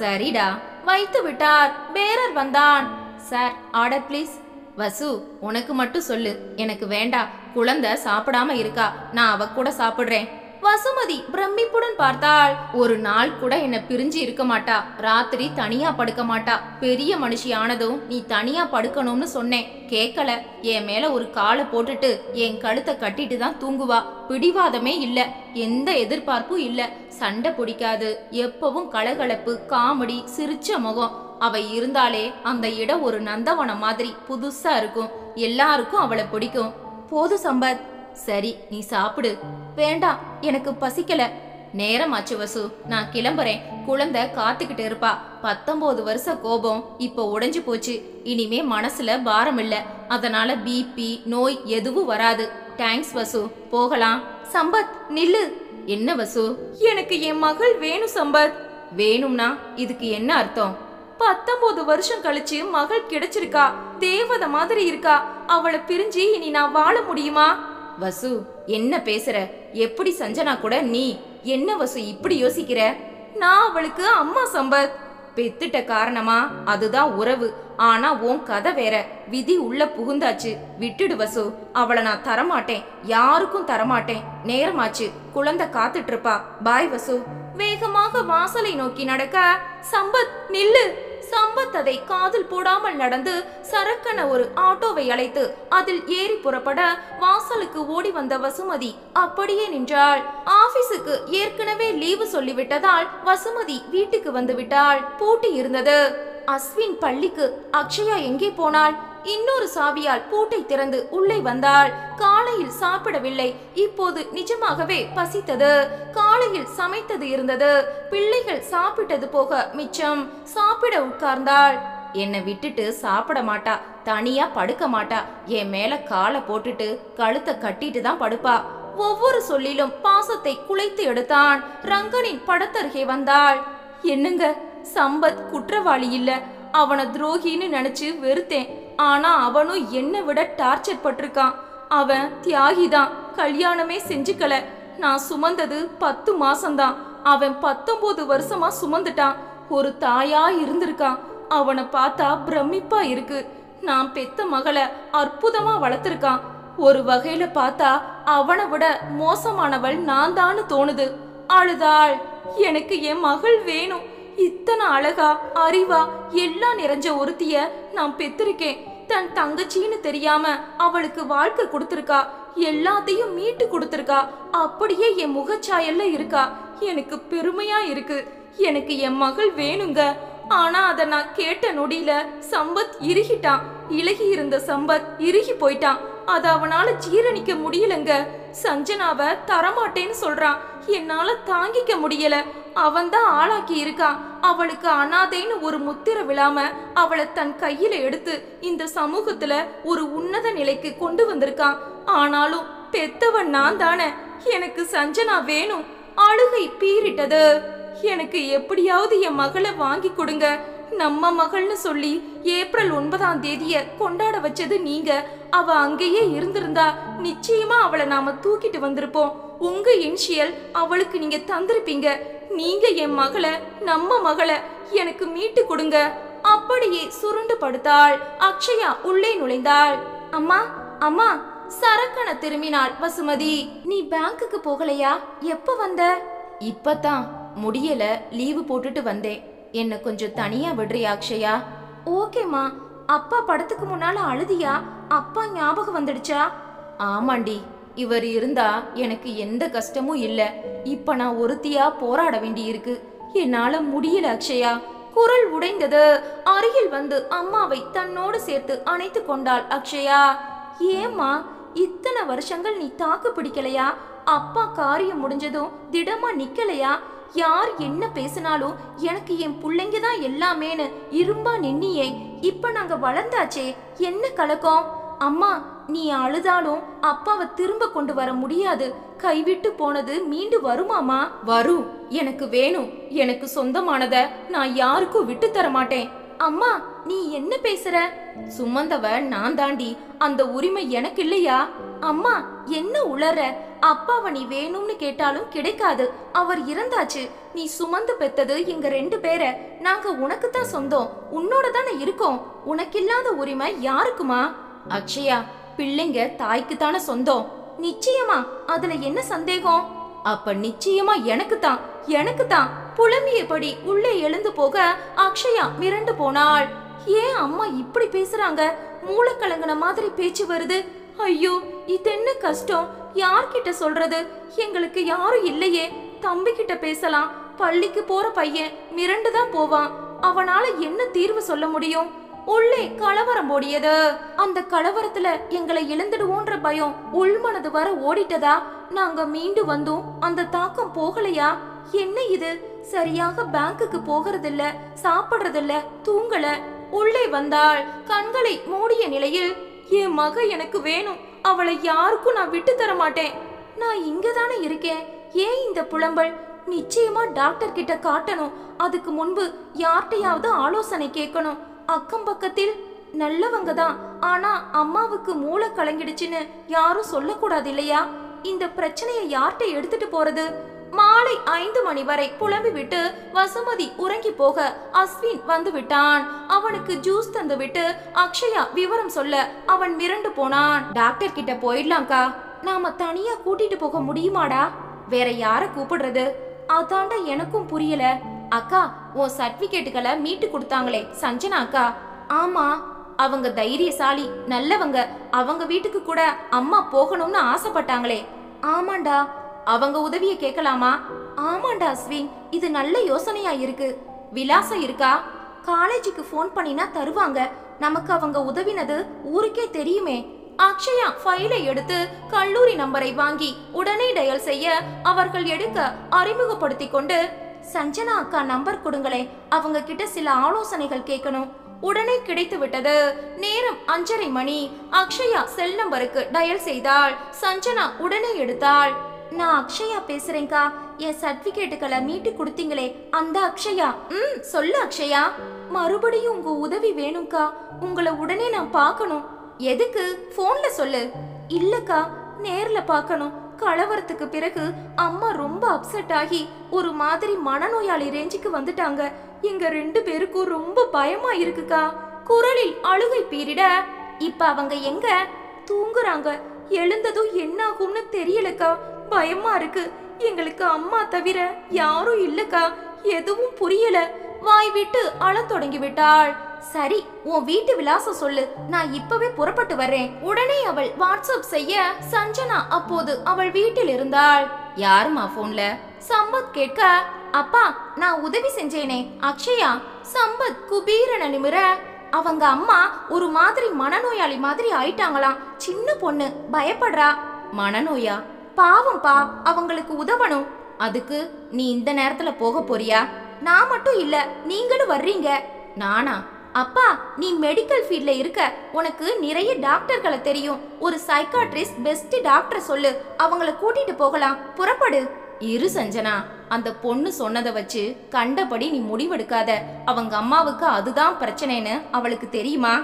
சரிடா. வைத்து விட்டார். பேரர் வந்தான். Sir, order please. வசு, உனக்கு மட்டும் சொல்லு. எனக்கு வேண்டாம். குழந்தை சாப்பிடாம இருக்கா. நான் அவ கூட சாப்பிடுறேன். வசுமதி பிரமிப்புடன் பார்த்தாள். ஒரு நாள் கூட என்ன பிரிஞ்சு இருக்க மாட்டா. ராத்திரி தனியா படுக்க மாட்டா. பெரிய மனுஷி ஆனதும் நீ தனியா படுக்கணும்னு சொன்னேன். கேட்கல. என் மேல ஒரு காலை போட்டுட்டு என் கழுத்தை கட்டிட்டு தான் தூங்குவா. பிடிவாதமே இல்ல. எந்த எதிர்பார்ப்பும் இல்ல. சண்டை பிடிக்காது. எப்பவும் கலகலப்பு, காமெடி, சிரிச்ச முகம். அவ இருந்தாலே அந்த இடம் ஒரு நந்தவனம் மாதிரி புதுசா இருக்கும். எல்லாருக்கும் அவளை பிடிக்கும். போது சம்பத். சரி, நீ சாப்பிடு. வேண்டாம், எனக்கு பசிக்கல. நேரம் ஆச்சு வசு, நான் கிளம்புறேன். குழந்தை காத்துக்கிட்டு இருப்பா. 19 வருஷ கோபம் இப்ப உடைஞ்சு போச்சு. இனிமே மனசுல பாரம் இல்ல. அதனால பிபி நோய் எதுவும் வராது. தேங்க்ஸ் வசு, போகலாம். சம்பத், நில்லு. என்ன வசு? எனக்கு என் மகள் வேணும் சம்பத். வேணும்னா இதுக்கு என்ன அர்த்தம்? 19 வருஷம் கழிச்சு மகள் கிடைச்சிருக்கா. தேவதை மாதிரி இருக்கா. அவளை பிரிஞ்சு இனி நான் வாழ முடியுமா? வசு, என்ன பேசுற? எப்படி சஞ்சனா கூட நீ என்ன வசு இப்படி யோசிக்கிற? நான் அவளுக்கு அம்மா சம்பத். பெத்துட்ட காரணமா அதுதான் உறவு. ஆனா உன் கதை வேற. விதி உள்ள புகுந்தாச்சு. விட்டுடு வசு. அவளை நான் தரமாட்டேன். யாருக்கும் தரமாட்டேன். நேரமாச்சு. குழந்தை காத்துட்டு இருப்பா. பாய் வசு. வேகமாக வாசலை நோக்கி நடக்க, சம்பத் நில்லு! சம்பத் அதை காதில் போடாமல் நடந்து சரக்கென ஒரு ஆட்டோவை அழைத்து அதில் ஏறி புறப்பட வாசலுக்கு ஓடி வந்த வசுமதி அப்படியே நின்றாள். ஆபீஸுக்கு ஏற்கனவே லீவு சொல்லிவிட்டதால் வசுமதி வீட்டுக்கு வந்து விட்டாள். பூட்டி இருந்தது. அஸ்வின் பள்ளிக்கு. அக்ஷயா எங்கே போனாள்? இன்னொரு சாவியால் பூட்டை திறந்து உள்ளே வந்தாள். காலையில் சாப்பிடவில்லை. இப்போது நிஜமாகவே பசித்தது. காலையில் சமைத்தது இருந்தது. பிள்ளைகள் சாப்பிட்டது போக மிச்சம். சாப்பிட உட்கார்ந்தாள். என்னை விட்டுட்டு சாப்பிட மாட்டா, தனியா படுக்க மாட்டா, என் மேல காலை போட்டுட்டு கழுத்தை கட்டிட்டு தான் படுப்பா. ஒவ்வொரு சொல்லிலும் பாசத்தை குலைத்து எடுத்தான். ரங்கனின் படத்தருகே வந்தாள். என்னங்க, சம்பத் குற்றவாளி இல்ல, அவனை துரோகின்னு நினைச்சு வெறுத்தேன். ஆனா அவனும் என்னை விட டார்ச்சர் பட்டிருக்கான். அவன் தியாகிதான், கல்யாணமே செஞ்சுக்கல. நான் சுமந்தது 10 மாசம்தான், அவன் 19 வருஷமா சுமந்துட்டான். ஒரு தாயா இருந்திருக்கான். அவனை பார்த்தா பிரமிப்பா இருக்கு. நான் பெத்த மகளை அற்புதமா வளர்த்திருக்கான். ஒரு வகையில பார்த்தா அவனை விட மோசமானவள் நான் தான்னு தோணுது. அழுதாள். எனக்கு என் மகள் வேணும். இத்தனை அழகா அறிவா எல்லாம் நிறைஞ்ச ஒருத்திய நான் பெத்திருக்கேன். தன் தங்கச்சின்னு தெரியாம அவளுக்கு வாழ்க்கை கொடுத்திருக்கா. எல்லாத்தையும் மீட்டு கொடுத்திருக்கா. அப்படியே என் முகச்சாயல்ல இருக்கா. எனக்கு பெருமையா இருக்கு. எனக்கு என் மகள் வேணுங்க. ஆனா அத நான் கேட்ட நொடியில சம்பத் இறுகிட்டான். இலகி இருந்த சம்பத் இறுகி போயிட்டான். அத அவனால ஜீரணிக்க முடியலங்க. சஞ்சனாவை தரமாட்டேன்னு சொல்றான். என்னால தாங்கிக்க முடியல. அவன் தான் ஆளாக்கி இருக்கான். அவளுக்கு அனாதைன்னு ஒரு முத்திரை விழாம அவளை தன் கையில எடுத்து இந்த சமூகத்துல ஒரு உன்னத நிலைக்கு கொண்டு வந்திருக்கான். ஆனாலும் பெத்தவன் நான் தானே. எனக்கு சஞ்சனா வேணும். அழுகை பீறிட்டது. எனக்கு எப்படியாவது என் மகளை வாங்கி கொடுங்க. நம்ம மகள்னு சொல்லி ஏப்ரல் 9ஆம் தேதிய கொண்டாட வச்சது நீங்க. அவ அங்கேயே இருந்திருந்தா நிச்சயமா அவளை நாம தூக்கிட்டு வந்திருப்போம். உங்க இனிஷியல் அவளுக்கு நீங்க தந்திருப்பீங்க. நீங்க என் மகளை, நம்ம மகளை எனக்கு மீட்டு கொடுங்க. அப்படியே சுருண்டு படுத்தாள். அக்ஷயா உள்ளே நுழைந்தாள். அம்மா, அம்மா! சரக்கன திரும்பினாள் வசுமதி. நீ பேங்க்குக்கு போகலையா? எப்ப வந்த? இப்பதான் முடியல, லீவு போட்டுட்டு வந்தேன். என்ன கொஞ்சம் தனியா விடுறியா அக்ஷயா? ஓகேம்மா. அப்பா படத்துக்கு முன்னால அழுதியா? அப்பா ஞாபகம் வந்துடுச்சா? ஆமாண்டி, இவர் இருந்தா எனக்கு எந்த கஷ்டமும் இல்ல. இப்ப நான் ஒருத்தியா போராட வேண்டி இருக்கு. என்னால முடியல அக்ஷயா. குரல் உடைந்தது. அருகில் வந்து அம்மாவை தன்னோடு சேர்த்து அணைத்து கொண்டாள் அக்ஷயா. ஏம்மா, இத்தனை வருஷங்கள் நீ தாக்கு பிடிக்கலையா? அப்பா காரியம் முடிஞ்சதும் திடமா நிக்கலையா? யார் என்ன பேசினாலும் எனக்கு என் பிள்ளைங்க தான் எல்லாமேன்னு இரும்பா நின்னியே. இப்ப நாங்க வளர்ந்தாச்சே, என்ன கலக்கம்? அம்மா, நீ அழுதாலும் அப்பாவை திரும்ப கொண்டு வர முடியாது. கைவிட்டு போனது மீண்டு வருமாமா? வரும். எனக்கு வேணும். எனக்கு சொந்தமானத நான் யாருக்கும் விட்டு தர மாட்டேன். அம்மா, நீ என்ன பேசுற? சுமந்தவ நான் தாண்டி. அந்த உரிமை எனக்கு இல்லையா? அம்மா, என்ன உளற? அப்பாவை நீ வேணும்னு கேட்டாலும் கிடைக்காது. அவர் இறந்தாச்சு. நீ சுமந்து பெத்தது எங்க 2 பேரை. நாங்க உனக்கு தான் சொந்தம். உன்னோட தானே இருக்கோம். உனக்கில்லாத உரிமை யாருக்குமா? அக்ஷயா, பிள்ளைங்க தாய்க்கு தானே சொந்தம். நிச்சயமா, அதுல என்ன சந்தேகம்? அப்ப நிச்சயமா எனக்கு தான், எனக்கு தான். புலம்பியபடி உள்ளே எழுந்து போக அக்ஷயா மிரண்டு போனாள். ஏன் அம்மா இப்படி பேசுறாங்க? மூளைக்கலங்கின மாதிரி பேச்சு வருது. ஐயோ, இது என்ன கஷ்டம்? யார்கிட்ட சொல்றது? எங்களுக்கு யாரும் இல்லையே. தம்பி கிட்ட பேசலாம். பள்ளிக்கு போற பையன் மிரண்டு தான் போவான். அவனால என்ன தீர்வு சொல்ல முடியும்? உள்ளே கலவரம் ஓடியது. அந்த கலவரத்துல எங்களை இழந்துடுவோன்ற பயம் உள்மனது வர ஓடிட்டதா? நாங்க மீண்டு வந்தோம். அந்த தாக்கம் போகலையா? என்ன இது? சரியாக பேங்குக்கு போகிறதில்ல, சாப்பிடுறதில்ல, தூங்கல. உள்ளே வந்தாள். கண்களை மூடிய நிலையில், என் மக எனக்கு வேணும். அவளை யாருக்கும் நான் விட்டு தர மாட்டேன். நான் இங்கதானே இருக்கேன். ஏன் இந்த புலம்பல்? நிச்சயமா டாக்டர் கிட்ட காட்டணும். அதுக்கு முன்பு யார்கிட்டையாவது ஆலோசனை கேட்கணும். அக்கம் பக்கத்தில் நல்லவங்க தான். ஆனா அம்மாவுக்கு மூளை கலங்கிடுச்சுன்னு யாரும் சொல்லக்கூடாது இல்லையா? இந்த பிரச்சனையை யார்கிட்ட எடுத்துட்டு போறது? மாலை 5 மணி வரை புலம்பி விட்டு வசுமதி உறங்கி போக அஸ்வின் வந்து விட்டான். அவனுக்கு ஜூஸ் தந்து விட்டு அக்ஷயா விவரம் சொல்ல அவன் மிரண்டு போனான். டாக்டர் கிட்ட போயிடலாம்க்கா. நாம தனியா கூட்டிட்டு போக முடியுமாடா? வேற யார கூப்பிடுறது? அதாண்டா எனக்கும் புரியல. அக்கா, உன் சர்டிபிகேட்டுகளை மீட்டு கொடுத்தாங்களே சஞ்சனா அக்கா. ஆமா, அவங்க தைரியசாலி, நல்லவங்க. அவங்க வீட்டுக்கு கூட அம்மா போகணும்னு ஆசைப்பட்டாங்களே. ஆமாண்டா, அவங்க உதவிய கேட்கலாமா? ஆமாண்டா அஸ்வின், இது நல்ல யோசனையா இருக்கு. விலாசம் இருக்கா? காலேஜுக்கு ஃபோன் பண்ணினா தருவாங்க. நமக்கு அவங்க உதவினது ஊருக்கே தெரியுமே. அக்ஷயா ஃபைலை எடுத்து கல்லூரி நம்பரை வாங்கி உடனே டயல் செய்ய அவர்கள் எடுக்க அறிமுகப்படுத்தி கொண்டு, சஞ்சனா அக்கா நம்பர் கொடுங்களே, அவங்க கிட்ட சில ஆலோசனைகள் கேட்கணும். உடனே கிடைத்து விட்டது. நேரம் 5:30 மணி. அக்ஷயா செல் நம்பருக்கு டயல் செய்தாள். சஞ்சனா உடனே எடுத்தாள். நான் அக்ஷயா பேசுறேன்க்கா. என் சர்டிபிகேட்டுகளை மீட்டு கொடுத்தீங்களே அந்த அக்ஷயா. சொல்லு அக்ஷயா. மறுபடியும் உங்க உதவி வேணும்க்கா. உங்களை உடனே நான் பார்க்கணும். எதுக்கு? போன்ல சொல்லு. இல்லக்கா, நேர்ல பார்க்கணும். கலவரத்துக்கு பிறகு அம்மா ரொம்ப அப்செட் ஆகி ஒரு மாதிரி மனநோயாளி ரேஞ்சுக்கு வந்துட்டாங்க. எங்க 2 பேருக்கும் ரொம்ப பயமா இருக்குக்கா. குரலில் அழுகை பீரிட, இப்ப அவங்க எங்க? தூங்குறாங்க. எழுந்ததும் என்ன ஆகும்னு தெரியலக்கா. பயமா இருக்கு. எங்களுக்கு அம்மா தவிர யாரும் இல்லக்கா. எதுவும் புரியல. வாய் விட்டு அழத் தொடங்கி விட்டாள். சரி, உன் வீட்டு விலாசம் சொல்லு, நான் இப்பவே புறப்பட்டு வர்றேன். உடனே அவள் வாட்ஸ்அப் செய்ய சஞ்சனா அப்போது அவள் வீட்டில் இருந்தாள். யாருமா போன்ல? சம்பத் கேட்க, அப்பா நான் உதவி செஞ்சேனே அக்ஷயா. சம்பத் குபீரன நிமிர, அவங்க அம்மா ஒரு மாதிரி மனநோயாளி மாதிரி ஆயிட்டாங்களாம். சின்ன பொண்ணு பயப்படுறா. மனநோயா? பாவம்பா, அவங்களுக்கு உதவணும். அதுக்கு நீ இந்த நேரத்துல போக போறியா? நான் மட்டும் இல்ல, நீங்களும் வர்றீங்க. நானா? அப்பா, நீ மெடிக்கல் ஃபீல்ட்ல இருக்க, உனக்கு நிறைய டாக்டர்களை தெரியும். ஒரு சைக்காட்ரிஸ்ட் பெஸ்ட் டாக்டர் சொல்லு, அவங்கள கூட்டிட்டு போகலாம். புறப்படு. இரு சஞ்சனா, அந்த பொண்ணு சொன்னதை வச்சு கண்டபடி நீ முடிவெடுக்காத. அவங்க அம்மாவுக்கு அதுதான் பிரச்சனைன்னு அவளுக்கு தெரியுமா?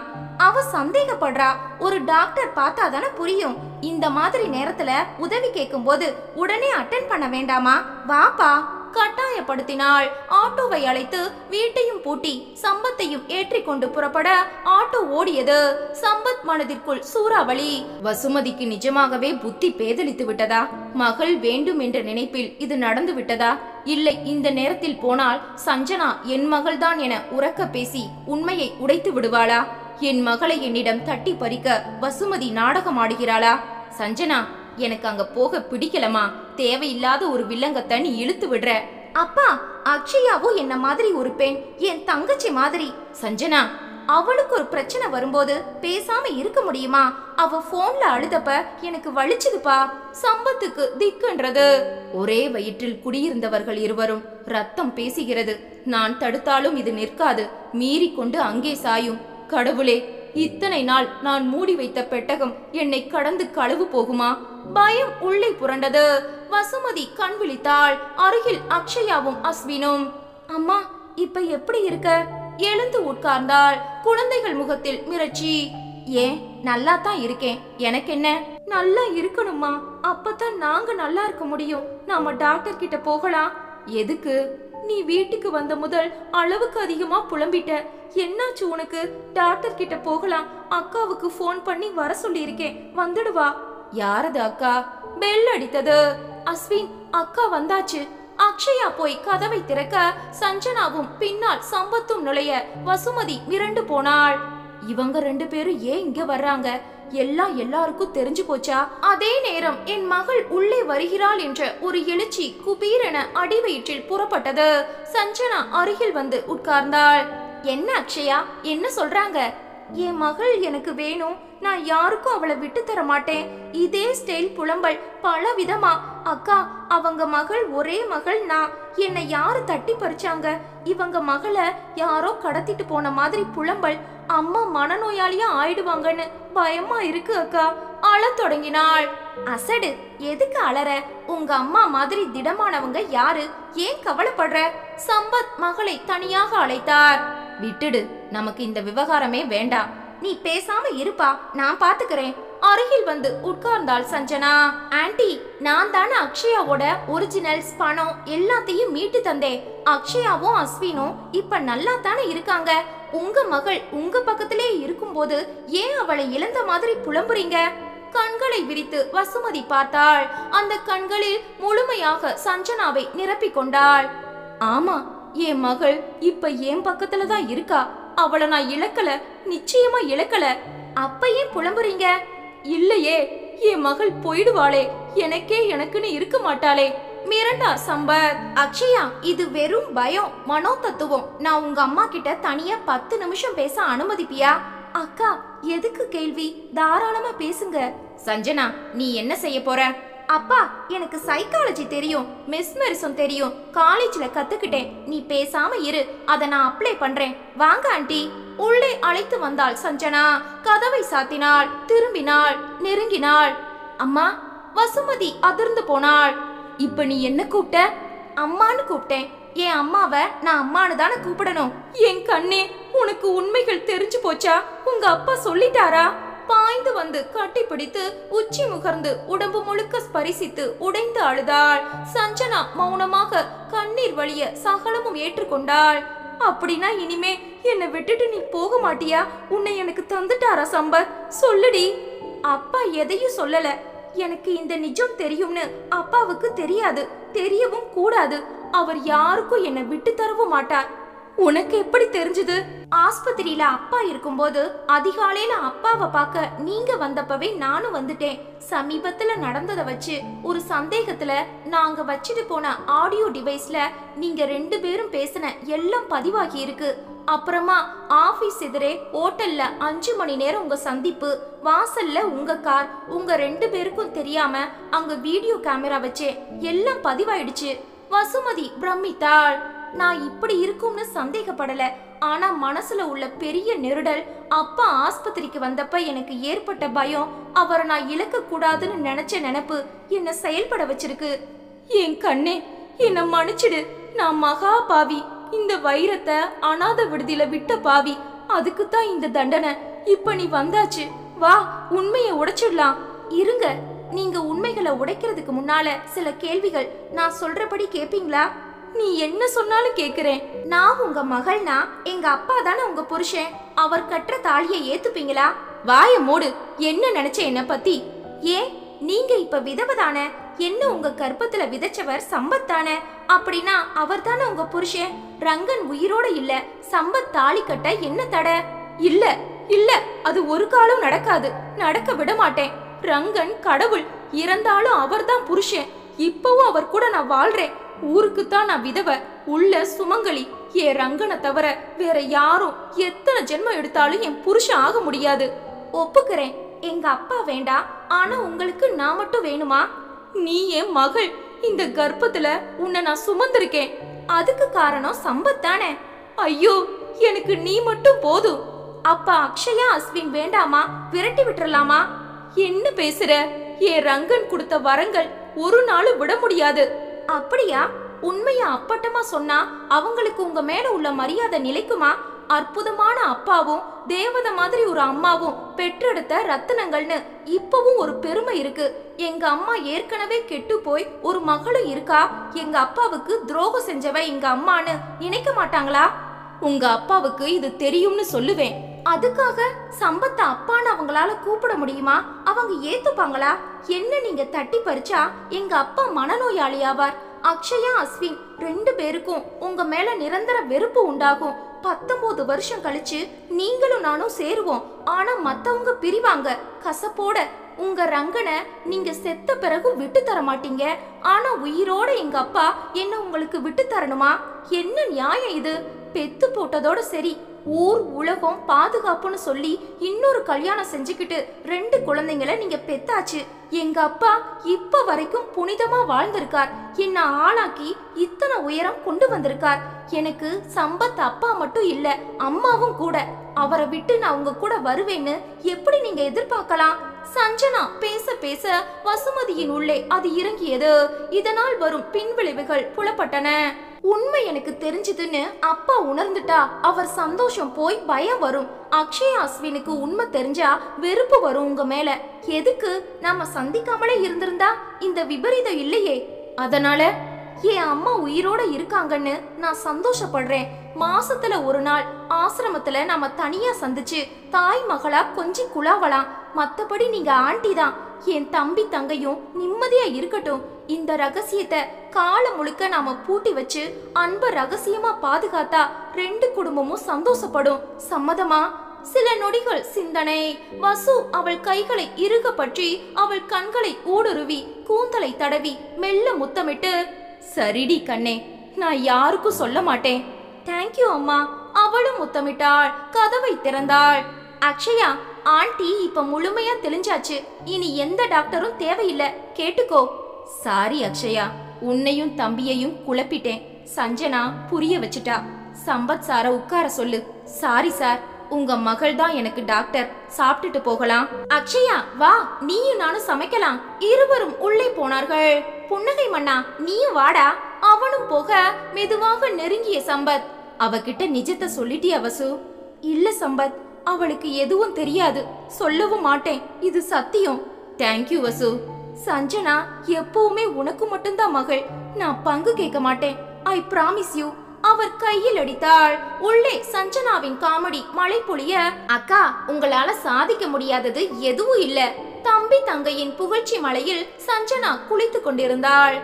அவ சந்தேகப்படுறா. ஒரு டாக்டர் பார்த்தா தானே புரியும். இந்த மாதிரி நேரத்துல உதவி கேட்கும் போது உடனே அட்டென்ட் பண்ண வேண்டாமா? வாப்பா. கட்டாயப்படுத்தினாள். ஆட்டோவை அழைத்து வீட்டையும் பூட்டி சம்பத்தையும் ஏற்றி கொண்டு புறப்பட ஆட்டோ ஓடியது. சம்பத் மனதிற்குள் சூறாவளி. வசுமதிக்கு நிஜமாகவே புத்தி பேதலித்து விட்டதா? மகள் வேண்டும் என்ற நினைப்பில் இது நடந்து விட்டதா? இல்லை, இந்த நேரத்தில் போனால் சஞ்சனா என் மகள்தான் என உரக்க பேசி உண்மையை உடைத்து விடுவாளா? என் மகளை என்னிடம் தட்டி பறிக்க வசுமதி நாடகம் ஆடுகிறாளா? சஞ்சனா, எனக்கு அங்க போக பிடிக்கலமா. தேவையில்லாத ஒரு வில்லங்கத்தை நீ இழுத்து விடுற. அப்பா, அக்ஷயாவும் என்ன மாதிரி ஒரு பெண், என் தங்கச்சி மாதிரி. சஞ்சனா, அவளுக்கு ஒரு பிரச்சனை வரும்போது பேசாம இருக்க முடியுமா? அவ போன்ல அழுதப்ப எனக்கு வலிச்சுதுப்பா. சம்பத்துக்கு திக்குன்றது. ஒரே வயிற்றில் குடியிருந்தவர்கள் இருவரும். ரத்தம் பேசுகிறது. நான் தடுத்தாலும் இது நிற்காது. மீறி கொண்டு அங்கே சாயும். கடவுளே, இத்தனை நாள் நான் மூடி வைத்த பெட்டகம் என்னை கடந்து களவு போகுமா? பயம் உள்ளே புரண்டது. வசுமதி கண் விழித்தாள். அருகில் அக்ஷயாவும் அஸ்வினும். அம்மா, இப்ப எப்படி இருக்க? எழுந்து உட்கார்ந்தாள். குழந்தைகள் முகத்தில் மிரட்சி. ஏன், நல்லா தான் இருக்கேன். எனக்கு என்ன? நல்லா இருக்கணுமா? அப்பதான் நாங்க நல்லா இருக்க முடியும். நாம டாக்டர் கிட்ட போகலாம். எதுக்கு? நீ வீட்டுக்கு வந்த முதல் அளவுக்கு அதிகமா புலம்பிட்ட. என்னாச்சு உனக்கு? டாக்டர் கிட்ட போகலாம். அக்காவுக்கு போன் பண்ணி வர சொல்லி இருக்கேன். வந்துடுவா. யாரது அக்கா? பெல் அடித்தது. அஸ்வின், அக்கா வந்தாச்சு. அக்ஷயா போய் கதவை திறக்க சஞ்சனாவும் பின்னால் சம்பத்தும் நுழைய வசுமதி மிரண்டு போனாள். இவங்க 2 பேரும் ஏன் இங்க வர்றாங்க? எல்லாம் எல்லாருக்கும் தெரிஞ்சு போச்சா? அதே நேரம் என் மகள் உள்ளே வருகிறாள் என்ற ஒரு எழுச்சி குபீரென அடிவயிற்றில் புறப்பட்டது. சஞ்சனா அருகில் வந்து உட்கார்ந்தாள். என்ன அக்ஷயா, என்ன சொல்றாங்க? என் மகள் எனக்கு வேணும். நான் யாருக்கும் அவளை விட்டு தர மாட்டேன். இதே ஸ்டைல் புலம்பல் பல விதமா. அக்கா, அவங்க மகள் ஒரே மகள். நான் என்னை யாரு தட்டி பறிச்சாங்க? இவங்க மகளை யாரோ கடத்திட்டு போன மாதிரி புலம்பல். அம்மா மனநோயாளியா ஆயிடுவாங்கன்னு பயமா இருக்கு அக்கா. அழத் தொடங்கினாள். அசடு, எதுக்கு அலற? உங்க அம்மா மாதிரி திடமானவங்க யாரு? ஏன் கவலைப்படுற? சம்பத் மகளை தனியாக அழைத்தார். விட்டுடு, நமக்கு இந்த விவகாரமே வேண்டாம். நீ பேசாம இருப்பா, நான் பாத்துக்கிறேன். அருகில் வந்து உட்கார்ந்தாள் சஞ்சனா. ஆன்ட்டி, நான் தானே அக்ஷயாவோட ஒரிஜினல்ஸ், பணம் எல்லாத்தையும் மீட்டு தந்தேன். அக்ஷயாவும் அஸ்வினும் இப்ப நல்லா தானே இருக்காங்க. உங்க மகள் உங்க பக்கத்திலே இருக்கும்போது ஏன் அவளை இழந்த மாதிரி புலம்புறீங்க? கண்களை விரித்து வசுமதி பார்த்தாள். அந்த கண்களில் முழுமையாக சஞ்சனாவை நிரப்பிக் கொண்டாள். ஆமா, என் மகள் இப்ப என் பக்கத்துல தான் இருக்கா. அவளை நான் இழக்கல, நிச்சயமா இழக்கல. அப்ப ஏன் புலம்புறீங்க? இல்லையே, என் மகள் போயிடுவாளே, எனக்குன்னு இருக்க மாட்டாளே மிரண்டார் சம்பத். அக்ஷயா, இது வெறும் பயம், மனோ தத்துவம். நான் உங்க அம்மா கிட்ட தனியா 10 நிமிஷம் பேச அனுமதிப்பியா? அக்கா, எதுக்கு கேள்வி? தாராளமா பேசுங்க. சஞ்சனா, நீ என்ன செய்ய போற? அப்பா, எனக்கு சைக்காலஜி தெரியும், மெஸ்மரிசம் தெரியும், காலேஜ்ல கத்துக்கிட்டேன். நீ பேசாம இரு, அத நான் அப்ளை பண்றேன். வாங்க ஆண்டி. உள்ளே அழைத்து வந்தாள் சஞ்சனா. கதவை சாத்தினாள், திரும்பினாள், நெருங்கினாள். அம்மா. வசுமதி அதிர்ந்து போனாள். இப்ப நீ என்ன கூப்பிட்ட? அம்மான்னு கூப்பிட்டேன். என் அம்மாவை நான் அம்மானு தானே கூப்பிடணும். என் கண்ணே, உனக்கு உண்மைகள் தெரிஞ்சு போச்சா? உங்க அப்பா சொல்லிட்டாரா? பாய்ந்து வந்து கட்டிப்பிடித்து உச்சி முகர்ந்து உடம்பு முழுக்க ஸ்பரிசித்து உடைந்து அழுதாள். சஞ்சனா மௌனமாக கண்ணீர் வழிய சகலமும் ஏற்றுக்கொண்டாள். அப்படின்னா இனிமே என்னை விட்டுட்டு நீ போக மாட்டியா? உன்னை எனக்கு தந்துட்டாரா சம்பத்? சொல்லுடி. அப்பா எதையும் சொல்லல. எனக்கு இந்த நிஜம் தெரியும்னு அப்பாவுக்கு தெரியாது, தெரியவும் கூடாது. அவர் யாருக்கும் என்னை விட்டு தரவும் மாட்டார். உனக்கு எப்படி தெரிஞ்சது? ஆஸ்பத்திரியில அப்பா இருக்கும்போது அதிகாலையில அப்பாவை பார்க்க நீங்க வந்தப்பவே நானும் வந்துட்டேன். சமீபத்துல நடந்ததை வச்சு ஒரு சந்தேகத்துல நாங்க வச்சுட்டு போன ஆடியோ டிவைஸ்ல நீங்க 2 பேரும் பேசின எல்லாம் பதிவாகி இருக்கு. அப்புறமா ஆபீஸ் எதிரே ஹோட்டல்ல 5 மணி நேரம் உங்க சந்திப்பு, வாசல்ல உங்க கார், உங்க 2 பேருக்கும் தெரியாம அங்க வீடியோ கேமரா வச்சே எல்லாம் பதிவாயிடுச்சு. வசுமதி பிரமித்தாள். நான் இப்படி இருக்கும்னு சந்தேகப்படல. ஆனா மனசுல உள்ள பெரிய நெருடல், அப்பா ஆஸ்பத்திரிக்கு வந்தப்ப எனக்கு ஏற்பட்ட பயம், அவரை நான் இழக்க கூடாதுன்னு நினைச்ச நினைப்பு என்ன செயல்பட வச்சிருக்கு. என் கண்ணே, என்ன மன்னிச்சிடு. நான் மகா பாவி. இந்த வைரத்தை அநாத விடுதியில விட்ட பாவி. அதுக்குத்தான் இந்த தண்டனை. இப்ப நீ வந்தாச்சு, வா உண்மையை உடைச்சிடலாம். இருங்க, நீங்க உண்மைகளை உடைக்கிறதுக்கு முன்னால சில கேள்விகள். நான் சொல்றபடி கேப்பீங்களா? நீ என்ன சொன்னாலும் கேக்குறேன். நான் உங்க மகள்னா எங்க அப்பா தானே உங்க புருஷன். அவர் கட்டுற தாலியை ஏத்துப்பீங்களா? வாய மூடு. என்ன நினைச்ச என்ன பத்தி? ஏன் நீங்க இப்ப விதவதானே? என்ன உங்க கர்ப்பத்துல விதைச்சவர் சம்பத் தானே? அப்படின்னா அவர் தானே உங்க புருஷன். ரங்கன் உயிரோட இல்ல, சம்பத் தாலி கட்ட என்ன தடை? இல்ல இல்ல, அது ஒரு காலம் நடக்காது, நடக்க விட மாட்டேன். ரங்கன் கடவுள், இறந்தாலும் அவர் தான் புருஷன். இப்பவும் அவர் கூட நான் வாழ்றேன். ஊருக்குத்தான் நான் விதவ, உள்ள சுமங்கலி. என் ரங்கனை தவிர வேற யாரும் எத்தனை ஜென்மம் எடுத்தாலும் என் புருஷன் ஆக முடியாது. ஒப்புக்கிறேன், எங்க அப்பா வேண்டாம். ஆனா உங்களுக்கு நான் மட்டும் வேணுமா? நீ என் மகள். இந்த கர்ப்பத்துல உன்னை நான் சுமந்திருக்கேன். அதுக்கு காரணம் சம்பத் தானே? ஐயோ, எனக்கு நீ மட்டும் போதும். அப்பா அக்ஷயா அஸ்வின் வேண்டாமா? விரட்டி விட்டுறலாமா? என்ன பேசுற? என் ரங்கன் கொடுத்த வரங்கள் ஒரு நாளும் விட முடியாது. அப்படியா? உண்மைய அப்பட்டமா சொன்னா அவங்களுக்கு உங்க மேல உள்ள மரியாதை நிலைக்குமா? அற்புதமான அப்பாவும் தேவதை மாதிரி ஒரு அம்மாவும் பெற்றெடுத்த ரத்தினங்கள்னு இப்பவும் ஒரு பெருமை இருக்கு. எங்க அம்மா ஏற்கனவே கெட்டு போய் ஒரு மகளும் இருக்கா. எங்க அப்பாவுக்கு துரோகம் செஞ்சவ எங்க அம்மான்னு நினைக்க மாட்டாங்களா? உங்க அப்பாவுக்கு இது தெரியும்னு சொல்லுவேன். அதுக்காக சம்பத்த அப்பான்னு அவங்களால கூப்பிட முடியுமா? அவங்க ஏத்துப்பாங்களா? என்ன நீங்க தட்டி பறிச்சா எங்க அப்பா மனநோயாளியாவார். அக்ஷயா அஸ்வின் 2 பேருக்கும் உங்க மேல நிரந்தர வெறுப்பு உண்டாகும். 19 வருஷம் கழிச்சு நீங்களும் நானும் சேருவோம். ஆனா மத்தவங்க பிரிவாங்க கசப்போட. உங்க ரங்கனை நீங்க செத்த பிறகு விட்டு தர மாட்டீங்க. ஆனா உயிரோட எங்க அப்பா என்ன உங்களுக்கு விட்டு தரணுமா? என்ன நியாயம் இது? பெத்து போட்டதோட சரி, ஊர் உலகம் பாதுகாப்புன்னு சொல்லி இன்னொரு கல்யாணம் செஞ்சுக்கிட்டு 2 குழந்தைங்களை நீங்க பெத்தாச்சு. எங்க அப்பா இப்ப வரைக்கும் புனிதமா வாழ்ந்திருக்கார். என்ன ஆளாக்கி இத்தனை உயரம் கொண்டு வந்திருக்கார். எனக்கு சம்பத் அப்பா மட்டும் இல்ல, அம்மாவும் கூட. அவரை விட்டு நான் உங்க கூட வருவேன்னு எப்படி நீங்க எதிர்பார்க்கலாம்? சஞ்சனா பேச பேச வசுமதியின் உள்ளே அது இறங்கியது. இதனால் வரும் பின்விளைவுகள் புலப்பட்டன. உண்மை எனக்கு தெரிஞ்சதுன்னு அப்பா உணர்ந்துட்டா அவர் சந்தோஷம் போய் பயம் வரும். அக்ஷயா அஸ்வினுக்கு உண்மை தெரிஞ்சா வெறுப்பு வரும் உங்க மேல. எதுக்கு? நாம சந்திக்காமலே இருந்திருந்தா இந்த விபரீதம் இல்லையே. அதனால என் அம்மா உயிரோட இருக்காங்கன்னு நான் சந்தோஷப்படுறேன். மாசத்துல ஒரு நாள் ஆசிரமத்துல நாம தனியா சந்திச்சு தாய் மகளா கொஞ்சி குழாவலாம். மத்தபடி நீங்க ஆண்டி தான். என் தம்பி தங்கையும் நிம்மதியா இருக்கட்டும். இந்த ரகசியத்தை காலம் முழுக்க நாம பூட்டி வச்சு அன்ப ரகசியமா பாதுகாத்தா 2 குடும்பமும் சந்தோஷப்படும். சம்மதமா? சில நொடிகள் சிந்தனை. வசு அவள் கைகளை இறுக பற்றி அவள் கண்களை ஊடுருவி கூந்தலை தடவி மெல்ல முத்தமிட்டு, சரிடி கண்ணே, நான் யாருக்கும் சொல்ல மாட்டேன். தேங்க்யூ அம்மா. அவளும் முத்தமிட்டாள். கதவை திறந்தாள். அக்ஷயா, ஆண்டி இப்ப முழுமையா தெளிஞ்சாச்சு. இனி எந்த டாக்டரும் தேவையில்லை, கேட்டுக்கோ. சாரி அக்ஷயா, உன்னையும் தம்பியையும் குழப்பிட்டேன். சஞ்சனா புரிய வச்சுட்டா. சம்பத் சார உட்கார சொல்லு. சாரி சார், உங்க மகள் தான் எனக்கு டாக்டர். சாப்பிட்டுட்டு போகலாம். அக்ஷயா வா, நீயும் நானும் சமைக்கலாம். இருவரும் உள்ளே போனார்கள். புன்னகை மன்னா, நீயும் வாடா. அவனும் போக மெதுவாக நெருங்கிய சம்பத். அவகிட்ட நிஜத்தை சொல்லிட்டியா வசு? இல்ல சம்பத், அவளுக்கு எதுவும் தெரியாது. சொல்லவும் மாட்டேன், இது சத்தியம். தேங்க்யூ வசு. சஞ்சனா எப்பவுமே உனக்கு மட்டும்தான் மகள். நான் பங்கு கேட்க மாட்டேன். ஐ பிராமிஸ் யூ. அவர் கையில் அடித்தாள். உள்ளே சஞ்சனாவின் காமெடி மழை பொழிய, அக்கா உங்களால சாதிக்க முடியாதது எதுவும் இல்ல. தம்பி தங்கையின் புகழ்ச்சி மலையில் சஞ்சனா குளித்துக் கொண்டிருந்தாள்.